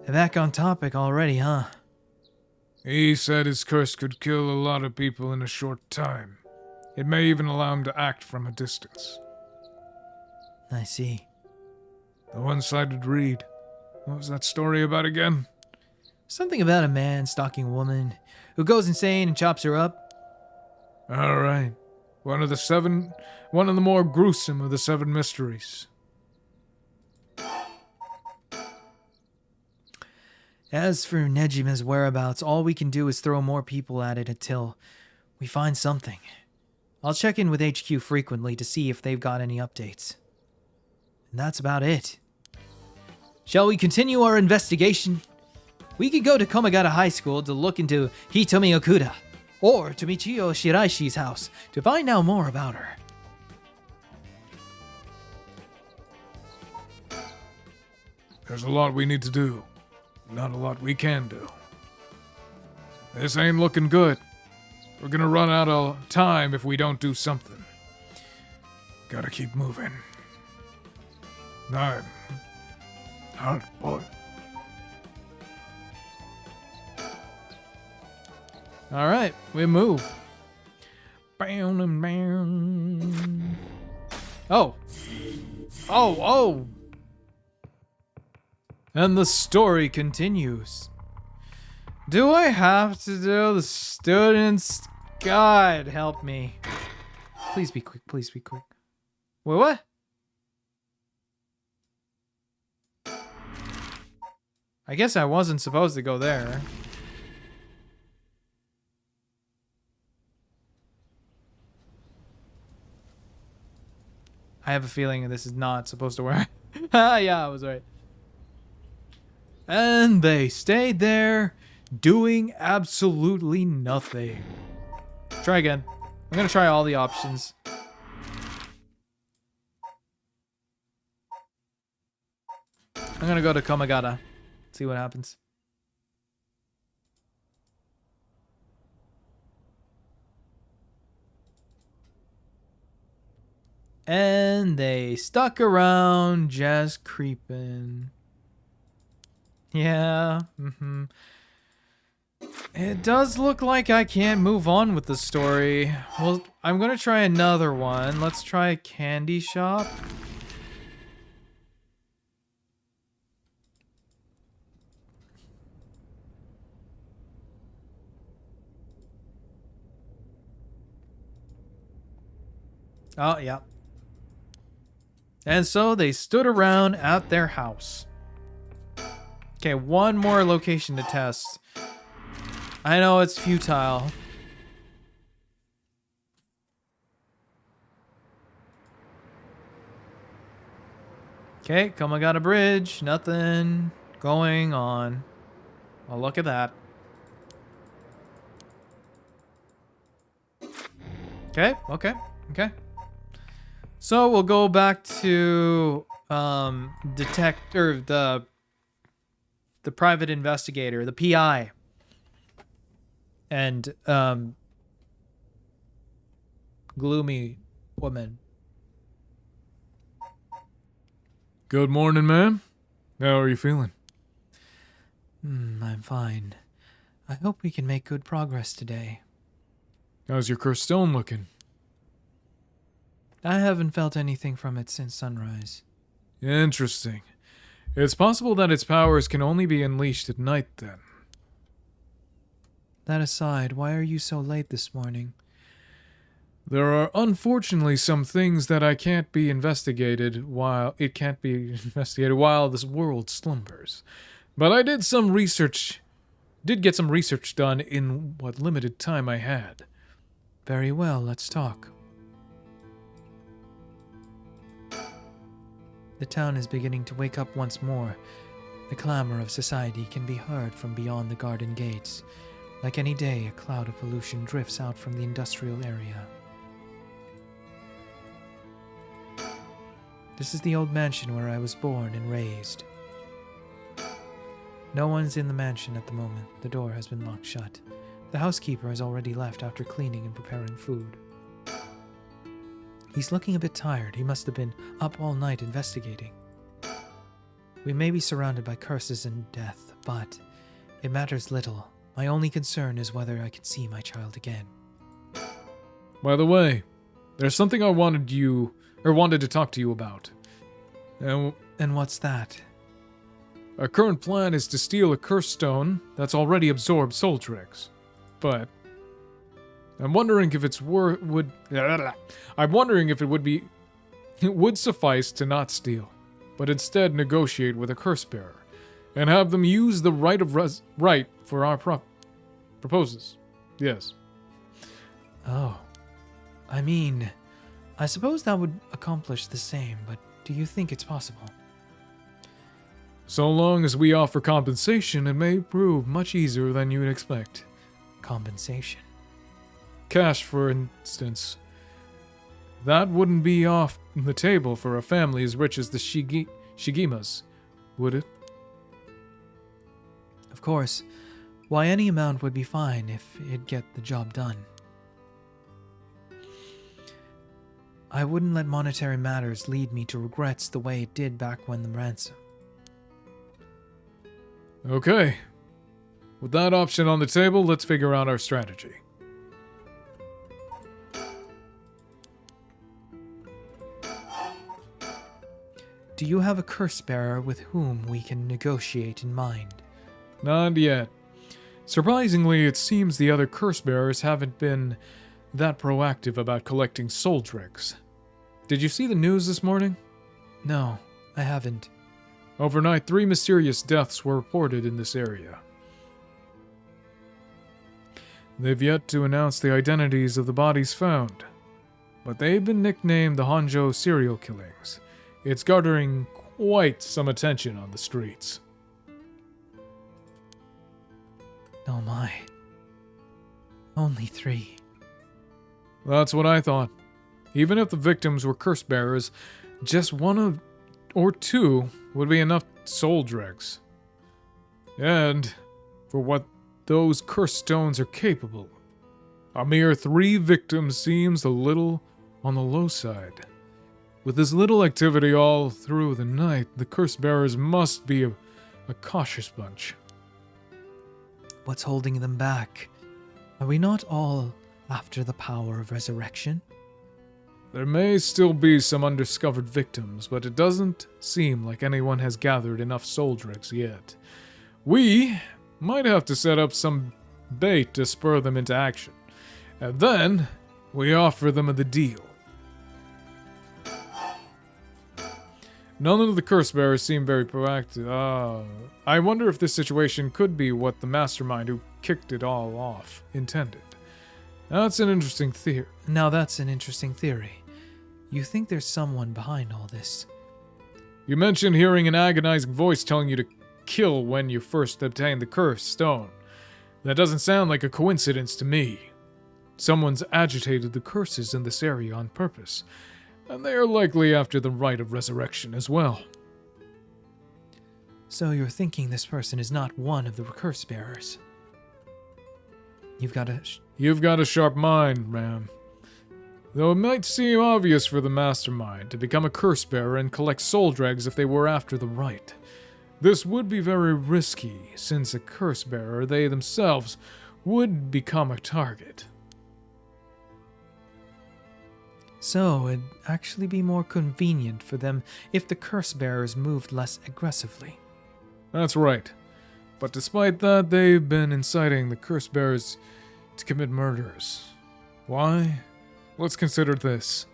Back on topic already, huh? He said his curse could kill a lot of people in a short time. It may even allow him to act from a distance. I see. The one-sided reed. What was that story about again? Something about a man stalking a woman who goes insane and chops her up. All right. One of the more gruesome of the 7 mysteries. As for Nejima's whereabouts, all we can do is throw more people at it until we find something. I'll check in with HQ frequently to see if they've got any updates. And that's about it. Shall we continue our investigation? We could go to Komagata High School to look into Hitomi Okuda, or to Michio Shiraishi's house to find out more about her. There's a lot we need to do. Not a lot we can do. This ain't looking good. We're gonna run out of time if we don't do something. Gotta keep moving. I'm hard boy. All right, we move. Oh. Oh. And the story continues. Do I have to do the student's guide? Help me. Please be quick, please be quick. Wait, what? I guess I wasn't supposed to go there. I have a feeling this is not supposed to work. Yeah, I was right. And they stayed there, doing absolutely nothing. Try again. I'm gonna try all the options. I'm gonna go to Komagata. See what happens. And they stuck around, just creeping. Yeah, It does look like I can't move on with the story. Well, I'm gonna try another one. Let's try a candy shop. Oh, yeah. And so they stood around at their house. Okay, one more location to test. I know it's futile. Okay, Komagata Bridge. Nothing going on. Well, look at that. Okay. So we'll go back to the private investigator, the PI, and gloomy woman. Good morning, ma'am. How are you feeling? I'm fine. I hope we can make good progress today. How's your cursed stone looking? I haven't felt anything from it since sunrise. Interesting. It's possible that its powers can only be unleashed at night, then. That aside, why are you so late this morning? There are unfortunately some things that can't be investigated while this world slumbers. But I did get some research done in what limited time I had. Very well, let's talk. The town is beginning to wake up once more. The clamor of society can be heard from beyond the garden gates. Like any day, a cloud of pollution drifts out from the industrial area. This is the old mansion where I was born and raised. No one's in the mansion at the moment. The door has been locked shut. The housekeeper has already left after cleaning and preparing food. He's looking a bit tired. He must have been up all night investigating. We may be surrounded by curses and death, but it matters little. My only concern is whether I can see my child again. By the way, there's something I wanted to talk to you about. And what's that? Our current plan is to steal a curse stone that's already absorbed soul tricks. But I'm wondering if it would suffice to not steal, but instead negotiate with a curse bearer and have them use the right for our proposes. Yes. Oh. I mean, I suppose that would accomplish the same, but do you think it's possible? So long as we offer compensation, it may prove much easier than you'd expect. Compensation? Cash, for instance. That wouldn't be off the table for a family as rich as the Shigimas, would it? Of course. Why, any amount would be fine if it'd get the job done. I wouldn't let monetary matters lead me to regrets the way it did back when the ransom. Okay. With that option on the table, let's figure out our strategy. Do you have a curse bearer with whom we can negotiate in mind? Not yet. Surprisingly, it seems the other curse bearers haven't been that proactive about collecting soul tricks. Did you see the news this morning? No, I haven't. Overnight, 3 mysterious deaths were reported in this area. They've yet to announce the identities of the bodies found, but they've been nicknamed the Honjo serial killings. It's garnering quite some attention on the streets. Oh my. Only 3. That's what I thought. Even if the victims were curse bearers, just 1 or 2 would be enough soul dregs. And for what those curse stones are capable, a mere 3 victims seems a little on the low side. With this little activity all through the night, the curse bearers must be a cautious bunch. What's holding them back? Are we not all after the power of resurrection? There may still be some undiscovered victims, but it doesn't seem like anyone has gathered enough soul dregs yet. We might have to set up some bait to spur them into action, and then we offer them the deal. None of the curse bearers seem very proactive. I wonder if this situation could be what the mastermind who kicked it all off intended. That's an interesting theory. Now that's an interesting theory. You think there's someone behind all this? You mentioned hearing an agonizing voice telling you to kill when you first obtained the cursed stone. That doesn't sound like a coincidence to me. Someone's agitated the curses in this area on purpose, and they are likely after the rite of resurrection as well. So you're thinking this person is not one of the curse bearers? You've got a sharp mind, Ram. Though it might seem obvious for the mastermind to become a curse bearer and collect soul dregs if they were after the rite, this would be very risky, since a curse bearer, they themselves, would become a target. So it'd actually be more convenient for them if the curse bearers moved less aggressively. That's right. But despite that, they've been inciting the curse bearers to commit murders. Why? Let's consider this.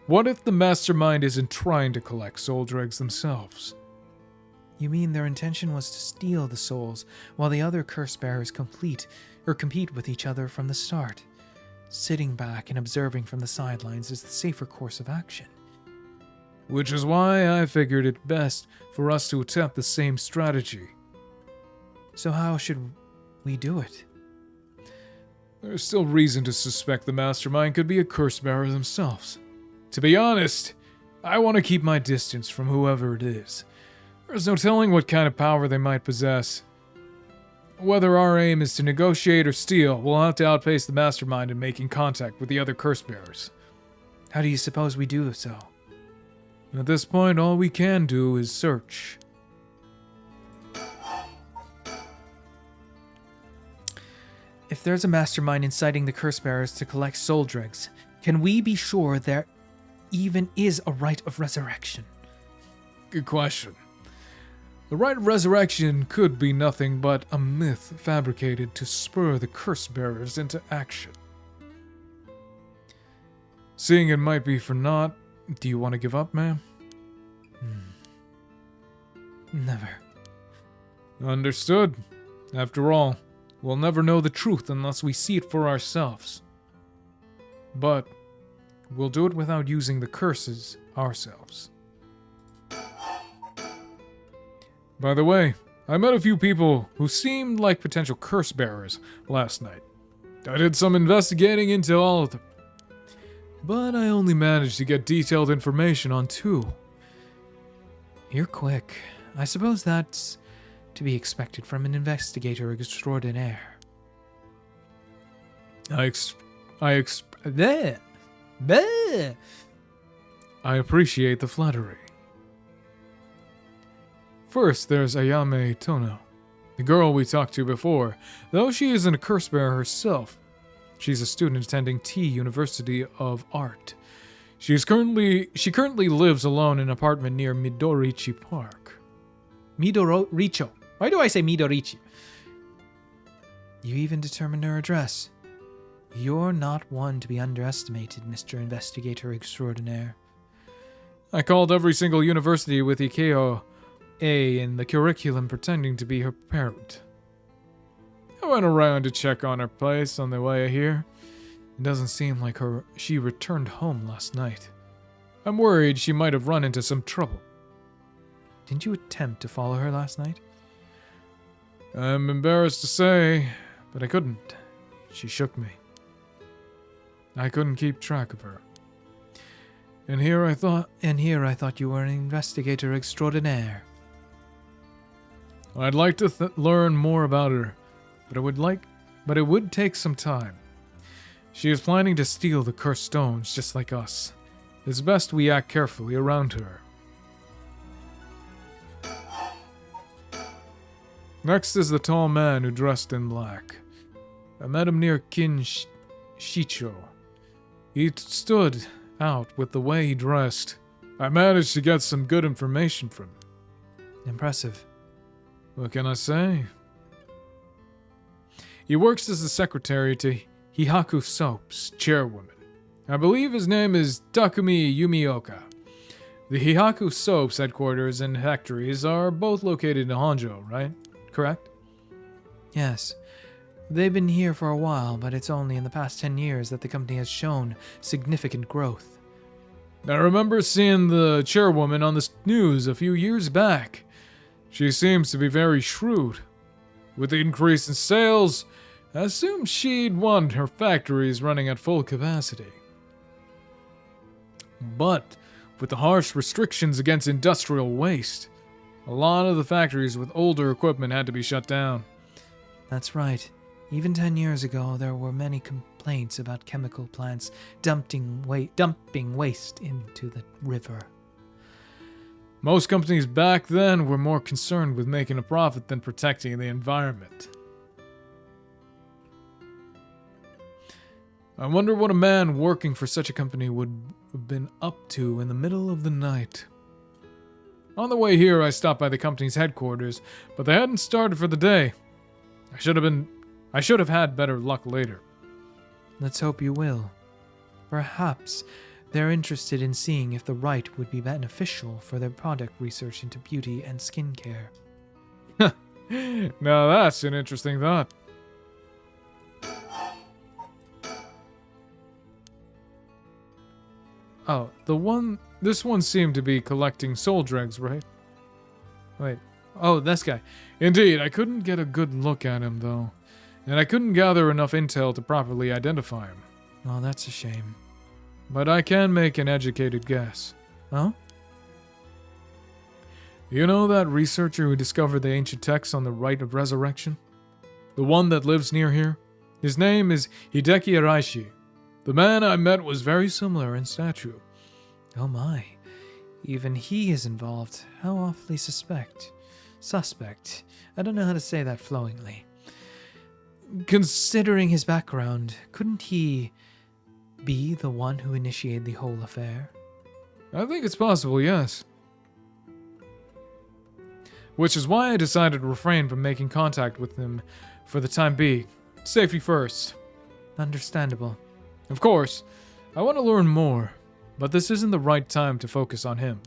What if the mastermind isn't trying to collect soul dregs themselves? You mean their intention was to steal the souls, while the other curse bearers compete with each other from the start? Sitting back and observing from the sidelines is the safer course of action. which is why I figured it best for us to attempt the same strategy. So how should we do it? There's still reason to suspect the mastermind could be a curse bearer themselves. To be honest, I want to keep my distance from whoever it is. There's no telling what kind of power they might possess. Whether our aim is to negotiate or steal, we'll have to outpace the mastermind in making contact with the other curse bearers. How do you suppose we do so? At this point, all we can do is search. If there's a mastermind inciting the curse bearers to collect soul dregs, can we be sure there even is a rite of resurrection? Good question. The rite of resurrection could be nothing but a myth fabricated to spur the curse bearers into action. Seeing it might be for naught, do you want to give up, ma'am? Never. Understood. After all, we'll never know the truth unless we see it for ourselves. But we'll do it without using the curses ourselves. By the way, I met a few people who seemed like potential curse bearers last night. I did some investigating into all of them, but I only managed to get detailed information on 2. You're quick. I suppose that's to be expected from an investigator extraordinaire. I appreciate the flattery. First, there's Ayame Tono, the girl we talked to before. Though she isn't a curse bearer herself, she's a student attending T University of Art. She currently lives alone in an apartment near Midorichi Park. Midoricho. Why do I say Midorichi? You even determined her address. You're not one to be underestimated, Mr. Investigator Extraordinaire. I called every single university with Ikeo A in the curriculum pretending to be her parent. I went around to check on her place on the way here. It doesn't seem like she returned home last night. I'm worried she might have run into some trouble. Didn't you attempt to follow her last night? I'm embarrassed to say, but I couldn't. She shook me. I couldn't keep track of her. And here I thought you were an investigator extraordinaire. I'd like to learn more about her, but it would take some time. She is planning to steal the cursed stones just like us. It's best we act carefully around her. Next is the tall man who dressed in black. I met him near Shicho. He stood out with the way he dressed. I managed to get some good information from him. Impressive. What can I say? He works as the secretary to Hihaku Soap's chairwoman. I believe his name is Takumi Yumioka. The Hihaku Soap's headquarters and factories are both located in Honjo, right? Correct? Yes. They've been here for a while, but it's only in the past 10 years that the company has shown significant growth. I remember seeing the chairwoman on the news a few years back. She seems to be very shrewd. With the increase in sales, I assumed she'd want her factories running at full capacity. But with the harsh restrictions against industrial waste, a lot of the factories with older equipment had to be shut down. That's right. Even 10 years ago, there were many complaints about chemical plants dumping waste into the river. Most companies back then were more concerned with making a profit than protecting the environment. I wonder what a man working for such a company would have been up to in the middle of the night. On the way here, I stopped by the company's headquarters, but they hadn't started for the day. I should have had better luck later. Let's hope you will. Perhaps they're interested in seeing if the rite would be beneficial for their product research into beauty and skincare. Now that's an interesting thought. Oh, this one seemed to be collecting soul dregs, right? Wait. Oh, this guy. Indeed, I couldn't get a good look at him, though. And I couldn't gather enough intel to properly identify him. Oh, that's a shame. But I can make an educated guess. Oh? You know that researcher who discovered the ancient texts on the rite of resurrection? The one that lives near here? His name is Hideki Araishi. The man I met was very similar in stature. Oh my. Even he is involved. How awfully suspect. I don't know how to say that flowingly. Considering his background, couldn't he be the one who initiated the whole affair? I think it's possible, yes. Which is why I decided to refrain from making contact with him for the time being. Safety first. Understandable. Of course, I want to learn more, but this isn't the right time to focus on him.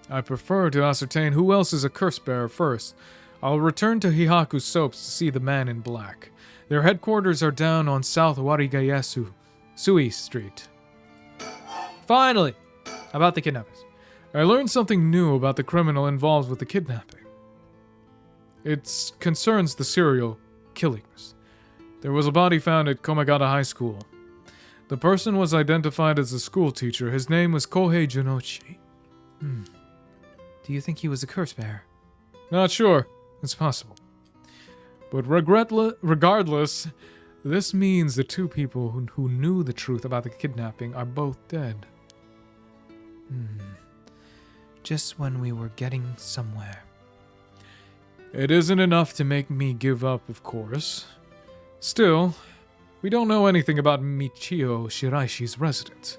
I prefer to ascertain who else is a curse bearer first. I'll return to Hihaku Soaps to see the man in black. Their headquarters are down on South Warigayasu, Sui Street. Finally! About the kidnappings. I learned something new about the criminal involved with the kidnapping. It concerns the serial killings. There was a body found at Komagata High School. The person was identified as a school teacher. His name was Kohei Junochi. Do you think he was a curse bearer? Not sure. It's possible. But regardless, this means the two people who knew the truth about the kidnapping are both dead. Just when we were getting somewhere. It isn't enough to make me give up, of course. Still, we don't know anything about Michio Shiraishi's residence.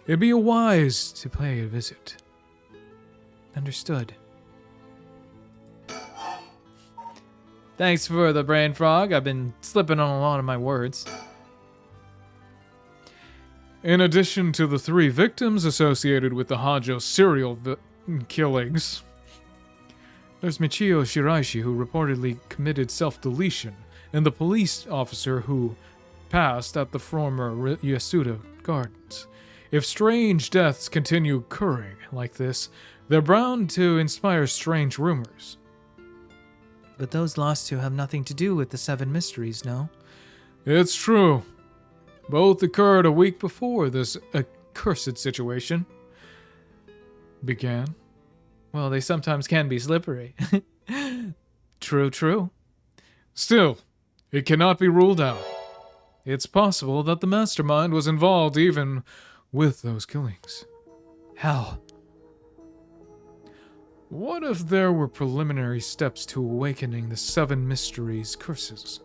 It'd be wise to pay a visit. Understood. Thanks for the brain frog. I've been slipping on a lot of my words. In addition to the 3 victims associated with the Honjo serial killings, there's Michio Shiraishi, who reportedly committed self-deletion, and the police officer who passed at the former Yasuda Gardens. If strange deaths continue occurring like this, they're bound to inspire strange rumors. But those last 2 have nothing to do with the 7 mysteries, no? It's true. Both occurred a week before this accursed situation began. Well, they sometimes can be slippery. True. Still, it cannot be ruled out. It's possible that the mastermind was involved even with those killings. How? What if there were preliminary steps to awakening the 7 mysteries' curses?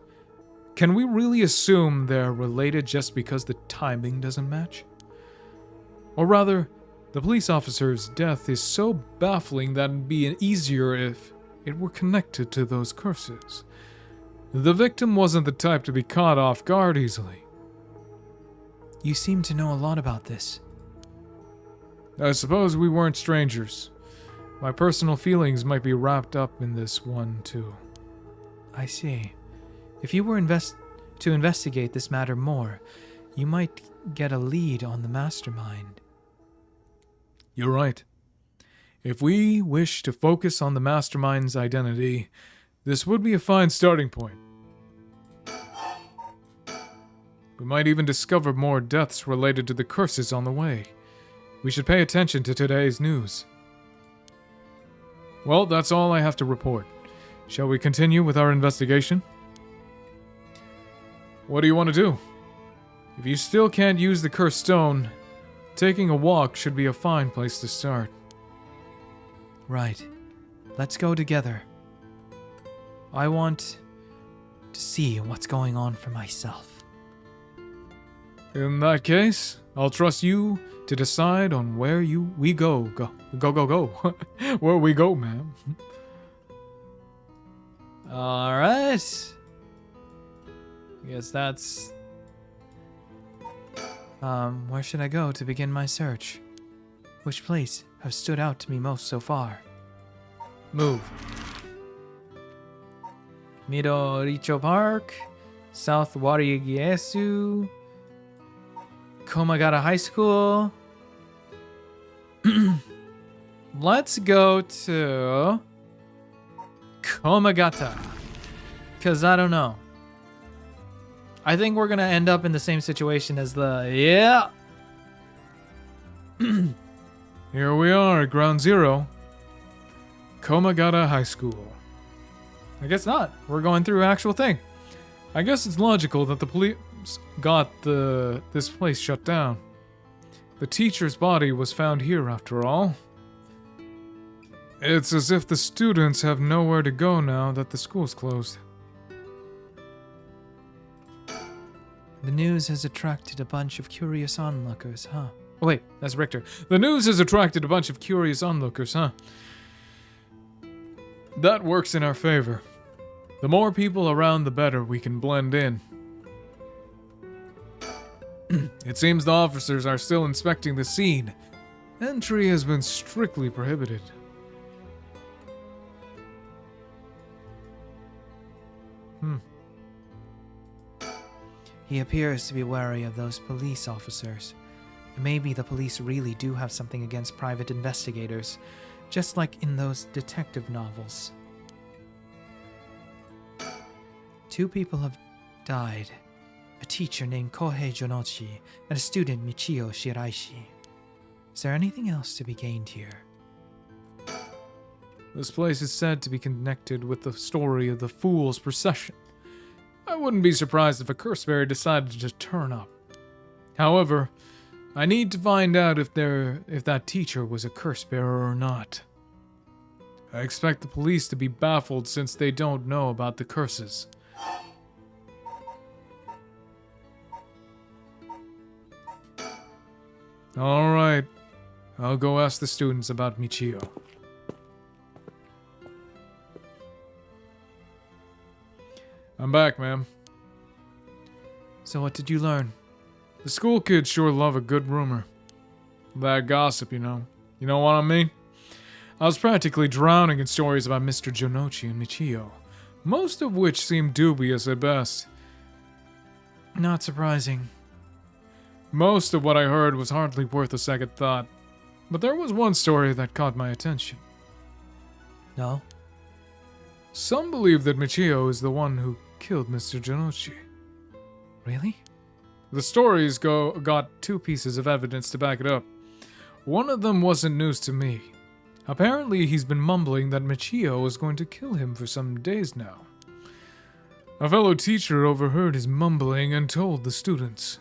Can we really assume they're related just because the timing doesn't match? Or rather, the police officer's death is so baffling that it'd be easier if it were connected to those curses. The victim wasn't the type to be caught off guard easily. You seem to know a lot about this. I suppose we weren't strangers. My personal feelings might be wrapped up in this one, too. I see. If you were to investigate this matter more, you might get a lead on the mastermind. You're right. If we wish to focus on the mastermind's identity, this would be a fine starting point. We might even discover more deaths related to the curses on the way. We should pay attention to today's news. Well, that's all I have to report. Shall we continue with our investigation? What do you want to do? If you still can't use the cursed stone, taking a walk should be a fine place to start. Right. Let's go together. I want to see what's going on for myself. In that case, I'll trust you to decide on where we go. Go. Where we go, ma'am. All right. I guess that's... where should I go to begin my search? Which place have stood out to me most so far? Move. Midoricho Park, South Warigiesu, Komagata High School. Let's go to Komagata. Because I don't know. I think we're going to end up in the same situation as yeah. Here we are at Ground Zero. Komagata High School. I guess not. We're going through actual thing. I guess it's logical that the police got this place shut down. The teacher's body was found here after all. It's as if the students have nowhere to go now that the school's closed. The news has attracted a bunch of curious onlookers, huh? Oh wait, that's Richter. The news has attracted a bunch of curious onlookers, huh? That works in our favor. The more people around, the better we can blend in. It seems the officers are still inspecting the scene. Entry has been strictly prohibited. He appears to be wary of those police officers. Maybe the police really do have something against private investigators, just like in those detective novels. 2 people have died. A teacher named Kohei Jonochi and a student Michio Shiraishi. Is there anything else to be gained here? This place is said to be connected with the story of the Fool's Procession. I wouldn't be surprised if a curse bearer decided to turn up. However, I need to find out if that teacher was a curse bearer or not. I expect the police to be baffled since they don't know about the curses. Alright, I'll go ask the students about Michio. I'm back, ma'am. So what did you learn? The school kids sure love a good rumor. That gossip, you know. You know what I mean? I was practically drowning in stories about Mr. Jonochi and Michio, most of which seem dubious at best. Not surprising. Most of what I heard was hardly worth a second thought, but there was one story that caught my attention. No? Some believe that Michio is the one who killed Mr. Jonochi. Really? The stories got 2 pieces of evidence to back it up. One of them wasn't news to me. Apparently, he's been mumbling that Michio was going to kill him for some days now. A fellow teacher overheard his mumbling and told the students.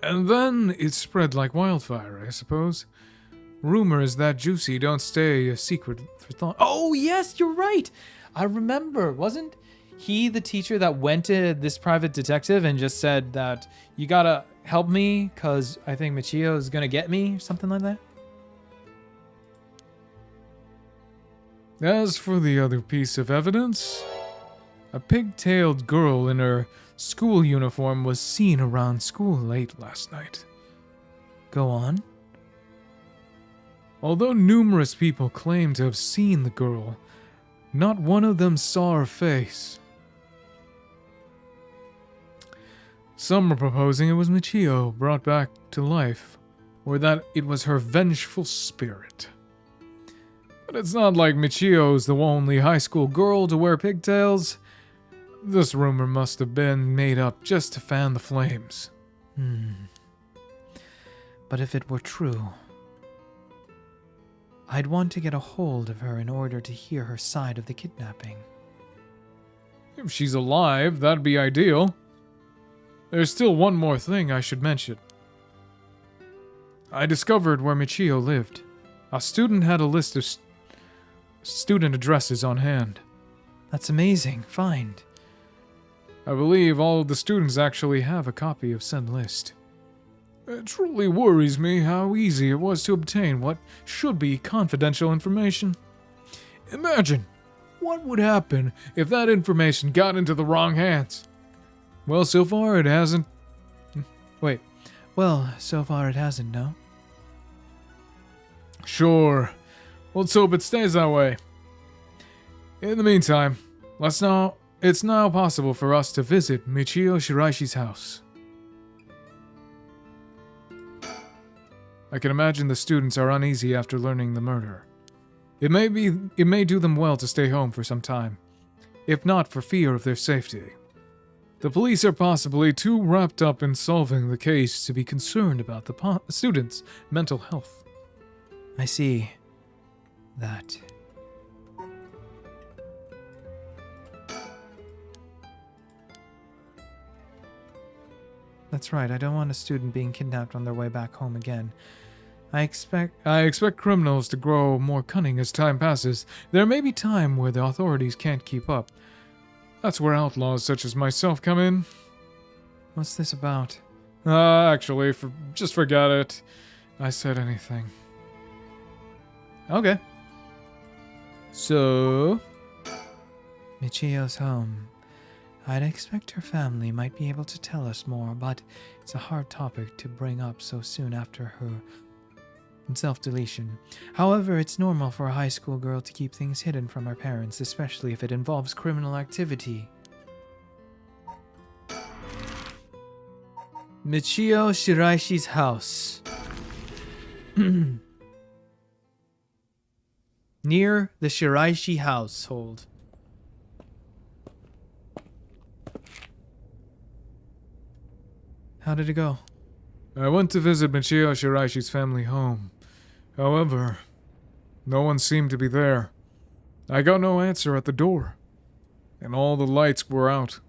And then it spread like wildfire, I suppose. Rumors that juicy don't stay a secret for thought. Oh, yes, you're right. I remember. Wasn't he the teacher that went to this private detective and just said that you gotta help me because I think Michio is gonna get me or something like that? As for the other piece of evidence, a pig-tailed girl in her school uniform was seen around school late last night. Go on. Although numerous people claim to have seen the girl, not one of them saw her face. Some are proposing it was Michio brought back to life, or that it was her vengeful spirit. But it's not like Michio is the only high school girl to wear pigtails. This rumor must have been made up just to fan the flames. But if it were true, I'd want to get a hold of her in order to hear her side of the kidnapping. If she's alive, that'd be ideal. There's still one more thing I should mention. I discovered where Michio lived. A student had a list of student addresses on hand. That's amazing. Find. I believe all of the students actually have a copy of said list. It truly worries me how easy it was to obtain what should be confidential information. Imagine, what would happen if that information got into the wrong hands? Well, so far it hasn't. Wait. Well, so far it hasn't, no? Sure. Let's hope it stays that way. In the meantime, let's now It's now possible for us to visit Michio Shiraishi's house. I can imagine the students are uneasy after learning the murder. It may do them well to stay home for some time, if not for fear of their safety. The police are possibly too wrapped up in solving the case to be concerned about the students' mental health. I see that. That's right, I don't want a student being kidnapped on their way back home again. I expect criminals to grow more cunning as time passes. There may be time where the authorities can't keep up. That's where outlaws such as myself come in. What's this about? Actually, just forget it. I said anything. Okay. So, Michio's home. I'd expect her family might be able to tell us more, but it's a hard topic to bring up so soon after her self-deletion. However, it's normal for a high school girl to keep things hidden from her parents, especially if it involves criminal activity. Michio Shiraishi's house. Near the Shiraishi household. How did it go? I went to visit Michio Shiraishi's family home. However, no one seemed to be there. I got no answer at the door, and all the lights were out.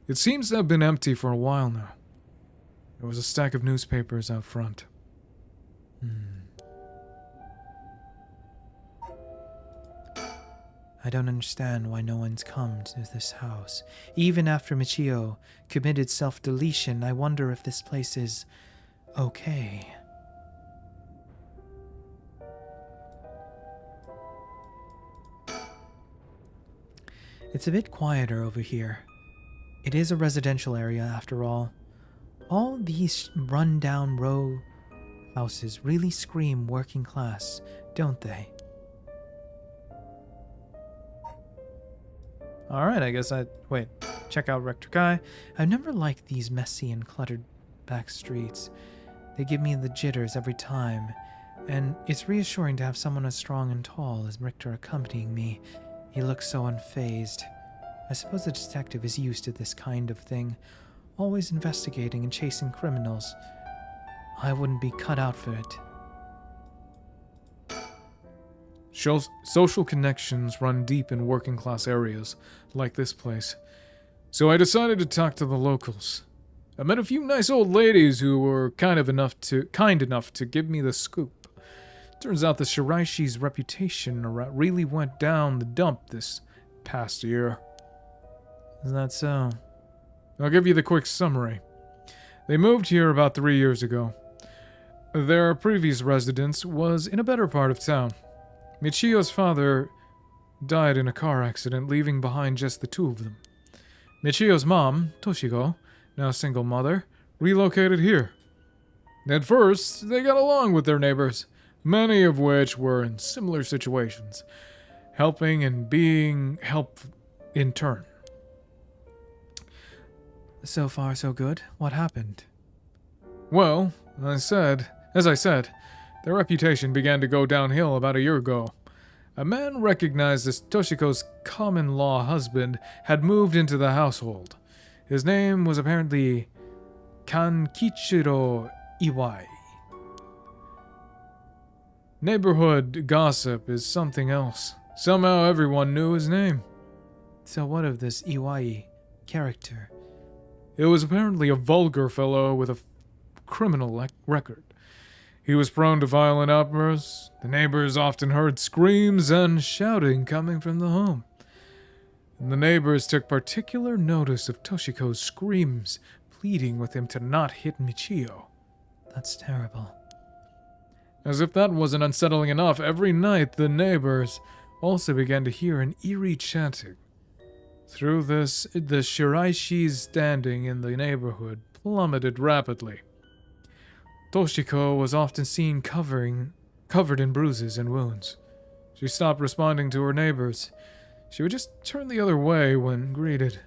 It seems to have been empty for a while now. There was a stack of newspapers out front. I don't understand why no one's come to this house. Even after Michio committed self-deletion, I wonder if this place is okay. It's a bit quieter over here. It is a residential area after all. All these run-down row houses really scream working class, don't they? Alright, I guess wait, check out Rector Guy. I've never liked these messy and cluttered back streets. They give me the jitters every time, and it's reassuring to have someone as strong and tall as Richter accompanying me. He looks so unfazed. I suppose a detective is used to this kind of thing, always investigating and chasing criminals. I wouldn't be cut out for it. Social connections run deep in working-class areas, like this place. So I decided to talk to the locals. I met a few nice old ladies who were kind enough to give me the scoop. Turns out the Shiraishi's reputation really went down the dump this past year. Is that so? I'll give you the quick summary. They moved here about 3 years ago. Their previous residence was in a better part of town. Michio's father died in a car accident, leaving behind just the two of them. Michio's mom, Toshiko, now single mother, relocated here. At first, they got along with their neighbors, many of which were in similar situations, helping and being helped in turn. So far, so good. What happened? Well, as I said, their reputation began to go downhill about a year ago. A man recognized as Toshiko's common-law husband had moved into the household. His name was apparently Kankichiro Iwai. Neighborhood gossip is something else. Somehow everyone knew his name. So what of this Iwai character? It was apparently a vulgar fellow with a criminal record. He was prone to violent outbursts. The neighbors often heard screams and shouting coming from the home. And the neighbors took particular notice of Toshiko's screams, pleading with him to not hit Michio. That's terrible. As if that wasn't unsettling enough, every night the neighbors also began to hear an eerie chanting. Through this, the Shiraishi's standing in the neighborhood plummeted rapidly. Toshiko was often seen covered in bruises and wounds. She stopped responding to her neighbors. she would just turn the other way when greeted.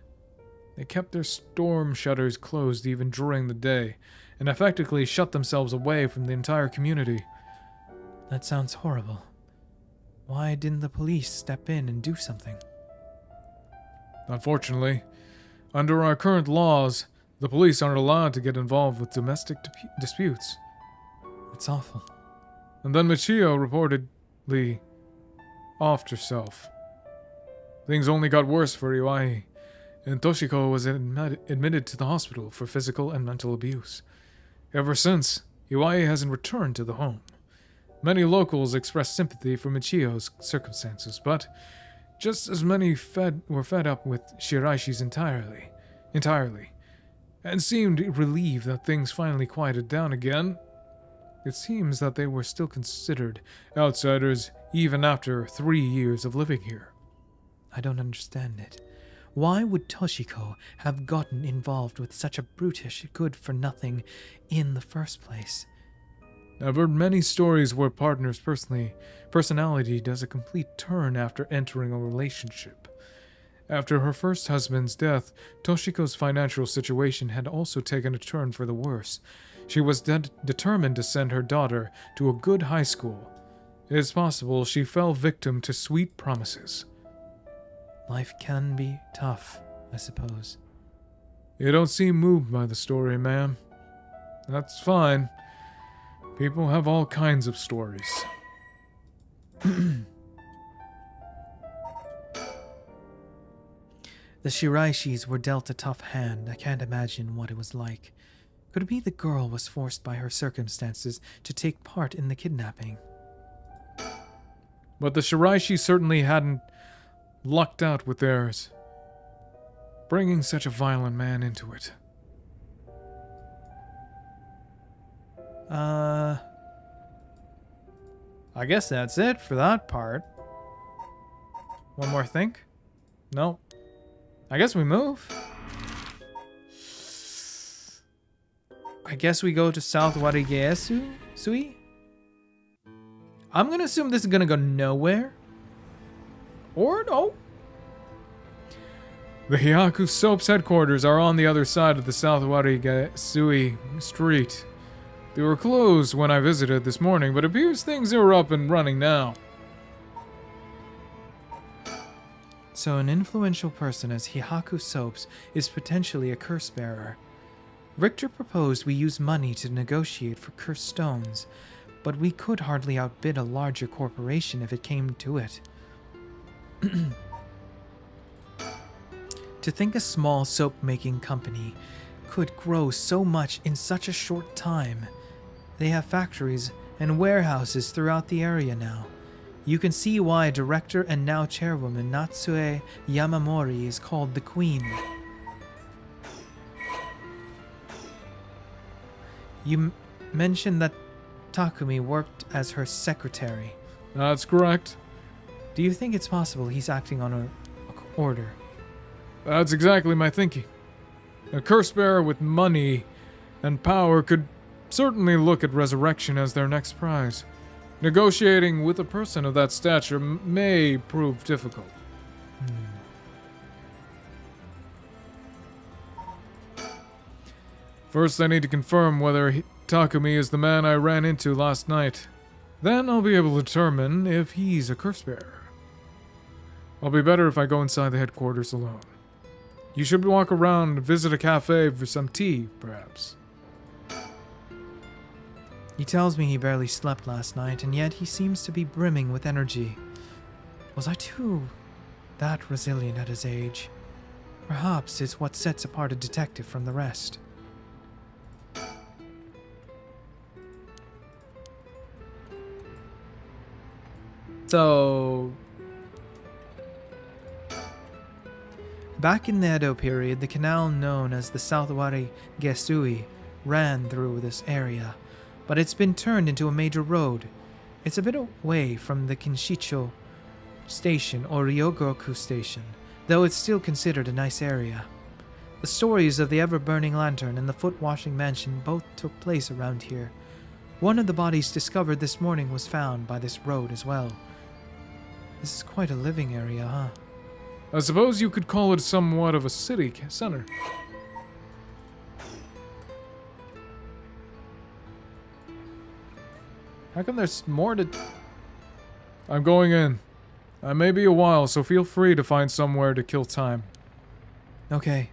They kept their storm shutters closed even during the day, and effectively shut themselves away from the entire community. That sounds horrible. Why didn't the police step in and do something? Unfortunately, under our current laws, the police aren't allowed to get involved with domestic disputes. It's awful. And then Michio reportedly offed herself. Things only got worse for Iwai, and Toshiko was admitted to the hospital for physical and mental abuse. Ever since, Iwai hasn't returned to the home. Many locals expressed sympathy for Michio's circumstances, but just as many were fed up with Shiraishi's entirely, and seemed relieved that things finally quieted down again. It seems that they were still considered outsiders even after 3 years of living here. I don't understand it. Why would Toshiko have gotten involved with such a brutish, good-for-nothing in the first place? I've heard many stories where partners' personality does a complete turn after entering a relationship. After her first husband's death, Toshiko's financial situation had also taken a turn for the worse. She was determined to send her daughter to a good high school. It is possible she fell victim to sweet promises. Life can be tough, I suppose. You don't seem moved by the story, ma'am. That's fine. People have all kinds of stories. The Shiraishis were dealt a tough hand. I can't imagine what it was like. Could it be the girl was forced by her circumstances to take part in the kidnapping? But the Shiraishi certainly hadn't lucked out with theirs, bringing such a violent man into it. I guess that's it for that part. One more think? No. I guess we move. I guess we go to South Warigesu, Sui? I'm gonna assume this is gonna go nowhere. Or no. The Hyaku Soap's headquarters are on the other side of the South Warigesui Street. They were closed when I visited this morning, but it appears things are up and running now. So an influential person as Hyaku Soaps is potentially a curse bearer. Richter proposed we use money to negotiate for cursed stones, but we could hardly outbid a larger corporation if it came to it. To think a small soap-making company could grow so much in such a short time. They have factories and warehouses throughout the area now. You can see why director and now chairwoman Natsue Yamamori is called the Queen. You mentioned that Takumi worked as her secretary. That's correct. Do you think it's possible he's acting on an order? That's exactly my thinking. A curse bearer with money and power could certainly look at resurrection as their next prize. Negotiating with a person of that stature may prove difficult. First, I need to confirm whether Takumi is the man I ran into last night. Then I'll be able to determine if he's a curse bearer. I'll be better if I go inside the headquarters alone. You should walk around and visit a cafe for some tea, perhaps. He tells me he barely slept last night, and yet he seems to be brimming with energy. Was I too that resilient at his age? Perhaps it's what sets apart a detective from the rest. So, back in the Edo period, the canal known as the South Warigesui ran through this area, but it's been turned into a major road. It's a bit away from the Kinshicho station or Ryogoku station, though it's still considered a nice area. The stories of the ever-burning lantern and the foot-washing mansion both took place around here. One of the bodies discovered this morning was found by this road as well. This is quite a living area, huh? I suppose you could call it somewhat of a city center. How come there's more to... I'm going in. I may be a while, so feel free to find somewhere to kill time. Okay.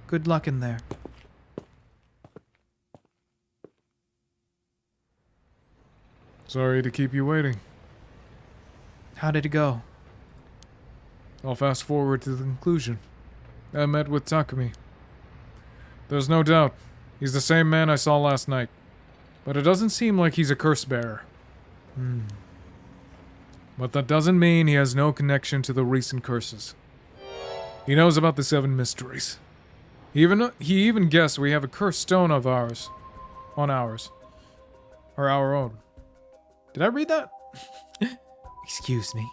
Good luck in there. Sorry to keep you waiting. How did it go? I'll fast forward to the conclusion. I met with Takumi. There's no doubt, he's the same man I saw last night. But it doesn't seem like he's a curse bearer. But that doesn't mean he has no connection to the recent curses. He knows about the 7 mysteries. He even guessed we have a cursed stone of ours. On ours. Or our own. Did I read that? Excuse me.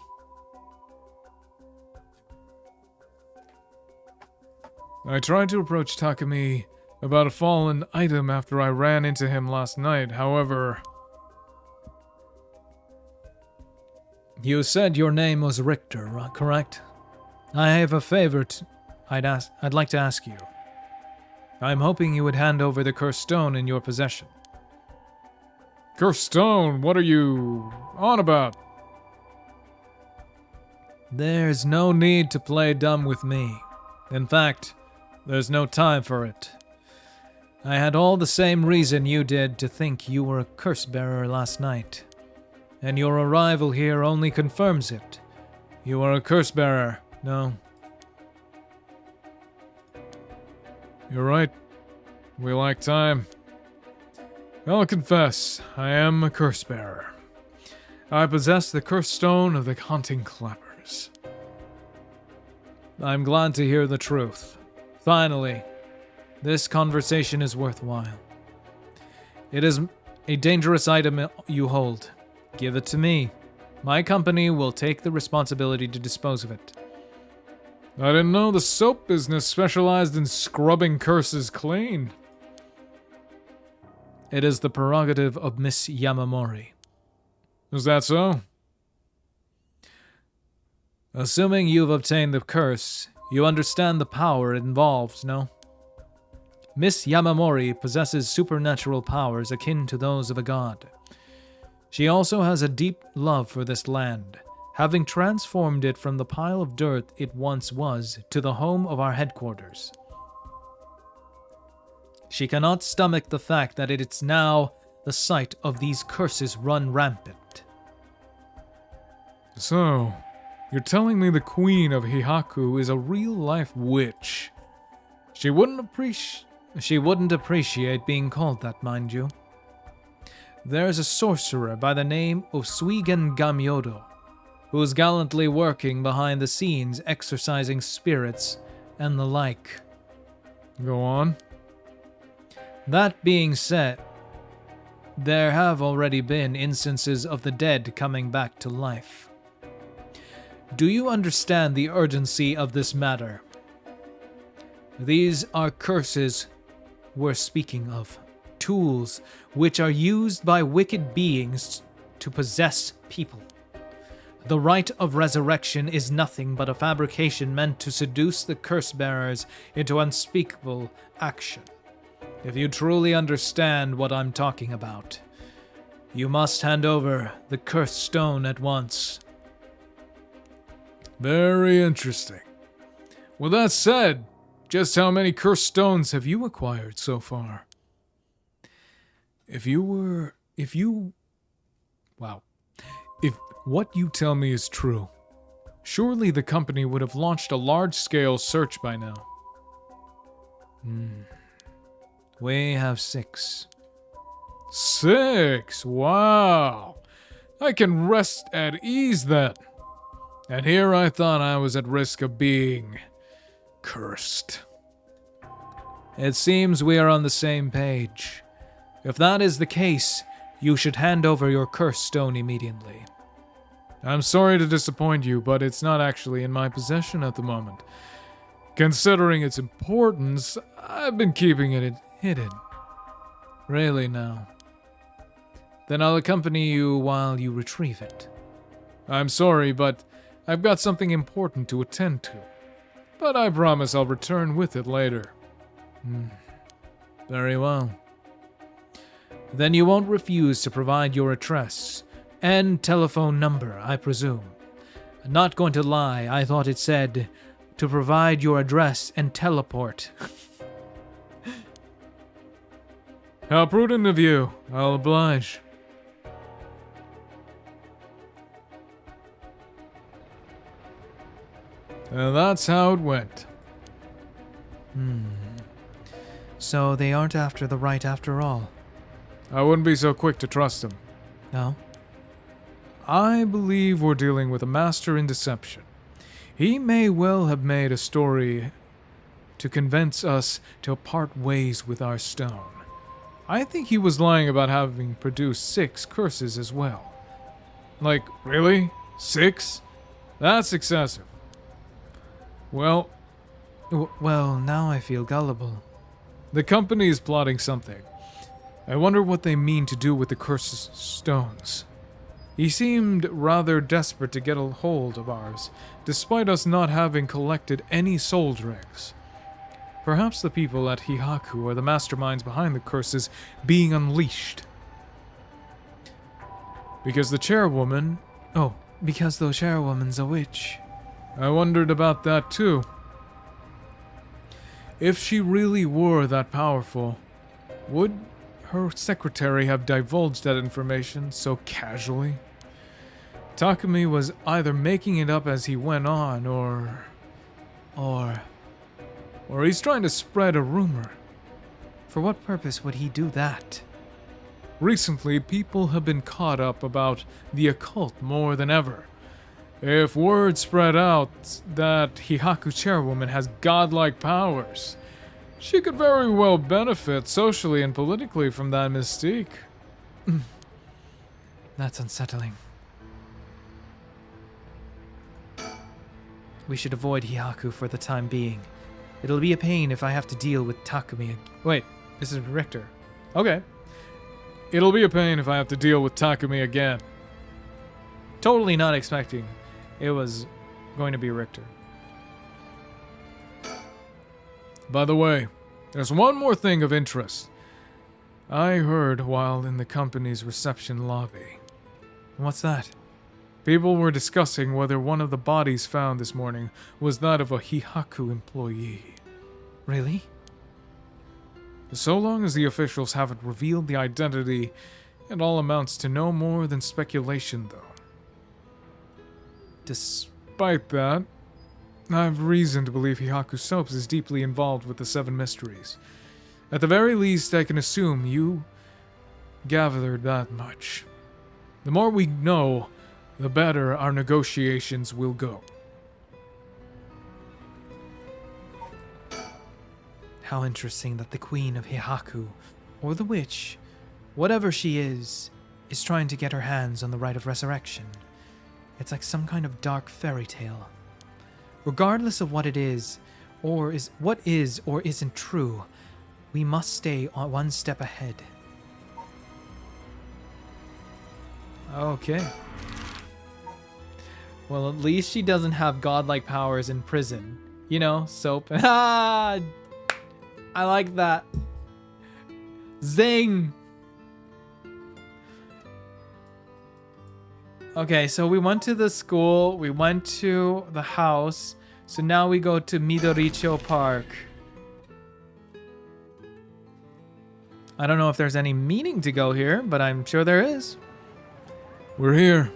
I tried to approach Takumi about a fallen item after I ran into him last night. However... You said your name was Richter, correct? I have a favor I'd like to ask you. I'm hoping you would hand over the cursed stone in your possession. Cursed stone? What are you on about? There's no need to play dumb with me. In fact, there's no time for it. I had all the same reason you did to think you were a curse bearer last night. And your arrival here only confirms it. You are a curse bearer, no? You're right. We lack time. I'll confess, I am a curse bearer. I possess the cursed stone of the Haunting Clappers. I'm glad to hear the truth. Finally, this conversation is worthwhile. It is a dangerous item you hold. Give it to me. My company will take the responsibility to dispose of it. I didn't know the soap business specialized in scrubbing curses clean. It is the prerogative of Miss Yamamori. Is that so? Assuming you've obtained the curse, you understand the power it involves, no? Miss Yamamori possesses supernatural powers akin to those of a god. She also has a deep love for this land, having transformed it from the pile of dirt it once was to the home of our headquarters. She cannot stomach the fact that it is now the site of these curses run rampant. So, you're telling me the Queen of Hihaku is a real-life witch? She wouldn't appreciate being called that, mind you. There's a sorcerer by the name of Suigen Gamyodo, who is gallantly working behind the scenes exorcising spirits and the like. Go on. That being said, there have already been instances of the dead coming back to life. Do you understand the urgency of this matter? These are curses we're speaking of, tools which are used by wicked beings to possess people. The rite of resurrection is nothing but a fabrication meant to seduce the curse bearers into unspeakable action. If you truly understand what I'm talking about, you must hand over the cursed stone at once. Very interesting. With that said, just how many cursed stones have you acquired so far? If what you tell me is true, surely the company would have launched a large-scale search by now. We have 6. 6? Wow. I can rest at ease then. And here I thought I was at risk of being cursed. It seems we are on the same page. If that is the case, you should hand over your cursed stone immediately. I'm sorry to disappoint you, but it's not actually in my possession at the moment. Considering its importance, I've been keeping it hidden. Really now? Then I'll accompany you while you retrieve it. I'm sorry, but I've got something important to attend to. but I promise I'll return with it later. Very well. Then you won't refuse to provide your address and telephone number, I presume. I'm not going to lie, I thought it said to provide your address and teleport. How prudent of you. I'll oblige. And that's how it went. So they aren't after the right after all. I wouldn't be so quick to trust him. No? I believe we're dealing with a master in deception. He may well have made a story to convince us to part ways with our stone. I think he was lying about having produced 6 curses as well. Like, really? 6? That's excessive. Well, Well, now I feel gullible. the company is plotting something. I wonder what they mean to do with the cursed stones. He seemed rather desperate to get a hold of ours, despite us not having collected any soul dregs. Perhaps the people at Hihaku are the masterminds behind the curses being unleashed. Because the chairwoman... Oh, because the chairwoman's a witch. I wondered about that too. If she really were that powerful, would her secretary have divulged that information so casually? Takumi was either making it up as he went on, or he's trying to spread a rumor. For what purpose would he do that? Recently, people have been caught up about the occult more than ever. If word spread out that Hihaku chairwoman has godlike powers, she could very well benefit socially and politically from that mystique. That's unsettling. We should avoid Hihaku for the time being. It'll be a pain if I have to deal with Takumi. Wait, this is Richter. Okay. It'll be a pain if I have to deal with Takumi again. Totally not expecting it was going to be Richter. By the way, there's one more thing of interest. I heard while in the company's reception lobby. What's that? People were discussing whether one of the bodies found this morning was that of a Hihaku employee. Really? So long as the officials haven't revealed the identity, it all amounts to no more than speculation, though. Despite that, I have reason to believe Hihaku Soaps is deeply involved with the 7 mysteries. At the very least, I can assume you gathered that much. The more we know, the better our negotiations will go. How interesting that the queen of Hihaku, or the witch, whatever she is trying to get her hands on the rite of resurrection. It's like some kind of dark fairy tale. Regardless of what it is, or isn't true, we must stay one step ahead. Okay. Well, at least she doesn't have godlike powers in prison. You know, soap. Ah! I like that. Zing! Okay, so we went to the school, we went to the house, so now we go to Midoricho Park. I don't know if there's any meaning to go here, but I'm sure there is. We're here.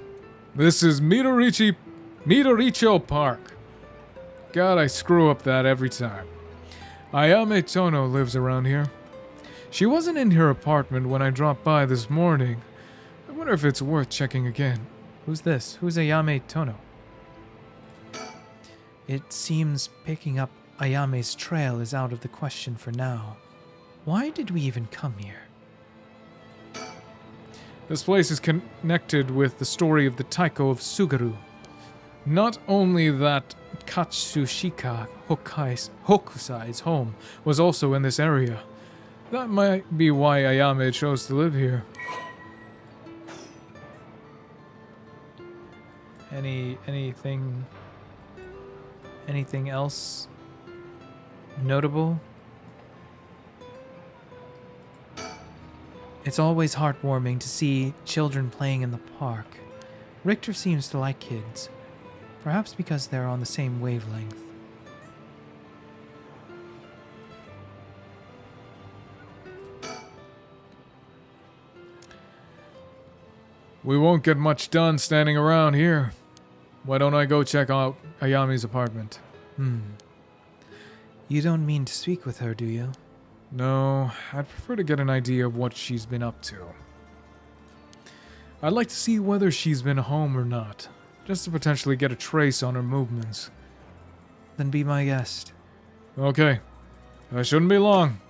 This is Midoricho Park. God, I screw up that every time. Ayame Tono lives around here. She wasn't in her apartment when I dropped by this morning. I wonder if it's worth checking again. Who's this? Who's Ayame Tono? It seems picking up Ayame's trail is out of the question for now. Why did we even come here? This place is connected with the story of the Taiko of Sugaru. Not only that Katsushika Hokusai's home was also in this area. That might be why Ayame chose to live here. Anything else notable? It's always heartwarming to see children playing in the park. Richter seems to like kids, perhaps because they're on the same wavelength. We won't get much done standing around here. Why don't I go check out Ayami's apartment? You don't mean to speak with her, do you? No, I'd prefer to get an idea of what she's been up to. I'd like to see whether she's been home or not, just to potentially get a trace on her movements. Then be my guest. Okay, I shouldn't be long.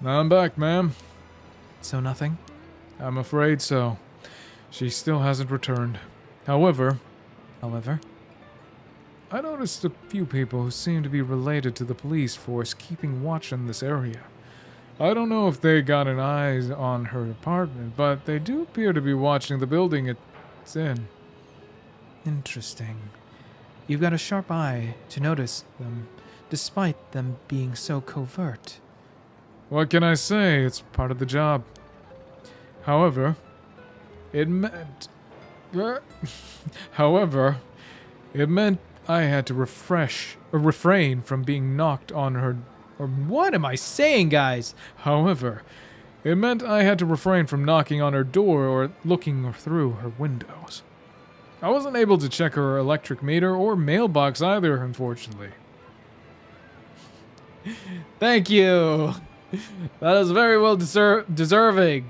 I'm back, ma'am. So nothing? I'm afraid so. She still hasn't returned. However, I noticed a few people who seem to be related to the police force keeping watch in this area. I don't know if they got an eye on her apartment, but they do appear to be watching the building it's in. Interesting. You've got a sharp eye to notice them, despite them being so covert. What can I say? It's part of the job. However, it meant I had to refrain from being knocked on her. Or what am I saying, guys? However, it meant I had to refrain from knocking on her door or looking through her windows. I wasn't able to check her electric meter or mailbox either, unfortunately. Thank you. That is very well deserving.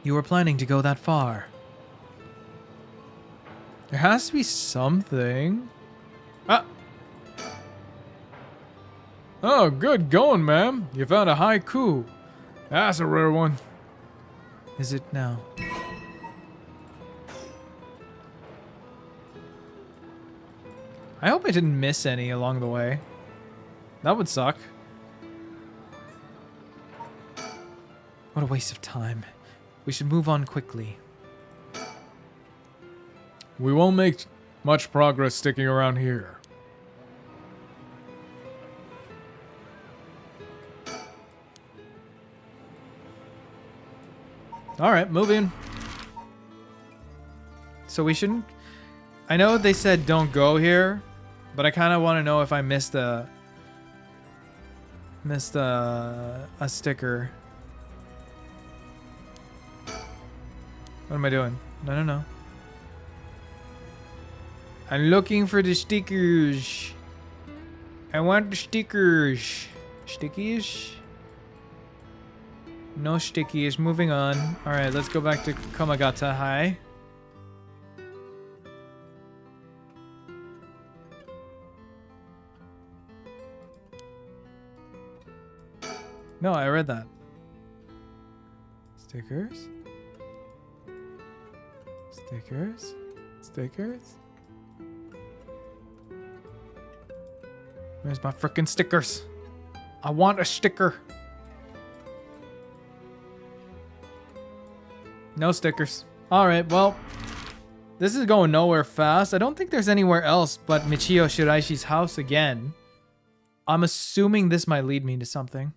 You were planning to go that far. There has to be something. Ah! Oh, good going, ma'am. You found a haiku. That's a rare one. Is it now? I hope I didn't miss any along the way. That would suck. What a waste of time. We should move on quickly. We won't make much progress sticking around here. Alright, moving. So we shouldn't... I know they said don't go here, but I kind of want to know if I missed a sticker. What am I doing? No. I'm looking for the stickers. I want the stickers. Stickies? No stickies. Moving on. Alright, let's go back to Komagata High. No, I read that. Stickers? Stickers? Stickers? Where's my frickin' stickers? I want a sticker. No stickers. Alright, well, this is going nowhere fast. I don't think there's anywhere else but Michio Shiraishi's house again. I'm assuming this might lead me to something.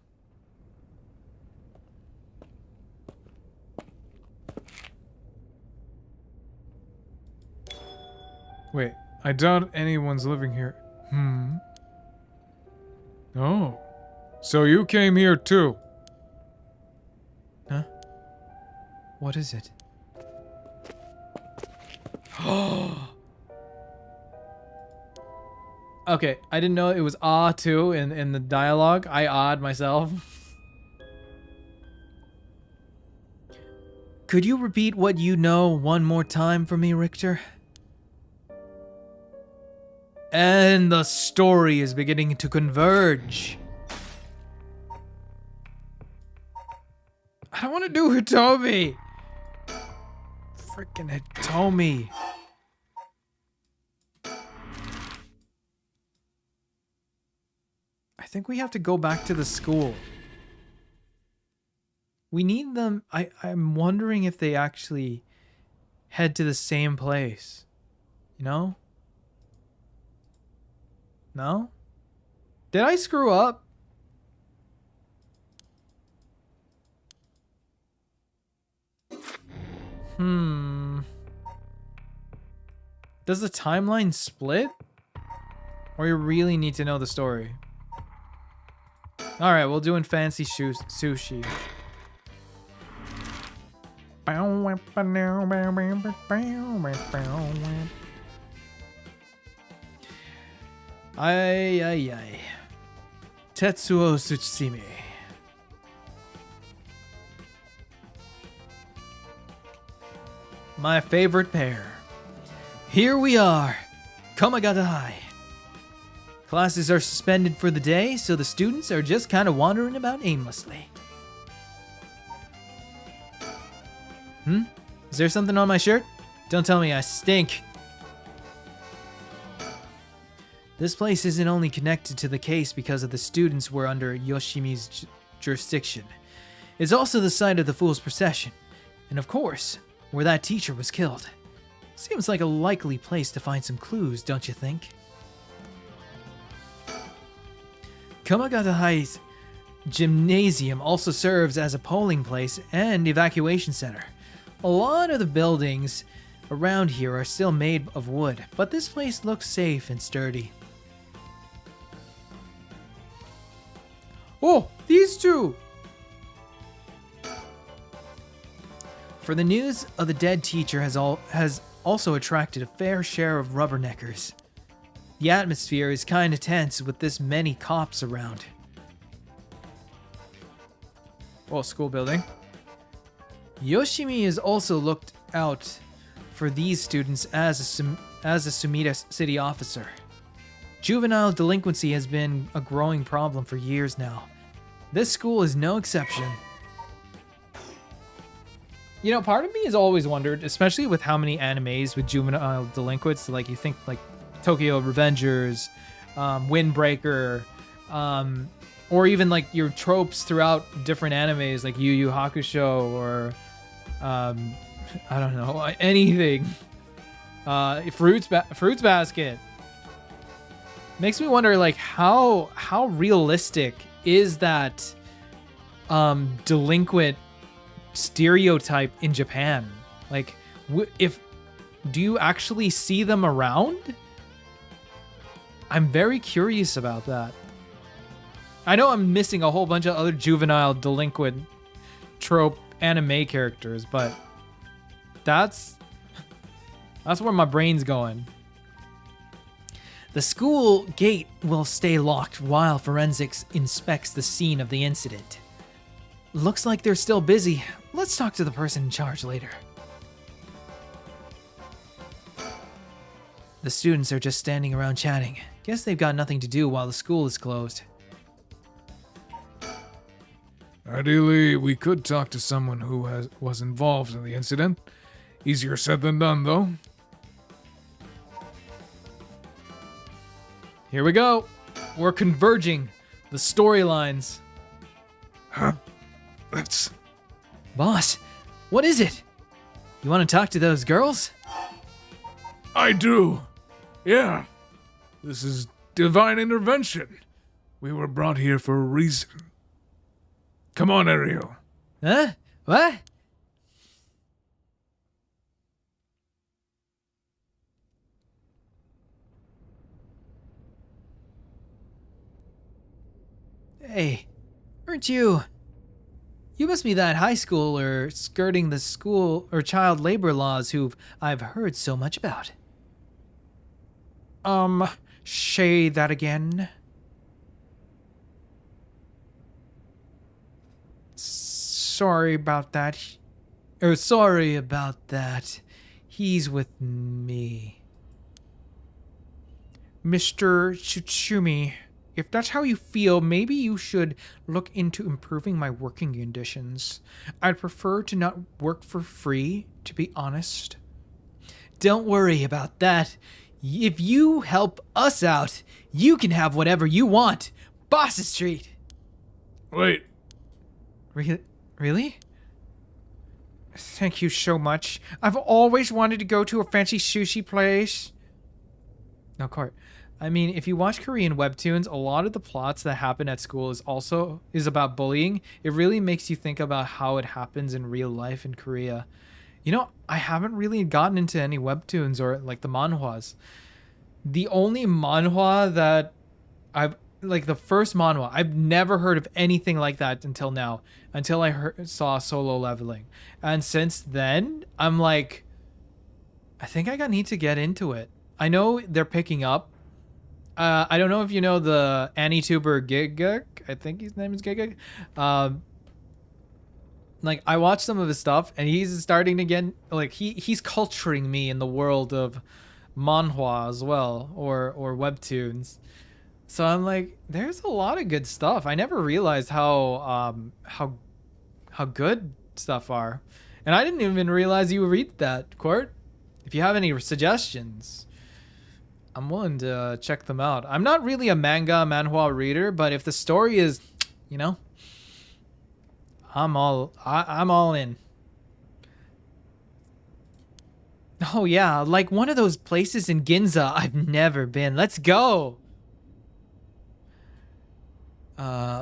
Wait, I doubt anyone's living here. Oh. So you came here too? Huh? What is it? Okay, I didn't know it was ah too in the dialogue. I awed myself. Could you repeat what you know one more time for me, Richter? And the story is beginning to converge. I don't want to do Hitomi. Freaking Hitomi. I think we have to go back to the school. We need them. I'm wondering if they actually head to the same place. You know? No? Did I screw up? Does the timeline split? Or you really need to know the story? Alright, we'll do in fancy sushi. Ay. Tetsuo Tsutsime. My favorite pair. Here we are, Komagata High. Classes are suspended for the day, so the students are just kind of wandering about aimlessly. Is there something on my shirt? Don't tell me I stink. This place isn't only connected to the case because of the students were under Yoshimi's jurisdiction. It's also the site of the Fool's Procession, and of course, where that teacher was killed. Seems like a likely place to find some clues, don't you think? Komagata High's gymnasium also serves as a polling place and evacuation center. A lot of the buildings around here are still made of wood, but this place looks safe and sturdy. Oh, these two! For the news of the dead teacher has also attracted a fair share of rubberneckers. The atmosphere is kinda tense with this many cops around. Oh, school building. Yoshimi has also looked out for these students as a Sumida city officer. Juvenile delinquency has been a growing problem for years now. This school is no exception. You know, part of me has always wondered, especially with how many animes with juvenile delinquents, like you think like Tokyo Revengers, Windbreaker, or even like your tropes throughout different animes like Yu Yu Hakusho or I don't know, anything. Fruits Basket. Makes me wonder like how realistic is that delinquent stereotype in Japan? Like do you actually see them around? I'm very curious about that. I know I'm missing a whole bunch of other juvenile delinquent trope anime characters, but that's where my brain's going. The school gate will stay locked while forensics inspects the scene of the incident. Looks like they're still busy. Let's talk to the person in charge later. The students are just standing around chatting. Guess they've got nothing to do while the school is closed. Ideally, we could talk to someone who was involved in the incident. Easier said than done, though. Here we go. We're converging the storylines. Huh? That's... Boss, what is it? You want to talk to those girls? I do. Yeah. This is divine intervention. We were brought here for a reason. Come on, Ariel. Huh? What? Hey, aren't you? You must be that high schooler skirting the school or child labor laws who I've heard so much about. Say that again. Sorry about that. Sorry about that. He's with me. Mr. Tsutsumi, if that's how you feel, maybe you should look into improving my working conditions. I'd prefer to not work for free, to be honest. Don't worry about that. If you help us out, you can have whatever you want. Boss Street. Wait. Really? Thank you so much. I've always wanted to go to a fancy sushi place. No, Court. I mean, if you watch Korean webtoons, a lot of the plots that happen at school is about bullying. It really makes you think about how it happens in real life in Korea. You know, I haven't really gotten into any webtoons or like the manhwas. The only manhwa that like the first manhwa, I've never heard of anything like that until now, until I saw Solo Leveling. And since then, I'm like, I think I need to get into it. I know they're picking up. I don't know if you know the AniTuber Giguk. I think his name is Giguk. Like I watched some of his stuff, and he's starting to get like he's culturing me in the world of manhwa as well, or webtoons. So I'm like, there's a lot of good stuff. I never realized how good stuff are, and I didn't even realize you read that, Court. If you have any suggestions, I'm willing to check them out. I'm not really a manhwa reader, but if the story is, you know, I'm all in. Oh yeah, like one of those places in Ginza I've never been. Let's go.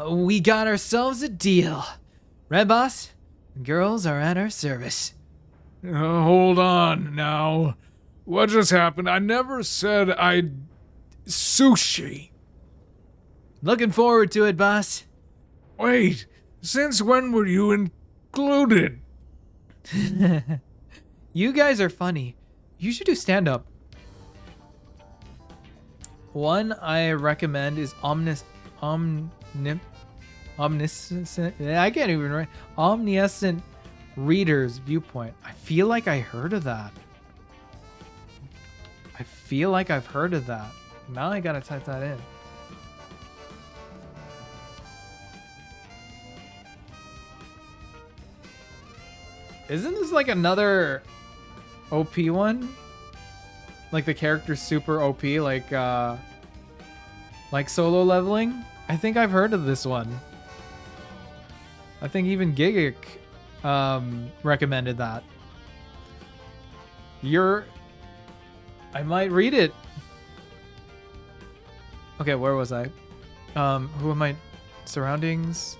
We got ourselves a deal. Right, boss? The girls are at our service. Hold on now. What just happened? I never said I'd... Sushi. Looking forward to it, boss. Wait, since when were you included? You guys are funny. You should do stand-up. One I recommend is Omniscient. I can't even write. Omniscient Reader's Viewpoint. I feel like I heard of that. I feel like I've heard of that. Now I gotta type that in. Isn't this like another OP one? Like the character's super OP, like Solo Leveling? I think I've heard of this one. I think even Gigik recommended that. I might read it. Okay, where was I? Who are my surroundings?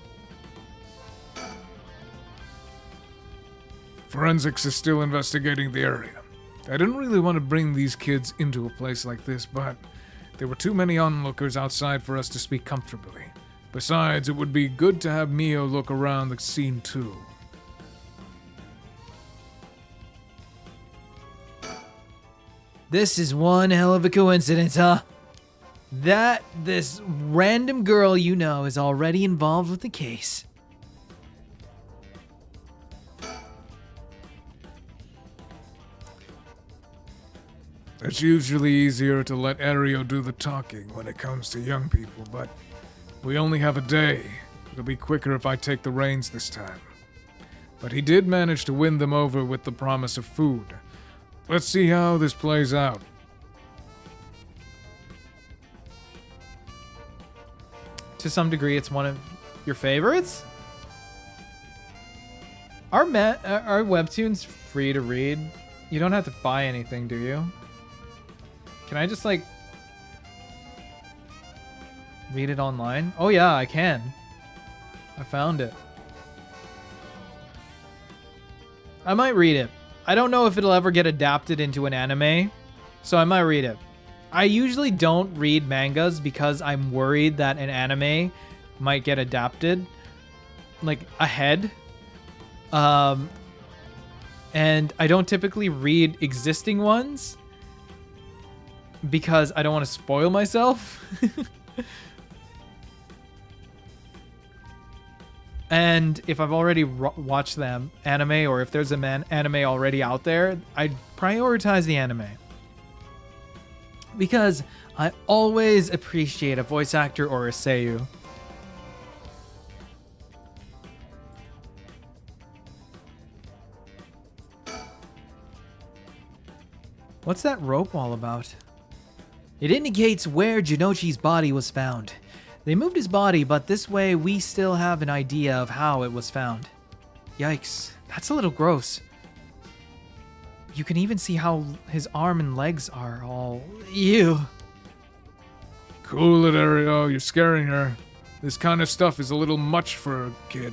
Forensics is still investigating the area. I didn't really want to bring these kids into a place like this, but there were too many onlookers outside for us to speak comfortably. Besides, it would be good to have Mio look around the scene too. This is one hell of a coincidence, huh? That this random girl you know is already involved with the case. It's usually easier to let Ario do the talking when it comes to young people, but we only have a day. It'll be quicker if I take the reins this time. But he did manage to win them over with the promise of food. Let's see how this plays out. To some degree, it's one of your favorites? Are webtoons free to read? You don't have to buy anything, do you? Can I just, like, read it online? Oh, yeah, I can. I found it. I might read it. I don't know if it'll ever get adapted into an anime, so I might read it. I usually don't read mangas because I'm worried that an anime might get adapted, like, ahead. And I don't typically read existing ones because I don't want to spoil myself. And if I've already watched them anime, or if there's a anime already out there, I'd prioritize the anime. Because I always appreciate a voice actor or a seiyuu. What's that rope all about? It indicates where Jinochi's body was found. They moved his body, but this way we still have an idea of how it was found. Yikes. That's a little gross. You can even see how his arm and legs are all... Ew. Cool it, Ariel. You're scaring her. This kind of stuff is a little much for a kid.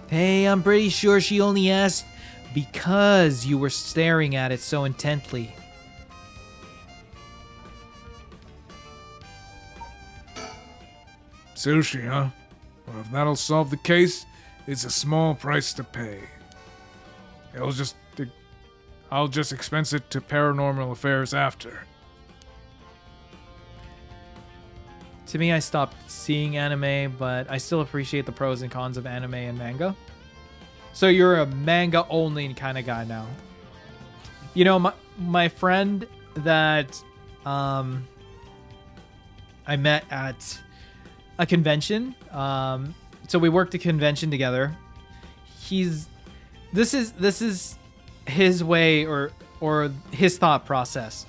Hey, I'm pretty sure she only asked because you were staring at it so intently. Sushi, huh? Well, if that'll solve the case, it's a small price to pay. I'll just expense it to paranormal affairs after. To me, I stopped seeing anime, but I still appreciate the pros and cons of anime and manga. So you're a manga only kind of guy now. You know, my friend that I met at a convention. So we worked a convention together. This is his way or his thought process.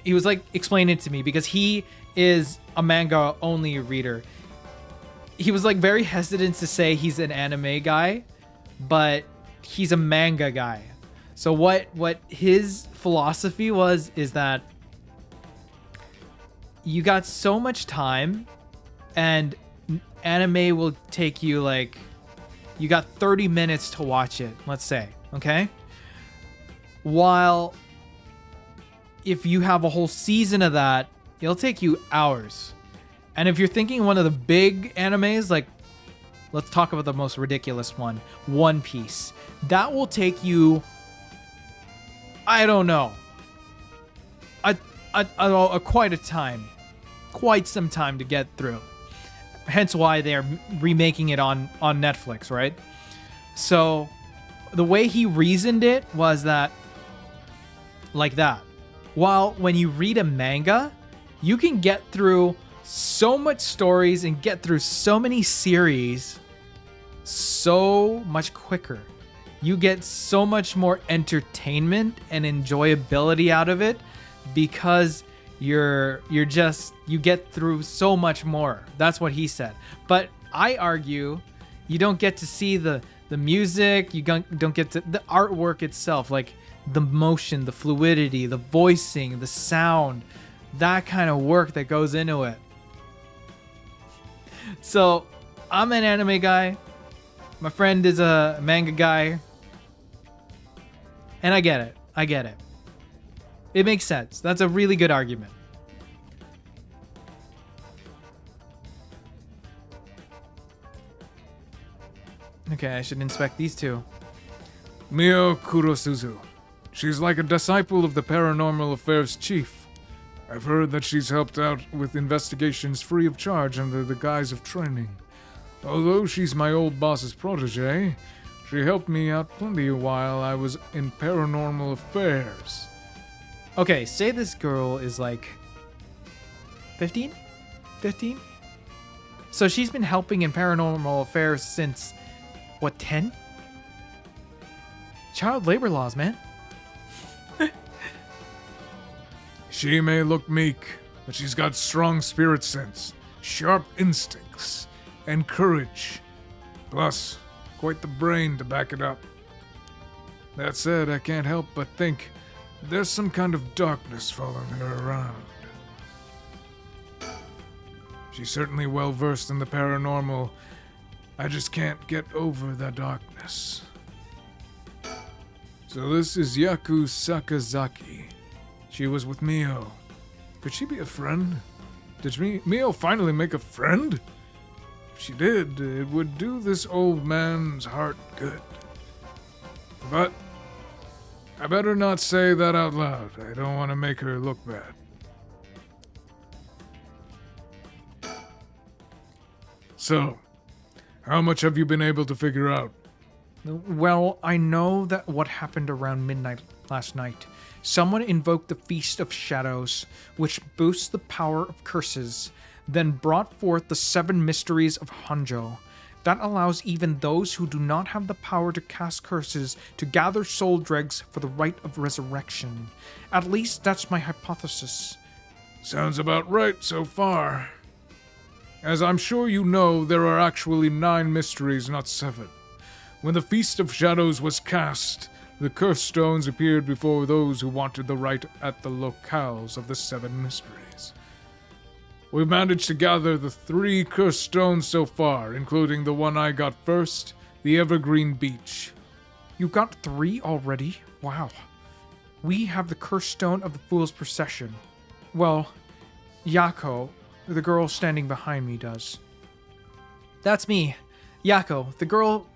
He was like explaining it to me because he is a manga only reader. He was like very hesitant to say he's an anime guy, but he's a manga guy. So what his philosophy is that you got so much time and anime will take you like, you got 30 minutes to watch it, let's say, okay? While if you have a whole season of that, it'll take you hours. And if you're thinking one of the big animes, like, let's talk about the most ridiculous one, One Piece. That will take you, I don't know, quite some time to get through. Hence why they're remaking it on Netflix, right? So the way he reasoned it was that, like that. While when you read a manga, you can get through so much stories and get through so many series so much quicker. You get so much more entertainment and enjoyability out of it because you get through so much more. That's what he said. But I argue you don't get to see the music, you don't get to the artwork itself, like the motion, the fluidity, the voicing, the sound, that kind of work that goes into it. So I'm an anime guy. My friend is a manga guy. And I get it. It makes sense. That's a really good argument. Okay, I should inspect these two. Mio Kurosuzu. She's like a disciple of the Paranormal Affairs Chief. I've heard that she's helped out with investigations free of charge under the guise of training. Although she's my old boss's protege, she helped me out plenty while I was in Paranormal Affairs. Okay, say this girl is like 15? 15? So she's been helping in Paranormal Affairs since, what, 10? Child labor laws, man. She may look meek, but she's got strong spirit sense, sharp instincts, and courage. Plus, quite the brain to back it up. That said, I can't help but think there's some kind of darkness following her around. She's certainly well versed in the paranormal. I just can't get over the darkness. So this is Yaku Sakazaki. She was with Mio. Could she be a friend? Did Mio finally make a friend? If she did, it would do this old man's heart good. But I better not say that out loud. I don't want to make her look bad. So, how much have you been able to figure out? Well, I know that what happened around midnight last night. Someone invoked the Feast of Shadows, which boosts the power of curses, then brought forth the 7 mysteries of Honjo. That allows even those who do not have the power to cast curses to gather soul dregs for the rite of resurrection. At least that's my hypothesis. Sounds about right so far. As I'm sure you know, there are actually 9 mysteries, not 7. When the Feast of Shadows was cast, the cursed stones appeared before those who wanted the right at the locales of the 7 mysteries. We've managed to gather the 3 cursed stones so far, including the one I got first, the Evergreen Beach. You got 3 already? Wow. We have the cursed stone of the Fool's Procession. Well, Yako, the girl standing behind me, does. That's me, Yako, the girl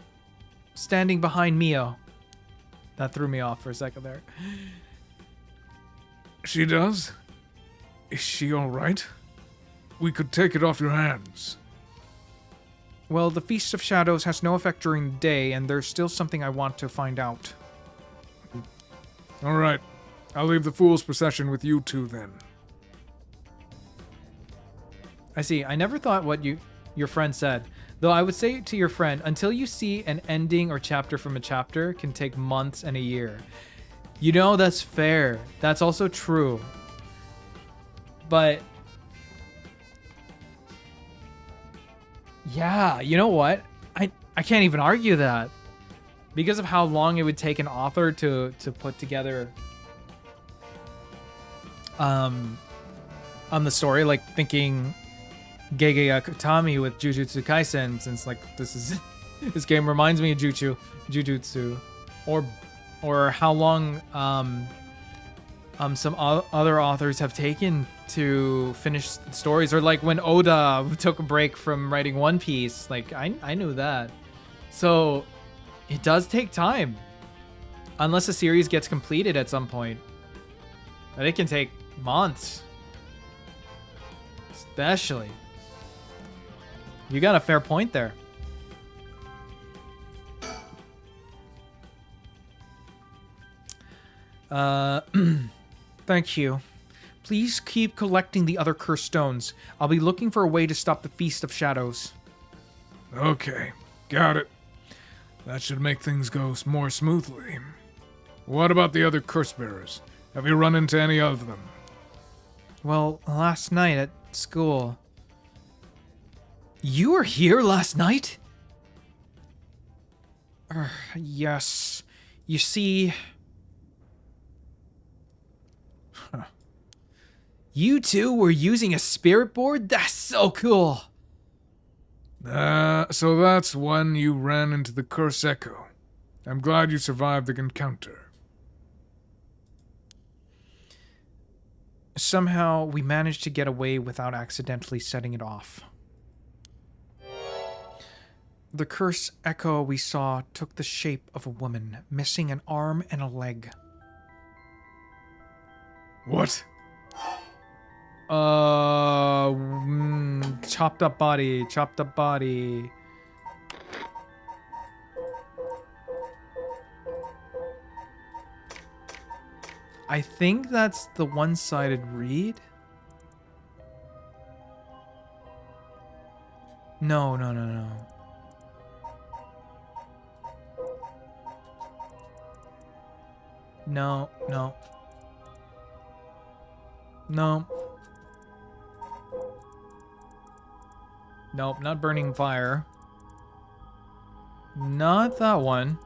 standing behind Mio. That threw me off for a second there. She does? Is she alright? We could take it off your hands. Well, the Feast of Shadows has no effect during the day, and there's still something I want to find out. Alright, I'll leave the Fool's Procession with you 2 then. I see. I never thought what your friend said. Though I would say to your friend, until you see an ending or chapter from a chapter can take months and a year. You know, that's fair. That's also true. But yeah, you know what? I can't even argue that. Because of how long it would take an author to put together on the story, like thinking Gege Akutami with Jujutsu Kaisen, since like this game reminds me of Jujutsu, or how long some other authors have taken to finish stories, or like when Oda took a break from writing One Piece. Like I knew that, so it does take time, unless a series gets completed at some point. But it can take months, especially. You got a fair point there. Thank you. Please keep collecting the other cursed stones. I'll be looking for a way to stop the Feast of Shadows. Okay, got it. That should make things go more smoothly. What about the other curse bearers? Have you run into any of them? Well, last night at school. You were here last night? Yes. You see... You two were using a spirit board? That's so cool. So that's when you ran into the Curse Echo. I'm glad you survived the encounter. Somehow, we managed to get away without accidentally setting it off. The Curse Echo we saw took the shape of a woman, missing an arm and a leg. What? Chopped up body. I think that's the one-sided read. No. No. Nope, not burning fire. Not that one.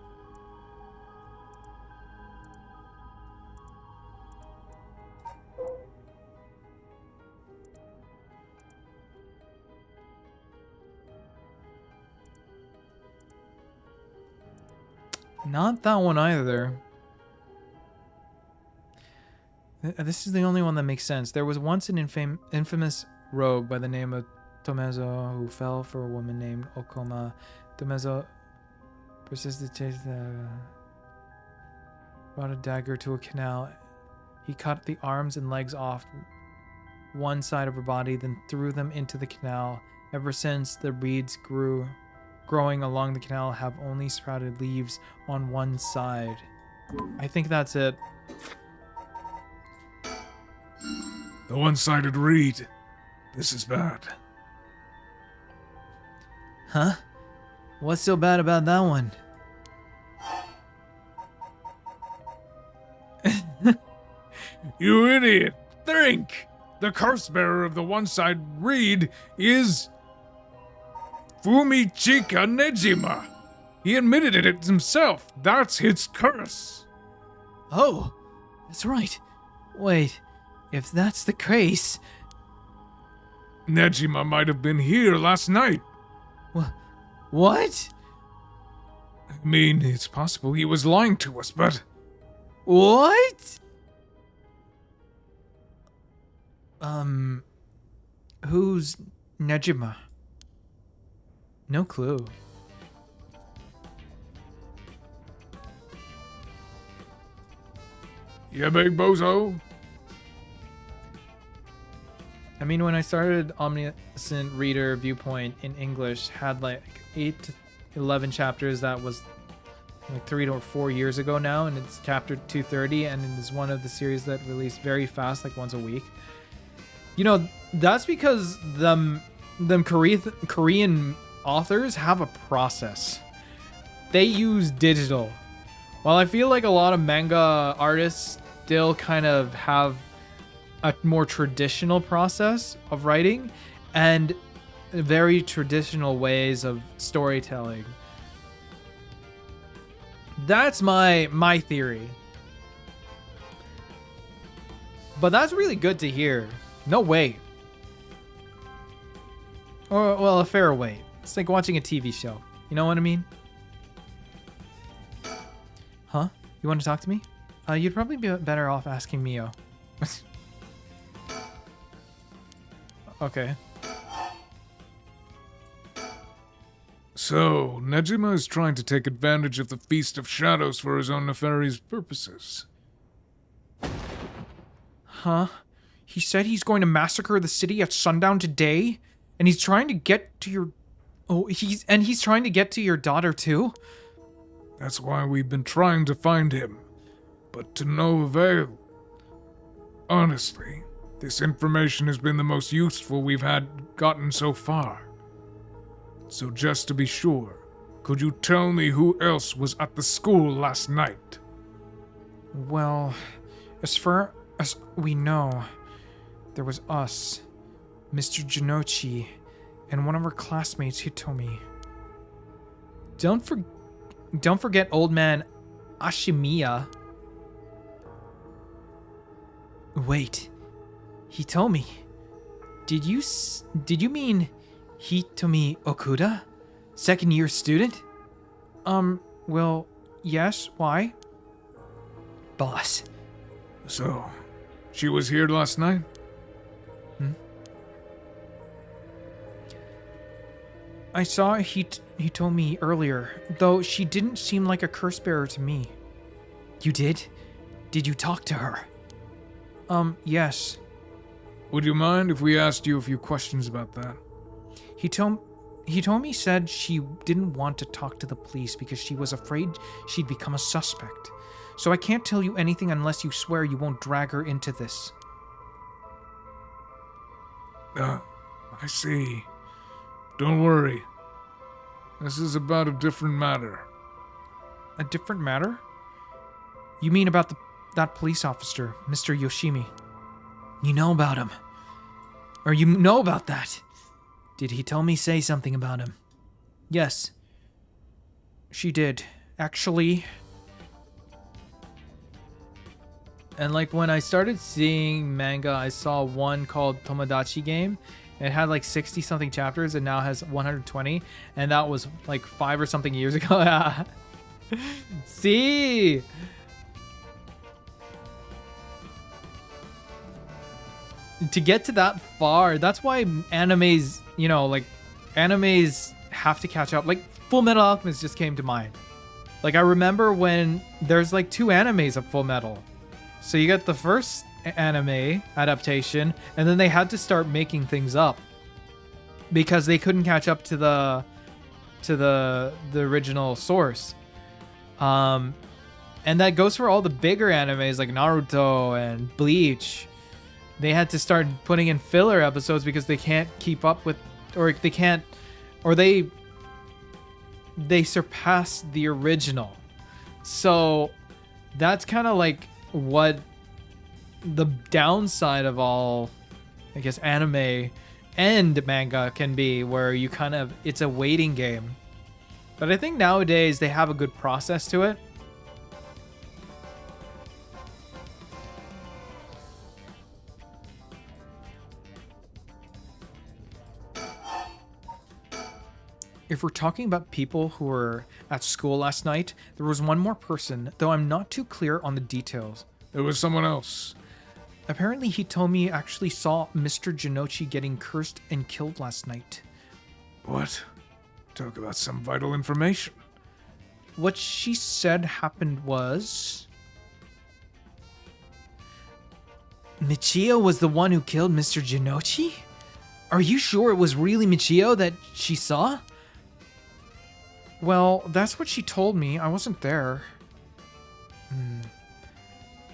Not that one either. This is the only one that makes sense. There was once an infamous rogue by the name of Tomezo who fell for a woman named Okoma. Tomezo persisted to chase brought a dagger to a canal. He cut the arms and legs off one side of her body, then threw them into the canal. Ever since, the reeds growing along the canal have only sprouted leaves on one side. I think that's it. The one-sided reed. This is bad. Huh? What's so bad about that one? You idiot! Think! The curse bearer of the one-sided reed is... Fumichika Nejima! He admitted it himself. That's his curse. Oh, that's right. Wait, if that's the case... Nejima might have been here last night. What? I mean, it's possible he was lying to us, but... What? Who's Nejima? No clue. Yeah, big bozo? I mean, when I started Omniscient Reader Viewpoint in English, had like 8 to 11 chapters. That was like 3 to 4 years ago now, and it's chapter 230, and it is one of the series that released very fast, like once a week. You know, that's because them Korean authors have a process. They use digital. While I feel like a lot of manga artists still kind of have a more traditional process of writing and very traditional ways of storytelling. That's my theory. But that's really good to hear. No wait. Or, well, a fair wait. It's like watching a TV show. You know what I mean? Huh? You want to talk to me? You'd probably be better off asking Mio. Okay. So, Nejima is trying to take advantage of the Feast of Shadows for his own nefarious purposes. Huh? He said he's going to massacre the city at sundown today, and he's trying to get to your... he's trying to get to your daughter too? That's why we've been trying to find him, but to no avail. Honestly, this information has been the most useful we've gotten so far. So just to be sure, could you tell me who else was at the school last night? Well, as far as we know, there was us, Mr. Jinochi, and one of our classmates, Hitomi. Don't forget old man Ashimiya. Wait, Hitomi. Did you mean Hitomi Okuda? Second year student? Well, yes, why? Boss. So, she was here last night? I saw Hitomi earlier, though she didn't seem like a curse bearer to me. You did? Did you talk to her? Yes. Would you mind if we asked you a few questions about that? Hitomi said she didn't want to talk to the police because she was afraid she'd become a suspect. So I can't tell you anything unless you swear you won't drag her into this. I see. Don't worry. This is about a different matter. A different matter? You mean about that police officer, Mr. Yoshimi? You know about him. Or you know about that. Did Hitomi say something about him? Yes. She did. Actually... And like when I started seeing manga, I saw one called Tomodachi Game. It had like 60 something chapters and now has 120. And that was like 5 or something years ago. See? To get to that far, that's why animes, you know, like animes have to catch up. Like Full Metal Alchemist just came to mind. Like I remember when there's like 2 animes of Full Metal. So you get the first anime adaptation, and then they had to start making things up because they couldn't catch up to the original source. And that goes for all the bigger animes like Naruto and Bleach. They had to start putting in filler episodes because they can't keep up with, or they can't, or they surpass the original. So that's kind of like what the downside of all, I guess, anime and manga can be, where you kind of, it's a waiting game. But I think nowadays they have a good process to it. If we're talking about people who were at school last night, there was one more person, though I'm not too clear on the details. There was someone else. Apparently, he told me he actually saw Mr. Jinochi getting cursed and killed last night. What? Talk about some vital information. What she said happened was... Michio was the one who killed Mr. Jinochi? Are you sure it was really Michio that she saw? Well, that's what she told me. I wasn't there.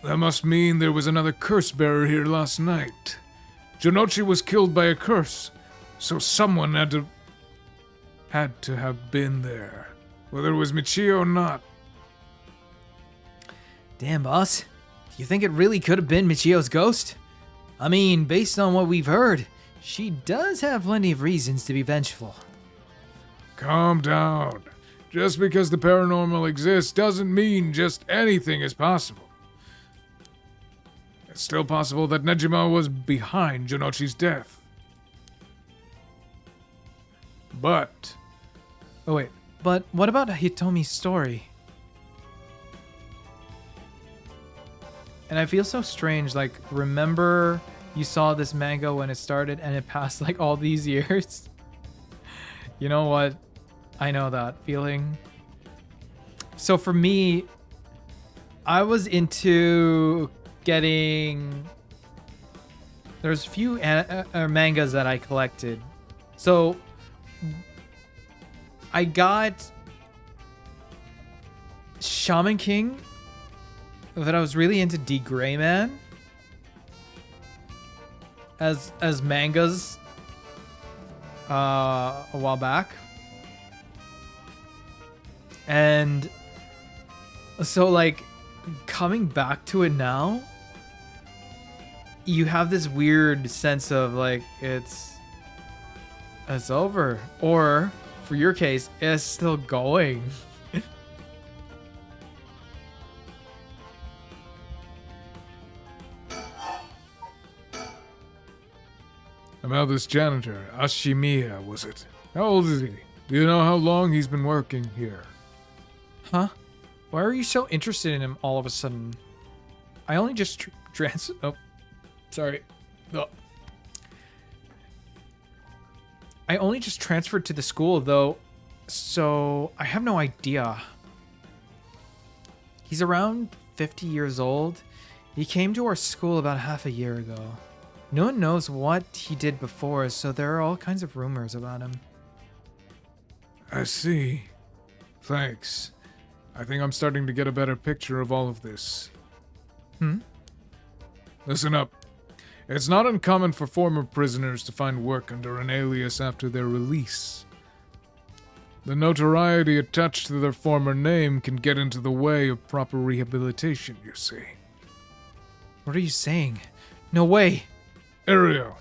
That must mean there was another curse bearer here last night. Jinochi was killed by a curse, so someone had to have been there, whether it was Michio or not. Damn, boss. Do you think it really could have been Michio's ghost? I mean, based on what we've heard, she does have plenty of reasons to be vengeful. Calm down. Just because the paranormal exists doesn't mean just anything is possible. It's still possible that Nejima was behind Jinochi's death. But... Oh wait, but what about Hitomi's story? And I feel so strange, like, remember you saw this manga when it started and it passed like all these years? You know what? I know that feeling. So for me, I was into getting... There's a few mangas that I collected. So I got Shaman King, but I was really into D. Gray Man as mangas a while back. And so, like, coming back to it now, you have this weird sense of, like, it's over. Or, for your case, it's still going. about this janitor, Ashimiya, was it? How old is he? Do you know how long he's been working here? Huh? Why are you so interested in him all of a sudden? I only just Oh, sorry. Oh. I only just transferred to the school, though, so I have no idea. He's around 50 years old. He came to our school about half a year ago. No one knows what he did before, so there are all kinds of rumors about him. I see. Thanks. I think I'm starting to get a better picture of all of this. Listen up. It's not uncommon for former prisoners to find work under an alias after their release. The notoriety attached to their former name can get into the way of proper rehabilitation, you see. What are you saying? No way! Ario,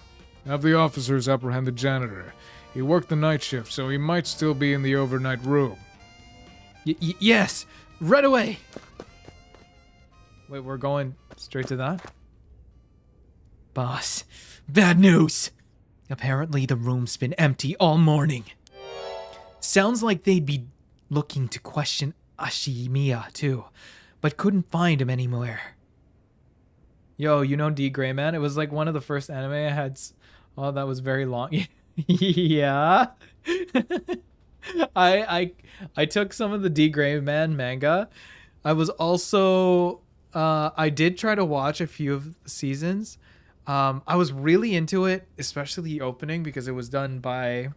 have the officers apprehend the janitor. He worked the night shift, so he might still be in the overnight room. Yes! Right away! Wait, we're going straight to that? Boss, bad news! Apparently the room's been empty all morning. Sounds like they'd be looking to question Ashimiya too, but couldn't find him anywhere. Yo, you know D. Gray Man? It was like one of the first anime I had. Oh, that was very long. Yeah. I took some of the D. Gray Man manga. I was also I did try to watch a few of the seasons. I was really into it, especially the opening, because it was done by...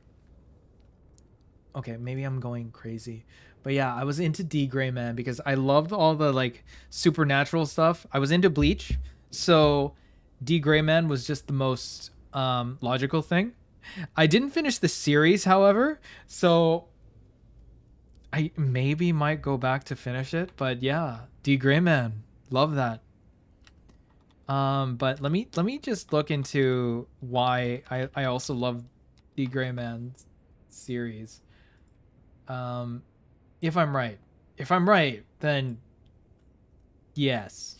Okay, maybe I'm going crazy. But yeah, I was into D. Gray Man because I loved all the, like, supernatural stuff. I was into Bleach, so D. Gray Man was just the most logical thing. I didn't finish the series, however, so I maybe might go back to finish it. But yeah, D. Gray Man, love that. But let me just look into why I also love the Gray Man series. If I'm right. If I'm right, then yes.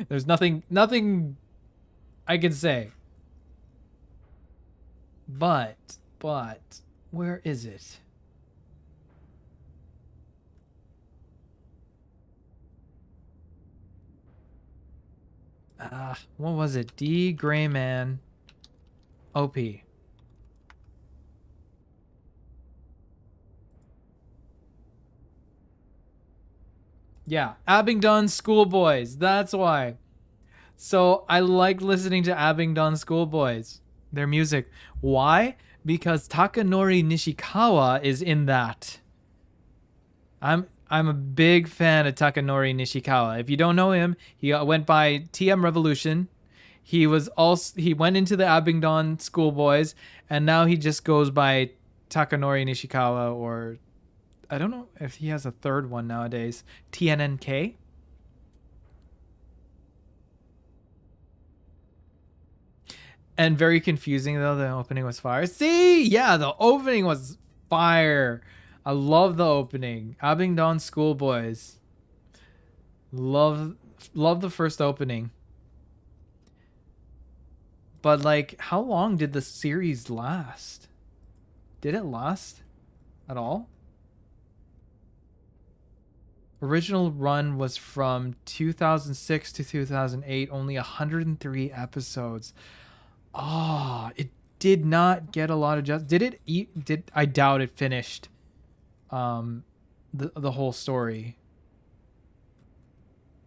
There's nothing I can say. But, where is it? What was it? D. Grayman. OP. Yeah, Abingdon Schoolboys. That's why. So I like listening to Abingdon Schoolboys. Their music. Why? Because Takanori Nishikawa is in that. I'm a big fan of Takanori Nishikawa. If you don't know him, he went by TM Revolution. He went into the Abingdon Schoolboys, and now he just goes by Takanori Nishikawa, or I don't know if he has a third one nowadays. TNNK. And very confusing though. The opening was fire. See, yeah, the opening was fire. I love the opening. Abingdon Schoolboys. Love the first opening. But like, how long did the series last? Did it last at all? Original run was from 2006 to 2008, only 103 episodes. Ah, it did not get a lot of I doubt it finished the whole story.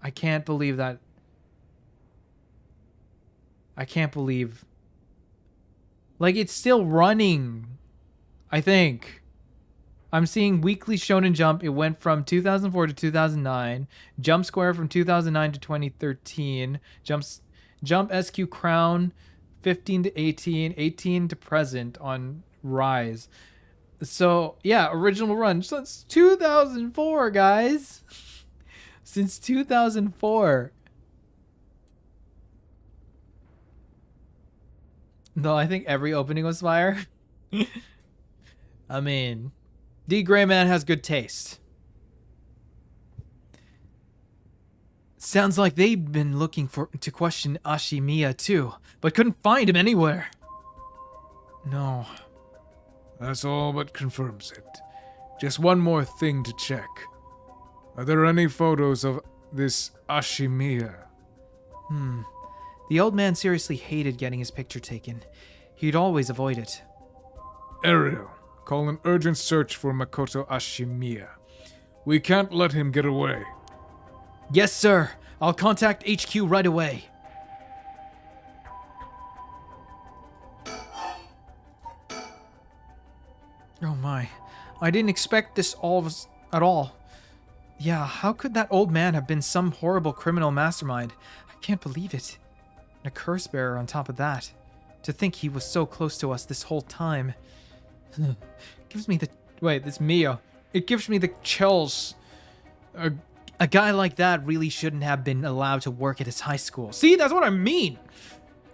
I can't believe that. I can't believe, like, it's still running. I think I'm seeing Weekly Shonen Jump. It went from 2004 to 2009. Jump Square from 2009 to 2013. Jump SQ Crown 15 to 18, 18 to present on Rise. So yeah, original run since 2004, guys. Since 2004. Though I think every opening was fire. I mean, D. Grayman has good taste. Sounds like they've been looking to question Ashimiya too, but couldn't find him anywhere. No. That's all but confirms it. Just one more thing to check. Are there any photos of this Ashimiya? The old man seriously hated getting his picture taken. He'd always avoid it. Ariel, call an urgent search for Makoto Ashimiya. We can't let him get away. Yes, sir. I'll contact HQ right away. Oh my. I didn't expect this at all. Yeah, how could that old man have been some horrible criminal mastermind? I can't believe it. And a curse bearer on top of that. To think he was so close to us this whole time. Gives me the... Wait, it's Mia. It gives me the chills. A guy like that really shouldn't have been allowed to work at his high school. See, that's what I mean.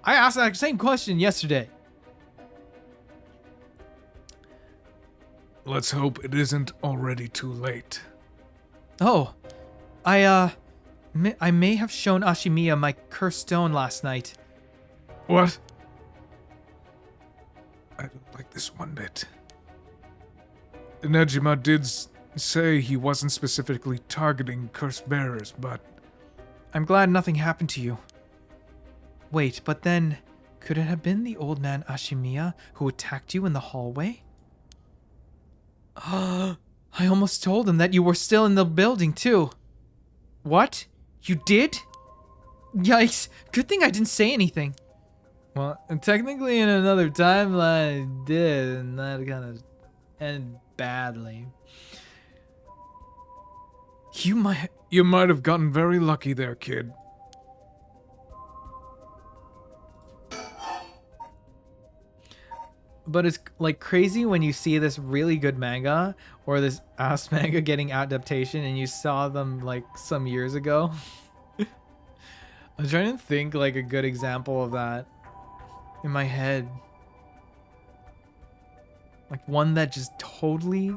I asked that same question yesterday. Let's hope it isn't already too late. Oh, I may have shown Ashimiya my cursed stone last night. What? I don't like this one bit. Nejima did say he wasn't specifically targeting curse bearers, but... I'm glad nothing happened to you. Wait, but then, could it have been the old man Ashimiya who attacked you in the hallway? I almost told him that you were still in the building, too. What? You did? Yikes. Good thing I didn't say anything. Well, technically in another timeline I did, and that kind of ended badly. You might have gotten very lucky there, kid. But it's like crazy when you see this really good manga or this ass manga getting adaptation and you saw them like some years ago. I'm trying to think like a good example of that in my head. Like one that just totally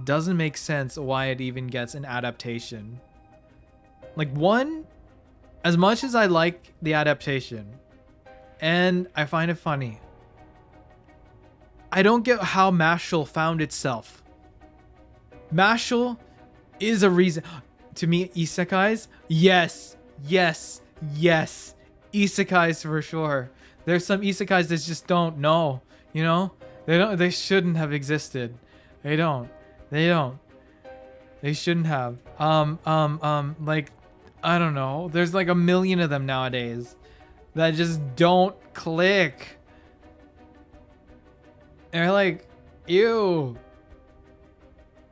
doesn't make sense why it even gets an adaptation. Like, one, as much as I like the adaptation and I find it funny, I don't get how Mashal found itself. Mashal is a reason. To me, isekais, yes, yes, yes. Isekais for sure. There's some isekais that just don't know, you know? They shouldn't have existed. They don't. They shouldn't have. Like, I don't know. There's like a million of them nowadays that just don't click. They're like, ew.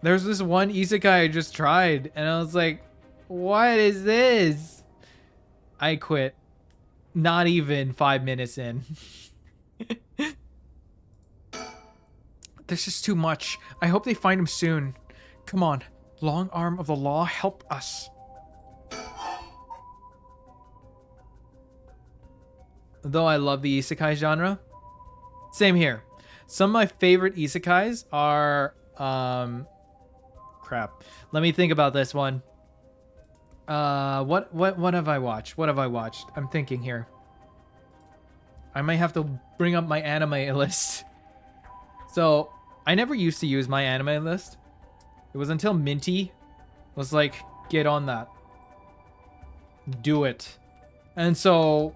There's this one isekai I just tried, and I was like, what is this? I quit. Not even 5 minutes in. This is too much. I hope they find him soon. Come on, long arm of the law, help us. Though I love the isekai genre, same here. Some of my favorite isekais are crap. Let me think about this one. What have I watched? What have I watched? I'm thinking here. I might have to bring up my anime list. So, I never used to use my anime list. It was until Minty was like, get on that. Do it. And so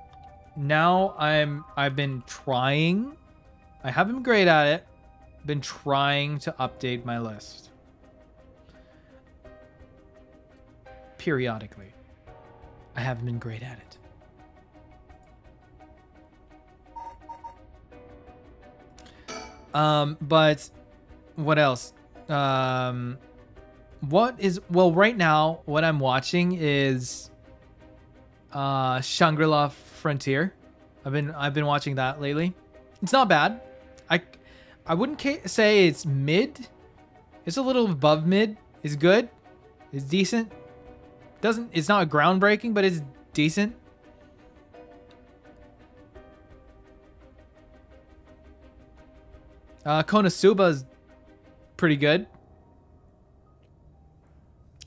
now I've been trying. I haven't been great at it. Been trying to update my list. Periodically. I haven't been great at it. But what else? What is, well, right now what I'm watching is Shangri-La Frontier. I've been watching that lately. It's not bad. I wouldn't say it's mid. It's a little above mid. It's good. It's decent. It's not groundbreaking, but it's decent. Konosuba is pretty good.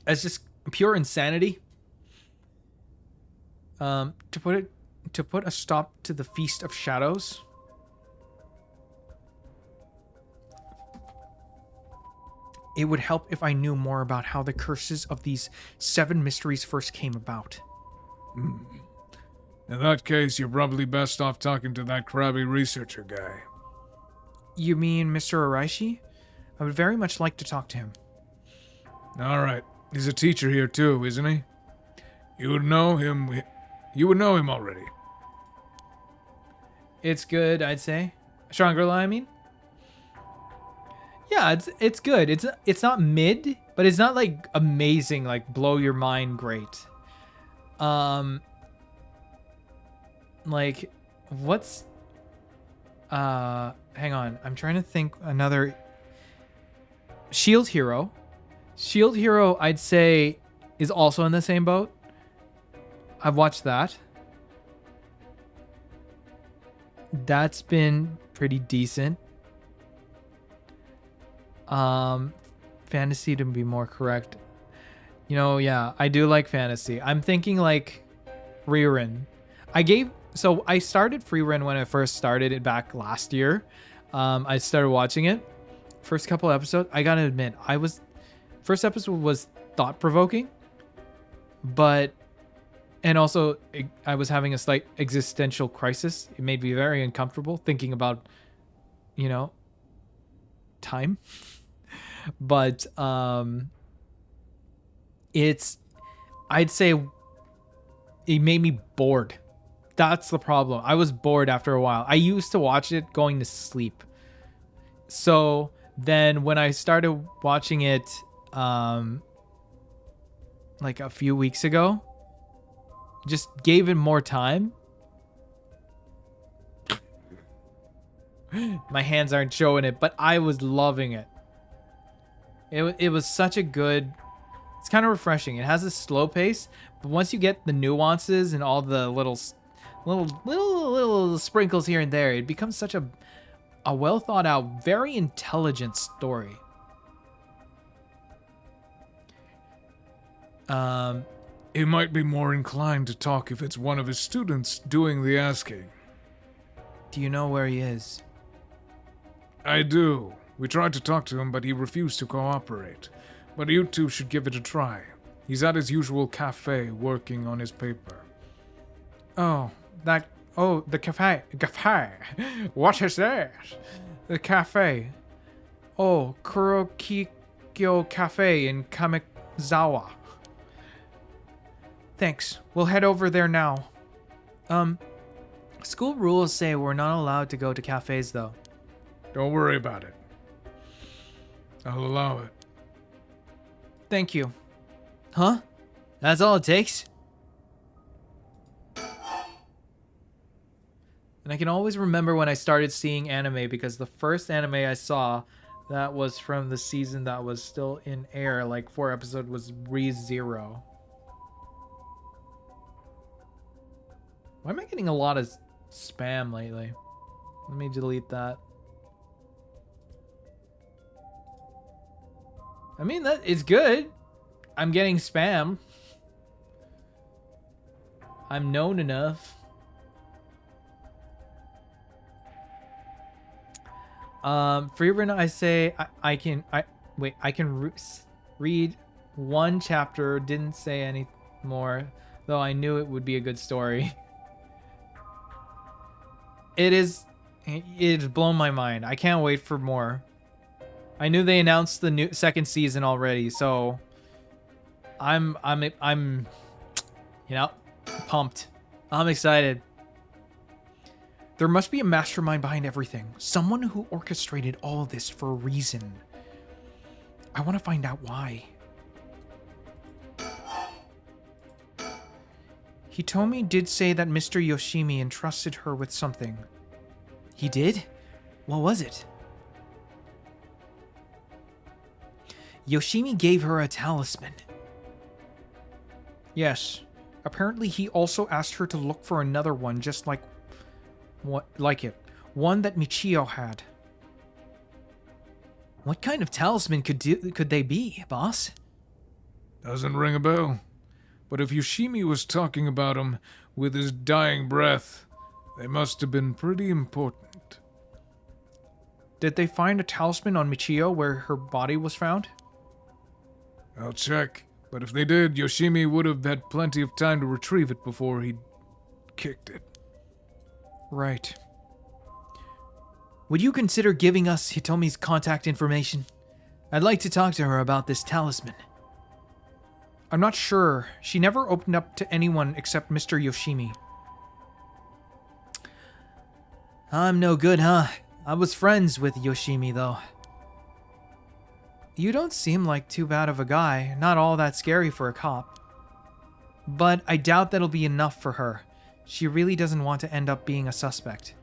It's just pure insanity. To put a stop to the Feast of Shadows. It would help if I knew more about how the curses of these 7 mysteries first came about. In that case, you're probably best off talking to that crabby researcher guy. You mean Mr. Araishi? I would very much like to talk to him. Alright. He's a teacher here too, isn't he? You would know him. You would know him already. It's good, I'd say. Shangri-La, I mean. Yeah, it's good. It's not mid, but it's not like amazing, like blow your mind great. Like what's hang on. I'm trying to think another Shield Hero. Shield Hero, I'd say, is also in the same boat. I've watched that. That's been pretty decent. Fantasy to be more correct. You know, yeah, I do like fantasy. I'm thinking like Frieren. So I started Frieren when I first started it back last year. I started watching it. First couple episodes, I gotta admit, first episode was thought-provoking, and also I was having a slight existential crisis. It made me very uncomfortable thinking about, you know, time. But I'd say it made me bored. That's the problem. I was bored after a while. I used to watch it going to sleep. So then when I started watching it like a few weeks ago, just gave it more time. My hands aren't showing it, but I was loving it. It was such a good, it's kind of refreshing. It has a slow pace, but once you get the nuances and all the little sprinkles here and there, it becomes such a well thought out, very intelligent story. He might be more inclined to talk if it's one of his students doing the asking. Do you know where he is? I do. We tried to talk to him, but he refused to cooperate. But you two should give it a try. He's at his usual cafe working on his paper. Oh, the cafe. Cafe. What is that? The cafe. Oh, Kurokikyo Cafe in Kamezawa. Thanks. We'll head over there now. School rules say we're not allowed to go to cafes, though. Don't worry about it. I'll allow it. Thank you. Huh? That's all it takes? And I can always remember when I started seeing anime, because the first anime I saw that was from the season that was still in air, like 4 episodes, was Re:Zero. Why am I getting a lot of spam lately? Let me delete that. I mean, that is good. I'm getting spam. I'm known enough. Freeburn, I say I can read one chapter. Didn't say any more, though I knew it would be a good story. It's blown my mind. I can't wait for more. I knew they announced the new second season already, so I'm you know, pumped. I'm excited. There must be a mastermind behind everything. Someone who orchestrated all of this for a reason. I want to find out why. Hitomi did say that Mr. Yoshimi entrusted her with something. He did? What was it? Yoshimi gave her a talisman. Yes. Apparently he also asked her to look for another one just like it. One that Michio had. What kind of talisman could they be, boss? Doesn't ring a bell. But if Yoshimi was talking about him with his dying breath, they must have been pretty important. Did they find a talisman on Michio where her body was found? I'll check. But if they did, Yoshimi would have had plenty of time to retrieve it before he kicked it. Right. Would you consider giving us Hitomi's contact information? I'd like to talk to her about this talisman. I'm not sure. She never opened up to anyone except Mr. Yoshimi. I'm no good, huh? I was friends with Yoshimi, though. You don't seem like too bad of a guy. Not all that scary for a cop. But I doubt that'll be enough for her. She really doesn't want to end up being a suspect.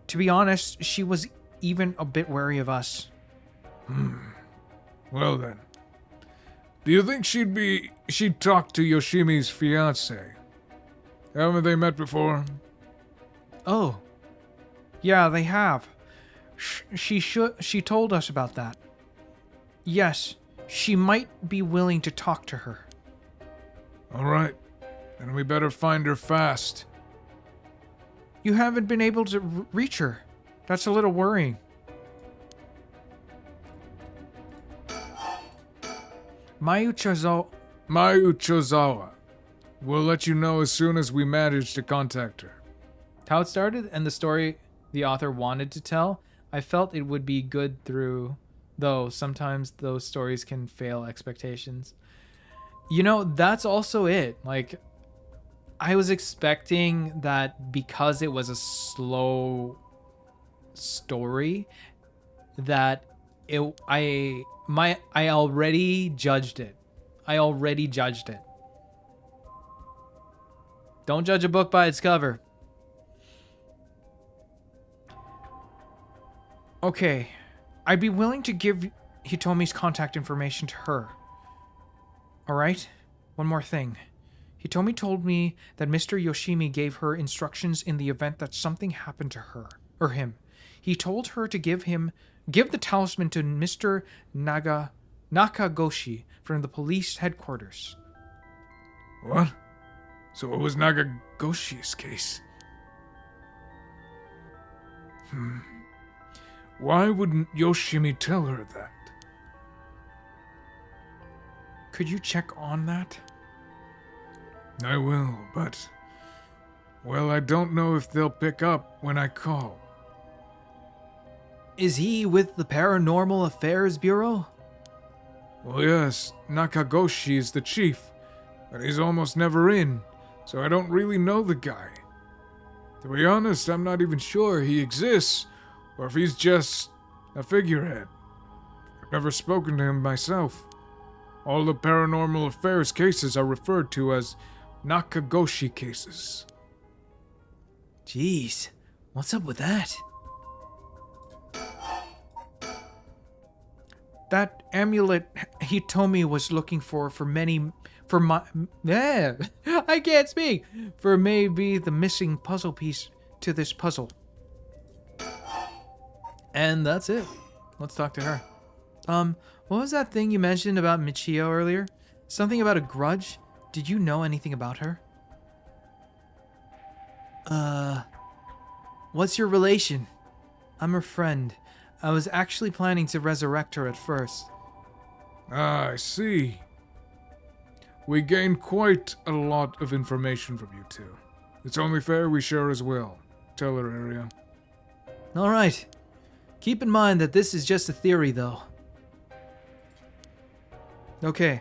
To be honest, she was even a bit wary of us. Well then. Do you think she'd talk to Yoshimi's fiancé? Haven't they met before? Oh. Yeah, they have. She told us about that. Yes, she might be willing to talk to her. All right. Then we better find her fast. You haven't been able to reach her. That's a little worrying. Mayu Chozawa. We'll let you know as soon as we manage to contact her. How it started and the story the author wanted to tell, I felt it would be good through, though sometimes those stories can fail expectations. You know, that's also it. Like, I was expecting that because it was a slow story, that I already judged it. Don't judge a book by its cover. Okay, I'd be willing to give Hitomi's contact information to her. Alright? One more thing. Hitomi told me that Mr. Yoshimi gave her instructions in the event that something happened to her, or him. He told her to give the talisman to Mr. Nakagoshi from the police headquarters. What? So it was Nagagoshi's case. Why wouldn't Yoshimi tell her that? Could you check on that? I will, but... Well, I don't know if they'll pick up when I call. Is he with the Paranormal Affairs Bureau? Well, yes, Nakagoshi is the chief, but he's almost never in, so I don't really know the guy. To be honest, I'm not even sure he exists, or if he's just a figurehead. I've never spoken to him myself. All the Paranormal Affairs cases are referred to as Nakagoshi cases. Jeez, what's up with that? That amulet Hitomi was looking for I can't speak. For maybe the missing puzzle piece to this puzzle. And that's it. Let's talk to her. What was that thing you mentioned about Michio earlier? Something about a grudge? Did you know anything about her? What's your relation? I'm her friend. I was actually planning to resurrect her at first. Ah, I see. We gained quite a lot of information from you two. It's only fair we share as well. Tell her, Aria. Alright. Keep in mind that this is just a theory, though. Okay.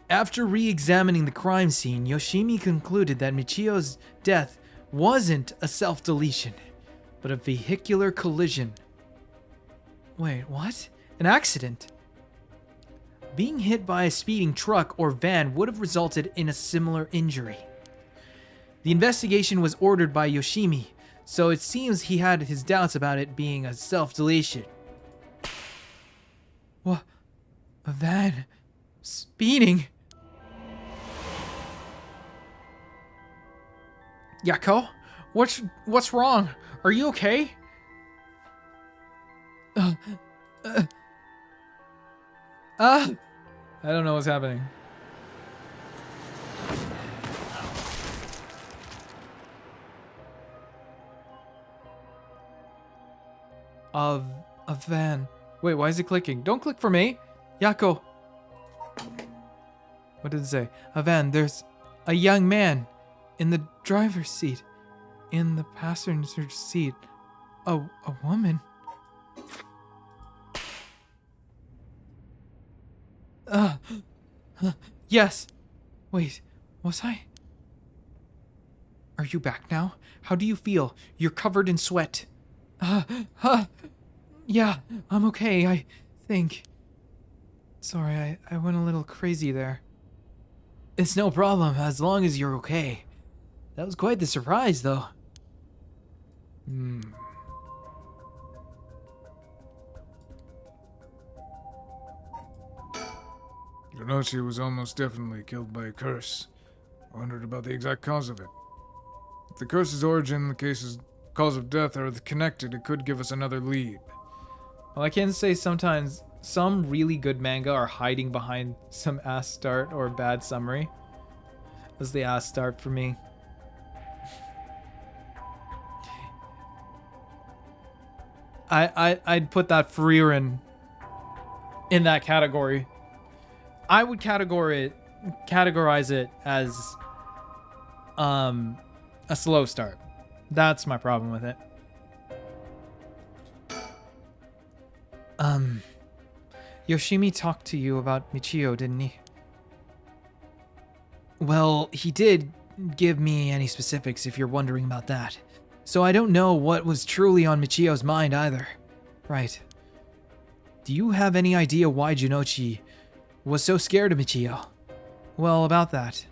After re-examining the crime scene, Yoshimi concluded that Michio's death wasn't a self-deletion, but a vehicular collision. Wait, what? An accident? Being hit by a speeding truck or van would have resulted in a similar injury. The investigation was ordered by Yoshimi, so it seems he had his doubts about it being a self-deletion. What? A van? Speeding? Yako? What's wrong? Are you okay? I don't know what's happening. A van. Wait, why is it clicking? Don't click for me. Yako. What did it say? A van. There's a young man in the driver's seat. In the passenger seat. A woman. Yes. Wait, was I? Are you back now? How do you feel? You're covered in sweat. Yeah, I'm okay, I think. Sorry, I went a little crazy there. It's no problem, as long as you're okay. That was quite the surprise, though. Yonochi was almost definitely killed by a curse. I wondered about the exact cause of it. If the curse's origin and the case's cause of death are connected, it could give us another lead. Well, I can say sometimes some really good manga are hiding behind some ass start or bad summary. Was the ass start for me. I'd put that Frieren in that category. I would categorize it as a slow start. That's my problem with it. Yoshimi talked to you about Michio, didn't he? Well, he did give me any specifics if you're wondering about that. So I don't know what was truly on Michio's mind either. Right. Do you have any idea why Junichi was so scared of Michio? Well, about that.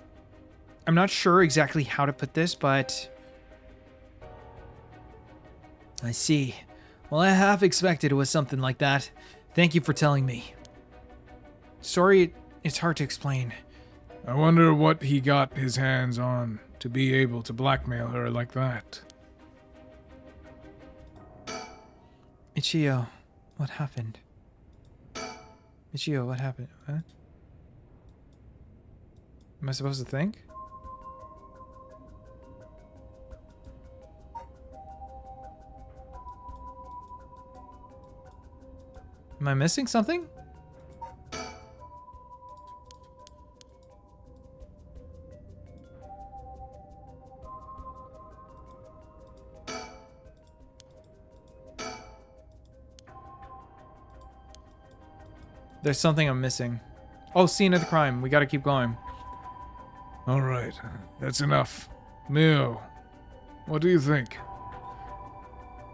I'm not sure exactly how to put this, but... I see. Well, I half expected it was something like that. Thank you for telling me. Sorry, it's hard to explain. I wonder what he got his hands on to be able to blackmail her like that. Michio, what happened? Michio, what happened? What? Am I supposed to think? Am I missing something? There's something I'm missing. Oh, scene of the crime. We gotta keep going. All right, that's enough. Mio, what do you think?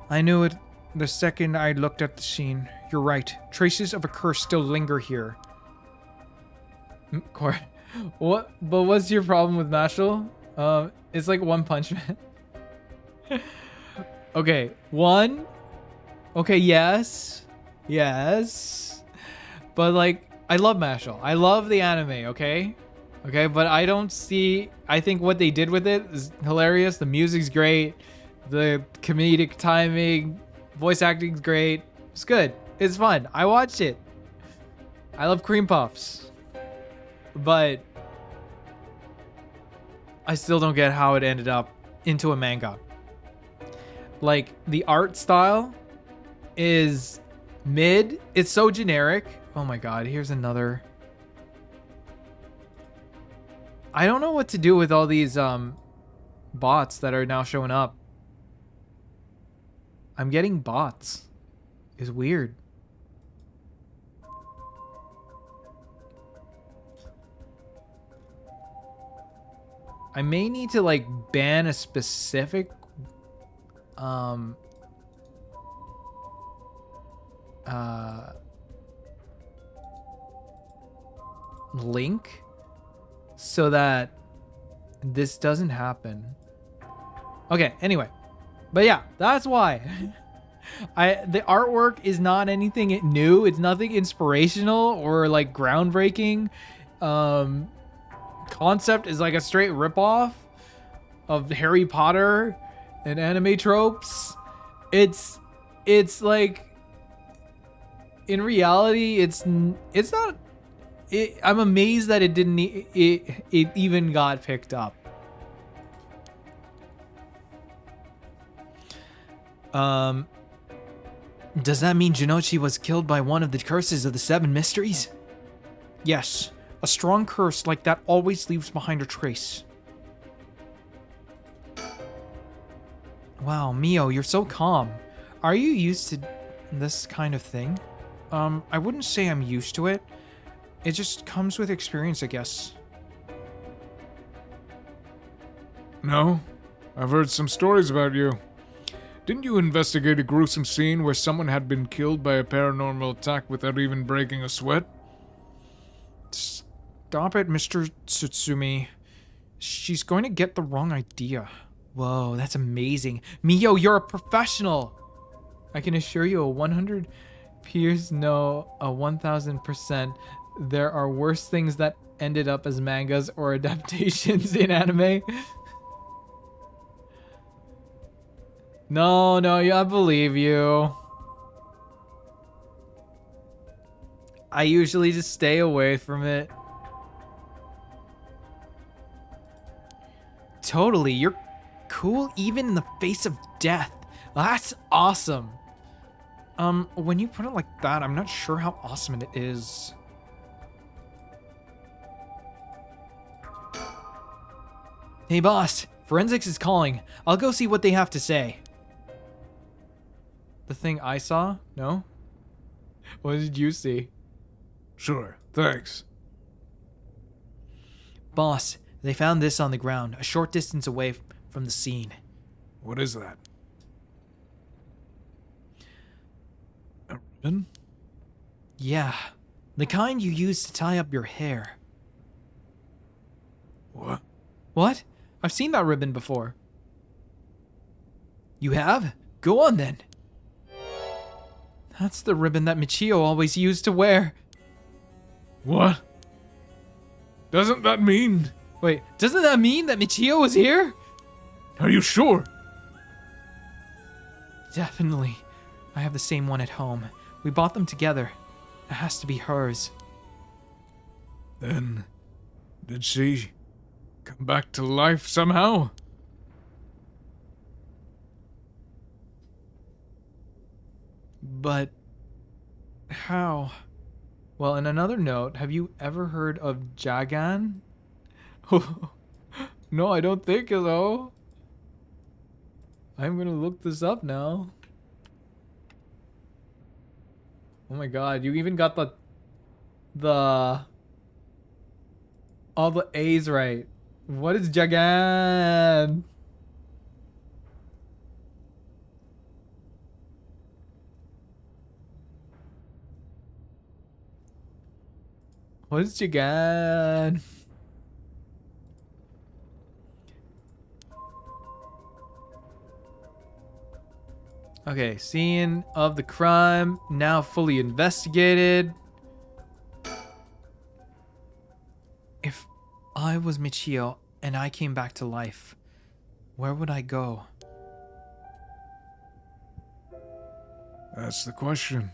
I knew it the second I looked at the scene. You're right. Traces of a curse still linger here. What? But what's your problem with Mashal? It's like One Punch Man. Okay, one. Okay, yes. But like, I love Mashal. I love the anime, okay? Okay, but I don't see... I think what they did with it is hilarious. The music's great. The comedic timing. Voice acting's great. It's good. It's fun. I watched it. I love cream puffs. But I still don't get how it ended up into a manga. Like, the art style is mid. It's so generic. Oh my god, here's another. I don't know what to do with all these bots that are now showing up. I'm getting bots. It's weird. I may need to like ban a specific link so that this doesn't happen. Okay, anyway. But yeah, that's why. The artwork is not anything new. It's nothing inspirational or like groundbreaking. Concept is like a straight ripoff of Harry Potter and anime tropes. It's like, in reality, it's not. I'm amazed that it didn't. It even got picked up. Does that mean Jinochi was killed by one of the curses of the Seven Mysteries? Yes. A strong curse like that always leaves behind a trace. Wow, Mio, you're so calm. Are you used to this kind of thing? I wouldn't say I'm used to it. It just comes with experience, I guess. No? I've heard some stories about you. Didn't you investigate a gruesome scene where someone had been killed by a paranormal attack without even breaking a sweat? Stop it, Mr. Tsutsumi. She's going to get the wrong idea. Whoa, that's amazing. Mio, you're a professional. I can assure you, a 100 peers know a 1000%. There are worse things that ended up as mangas or adaptations in anime. No, I believe you. I usually just stay away from it. Totally, you're cool even in the face of death. That's awesome. When you put it like that, I'm not sure how awesome it is. Hey boss, forensics is calling. I'll go see what they have to say. The thing I saw? No? What did you see? Sure, thanks. Boss, they found this on the ground, a short distance away from the scene. What is that? A ribbon? Yeah, the kind you use to tie up your hair. What? What? I've seen that ribbon before. You have? Go on then. That's the ribbon that Michio always used to wear. What? Doesn't that mean... Wait, doesn't that mean that Michio was here? Are you sure? Definitely. I have the same one at home. We bought them together. It has to be hers. Then, did she come back to life somehow? But how? Well, in another note, have you ever heard of Jagan? No, I don't think so. I'm gonna look this up now. Oh my god, you even got the all the A's right. What is Jagan? What is Jagan? Okay, scene of the crime now fully investigated. If I was Michio and I came back to life, where would I go? That's the question.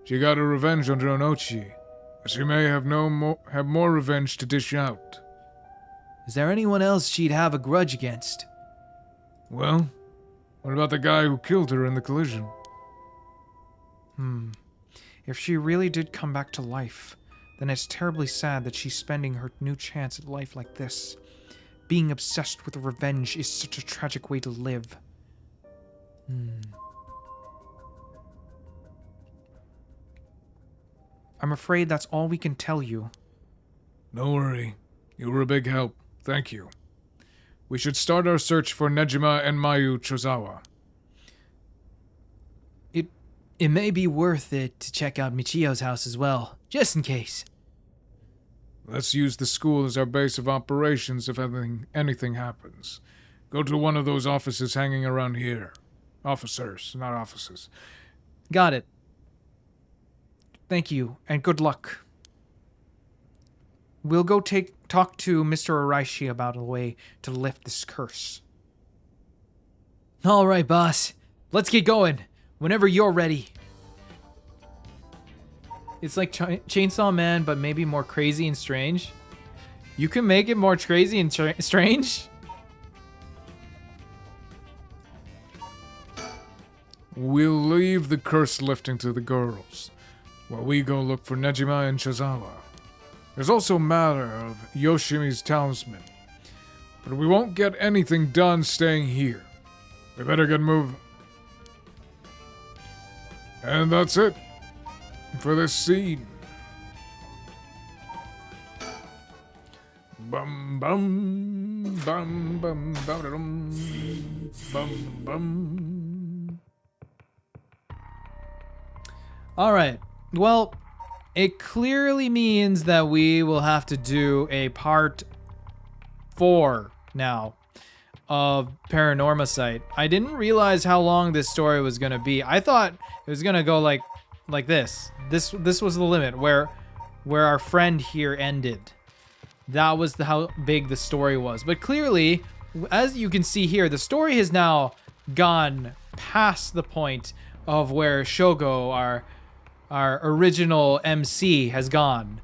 She got her revenge on Onochi, but she may have more revenge to dish out. Is there anyone else she'd have a grudge against? Well, what about the guy who killed her in the collision? If she really did come back to life, then it's terribly sad that she's spending her new chance at life like this. Being obsessed with revenge is such a tragic way to live. I'm afraid that's all we can tell you. No worry. You were a big help. Thank you. We should start our search for Nejima and Mayu Chozawa. It may be worth it to check out Michio's house as well, just in case. Let's use the school as our base of operations if anything happens. Go to one of those offices hanging around here. Officers, not offices. Got it. Thank you, and good luck. We'll go talk to Mr. Araishi about a way to lift this curse. All right, boss. Let's get going. Whenever you're ready. It's like Chainsaw Man, but maybe more crazy and strange. You can make it more crazy and strange? We'll leave the curse lifting to the girls, while we go look for Nejima and Chozawa. There's also a matter of Yoshimi's talisman, but we won't get anything done staying here. We better get moving. And that's it for this scene. Bum bum bum bum bum bum bum. All right. Well, it clearly means that we will have to do a part 4 now of Paranormasight. I didn't realize how long this story was going to be. I thought it was going to go like this. This was the limit where our friend here ended. That was how big the story was. But clearly, as you can see here, the story has now gone past the point of where Shogo, our original MC, has gone.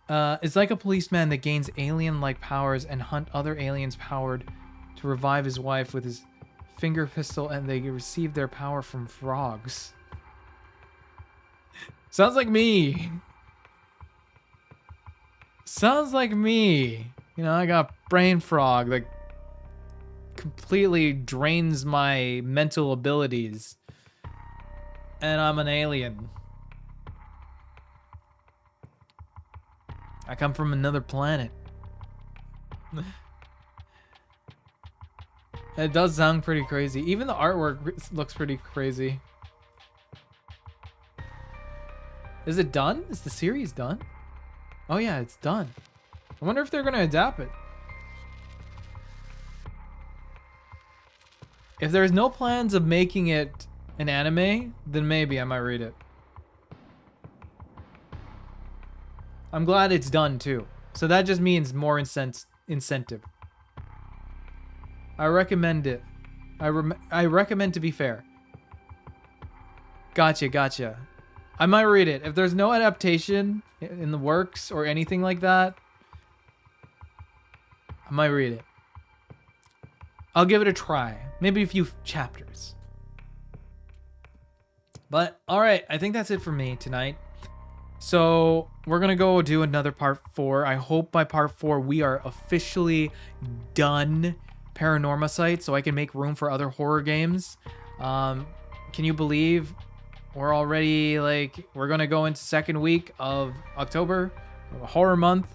It's like a policeman that gains alien-like powers and hunt other aliens powered to revive his wife with his finger pistol, and they receive their power from frogs. Sounds like me. Sounds like me. You know, I got brain frog that completely drains my mental abilities. And I'm an alien. I come from another planet. It does sound pretty crazy. Even the artwork looks pretty crazy. Is it done? Is the series done? Oh yeah, it's done. I wonder if they're gonna adapt it. If there's no plans of making it an anime, then maybe I might read it. I'm glad it's done too. So that just means more incentive. I recommend it. I recommend to be fair. Gotcha. I might read it. If there's no adaptation in the works or anything like that, I might read it. I'll give it a try. Maybe a few chapters. But, alright, I think that's it for me tonight. So, we're going to go do another part 4. I hope by part 4 we are officially done Paranormasight so I can make room for other horror games. Can you believe we're already, like, we're going to go into second week of October, horror month,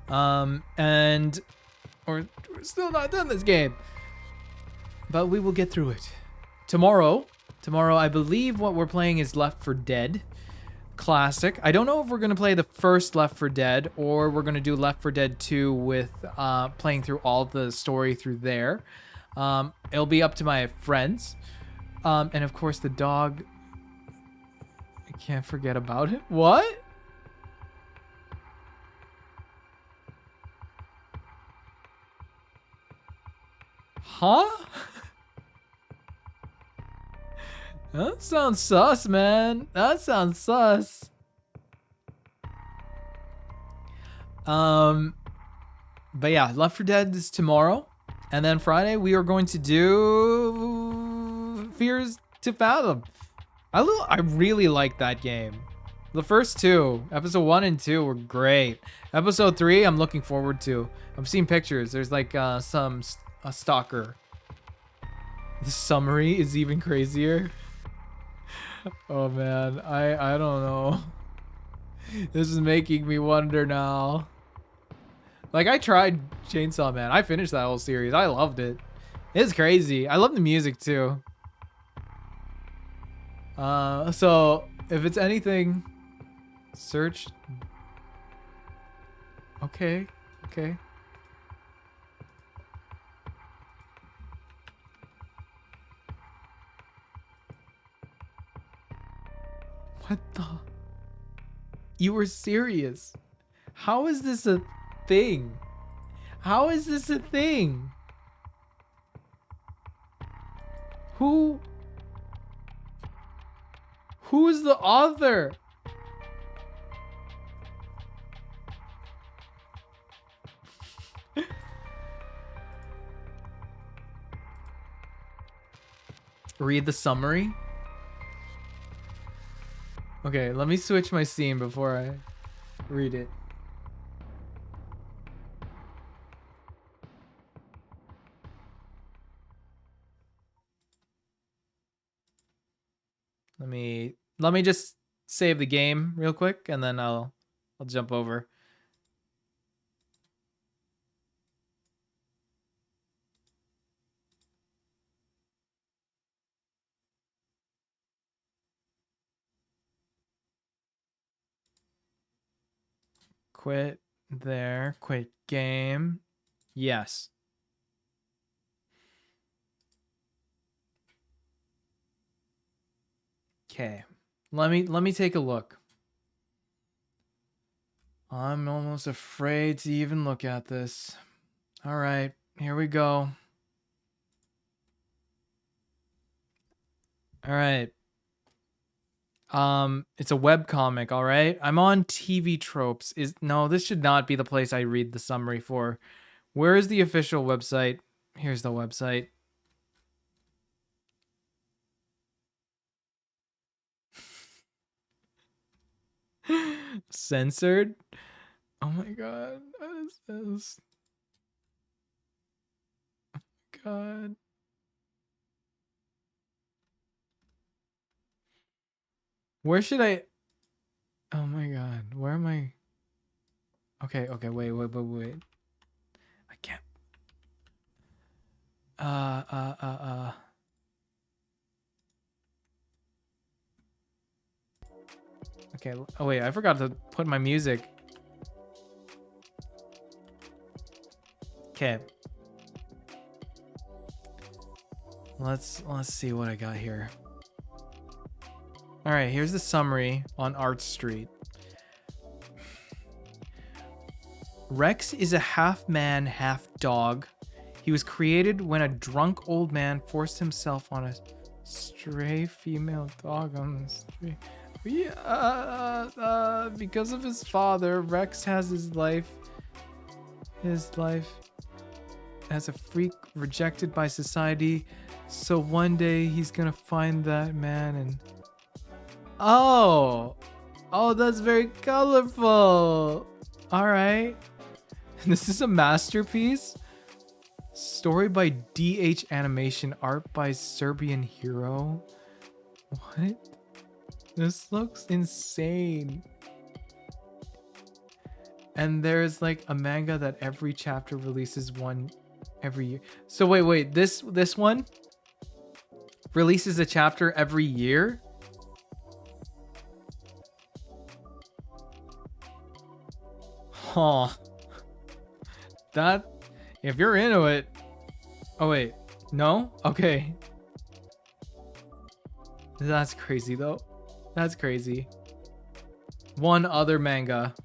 and we're still not done this game. But we will get through it. Tomorrow, I believe what we're playing is Left 4 Dead Classic. I don't know if we're going to play the first Left 4 Dead or we're going to do Left 4 Dead 2 with playing through all the story through there. It'll be up to my friends. And of course the dog, I can't forget about it. What? Huh? That sounds sus, man. That sounds sus. But yeah, Left 4 Dead is tomorrow. And then Friday, we are going to do Fears to Fathom. I really like that game. The first 2, episode 1 and 2 were great. Episode 3, I'm looking forward to. I've seen pictures. There's like a stalker. The summary is even crazier. Oh man, I don't know. This is making me wonder now. Like, I tried Chainsaw Man. I finished that whole series. I loved it. It's crazy. I love the music too. So if it's anything, search. Okay. What the? You were serious? How is this a thing? How is this a thing? Who is the author? Read the summary. Okay, let me switch my scene before I read it. Let me just save the game real quick and then I'll jump over. Quit there. Quit game. Yes. Okay. Let me take a look. I'm almost afraid to even look at this. All right, here we go. All right. It's a webcomic, all right? I'm on TV Tropes. No, this should not be the place I read the summary for. Where is the official website? Here's the website. Censored? Oh my god. What is this? Oh my god. Where should I? Oh my god. Where am I? Okay, wait. I can't. Okay, oh wait, I forgot to put my music. Okay. Let's see what I got here. All right, here's the summary on Art Street. Rex is a half man, half dog. He was created when a drunk old man forced himself on a stray female dog on the street. Yeah, because of his father, Rex has his life as a freak rejected by society. So one day he's gonna find that man and... Oh, that's very colorful. All right. This is a masterpiece. Story by DH Animation, art by Serbian Hero. What? This looks insane. And there's like a manga that every chapter releases one every year. So wait, this one releases a chapter every year? Huh. That, if you're into it. Oh wait, no? Okay. That's crazy though. That's crazy. One other manga.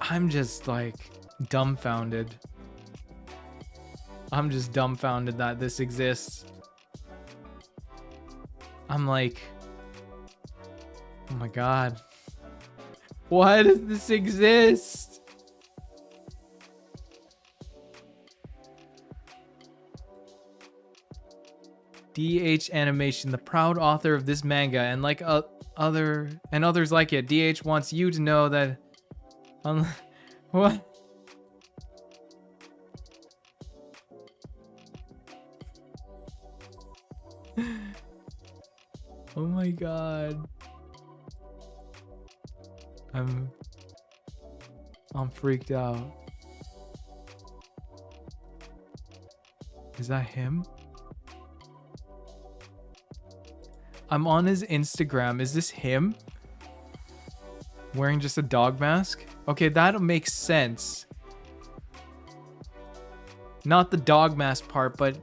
I'm just like dumbfounded. I'm just dumbfounded that this exists. I'm like, oh my god. Why does this exist? DH Animation, the proud author of this manga, and like others like it. DH wants you to know that. What? Oh my god. I'm freaked out. Is that him? I'm on his Instagram. Is this him? Wearing just a dog mask? Okay, that makes sense. Not the dog mask part, but...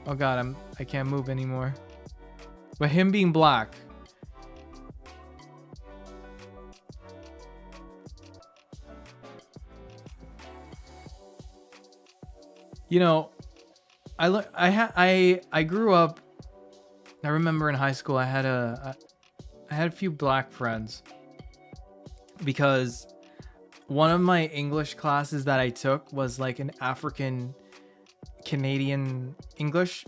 Oh god, I can't move anymore. But him being black. You know, I grew up. I remember in high school I had a few black friends because one of my English classes that I took was like an African Canadian English.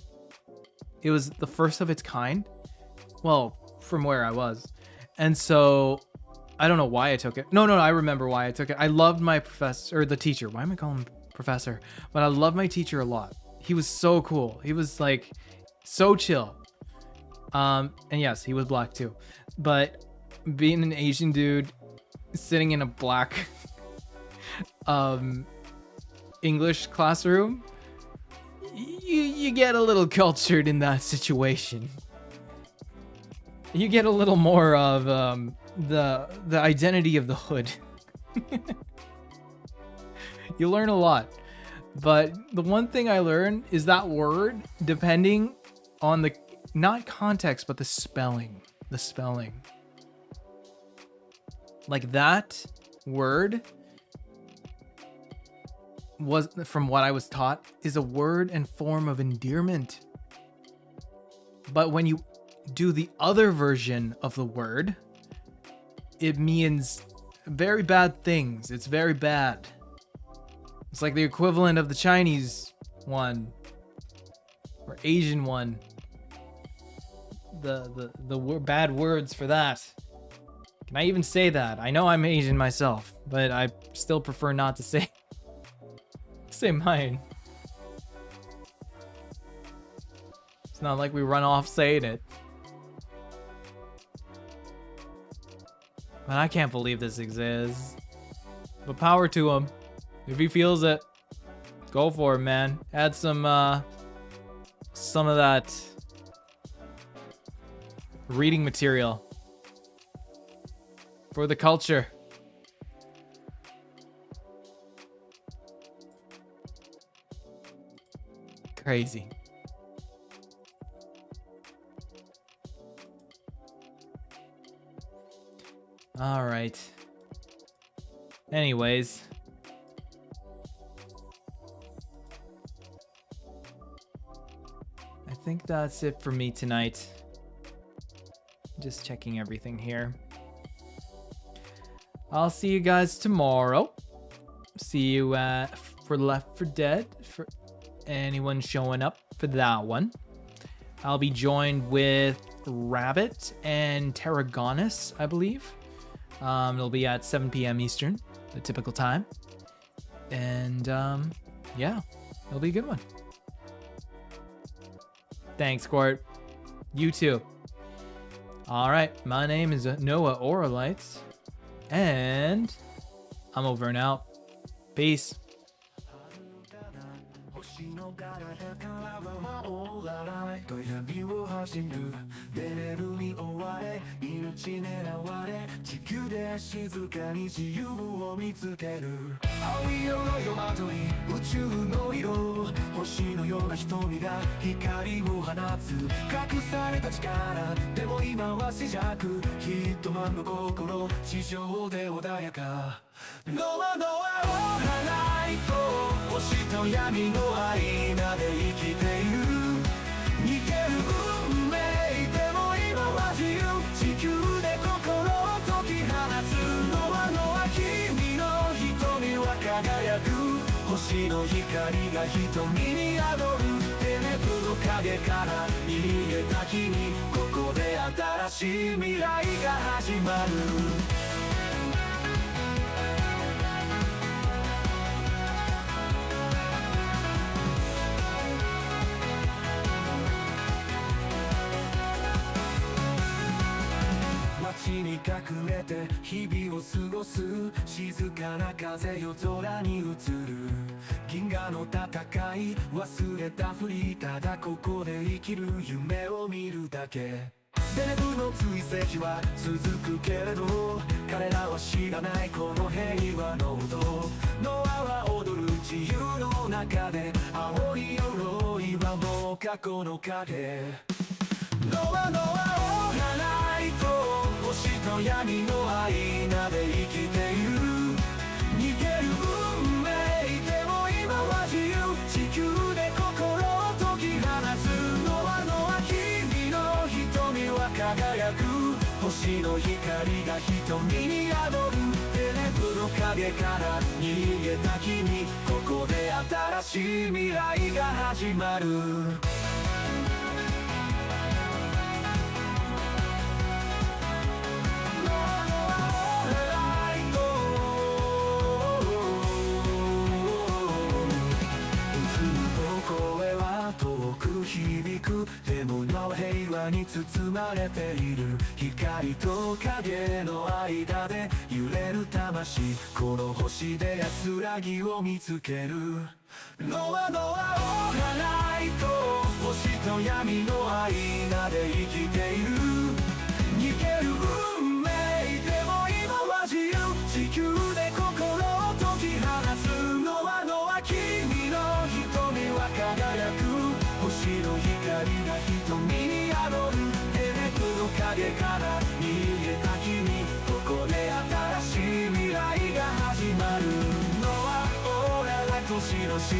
It was the first of its kind. Well, from where I was. And so I don't know why I took it. No, I remember why I took it. I loved my professor, or the teacher. Why am I calling him professor? But I loved my teacher a lot. He was so cool. He was like so chill. And yes, he was black too. But being an Asian dude sitting in a black English classroom, you get a little cultured in that situation. You get a little more of the identity of the hood. You learn a lot. But the one thing I learned is that word, depending on the, not context, but the spelling. The spelling. Like that word was, from what I was taught, is a word and form of endearment. But when you do the other version of the word, it means very bad things. It's very bad. It's like the equivalent of the Chinese one or Asian one. The bad words for that. Can I even say that? I know I'm Asian myself, but I still prefer not to say mine. It's not like we run off saying it. But I can't believe this exists. But power to him. If he feels it, go for it, man. Add some of that reading material for the culture. Crazy. All right. Anyways, think that's it for me tonight. Just checking everything here. I'll see you guys tomorrow. See you for Left 4 Dead, for anyone showing up for that one. I'll be joined with Rabbit and Tarragonus, I believe. It'll be at 7 p.m. Eastern, the typical time. And yeah, it'll be a good one. Thanks, Court. You too. All right, my name is Noa Aurelyte, and I'm over and out. Peace. 星の柄だからはオーラライと闇を走る出れるに追われ命狙われ地球で静かに自由を見つける青い鎧をまとい宇宙の色星のような瞳が光を放つ隠された力でも今は静寂ヒットマンの心地上で穏やかノアノアオーラライト星と闇の間で生きている逃げる運命でも今は自由地球で心を解き放つノアノア君の瞳は輝く星の光が瞳に宿るテネプの影から逃げた君ここで新しい未来が始まる街に隠れて日々を過ごす静かな風よ空に映る銀河の戦い忘れたふりただここで生きる夢を見るだけデネブの追跡は続くけれど彼らは知らないこの平和の音ノアは踊る自由の中で青い鎧はもう過去の影ノアノアオーラライト星と闇の間で生きている逃げる運命でも今は自由地球で心を解き放つノアノア君の瞳は輝く星の光が瞳に宿るテネブの影から逃げた君ここで新しい未来が始まる響くでも今は平和に包まれている光と影の間で揺れる魂この星で安らぎを見つけるノアノアオーラライト星と闇の間で生きている逃げる運命でも今は自由地球で心を解き放つノアノア君の瞳は輝く星の光が瞳に宿るテネプの影から逃げた君ここで新しい未来が始まるノアオーララ星の下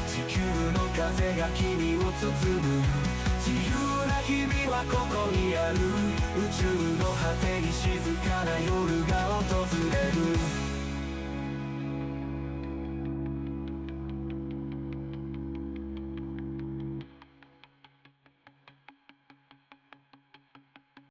地球の風が君を包む自由な日々はここにある宇宙の果てに静かな夜が訪れる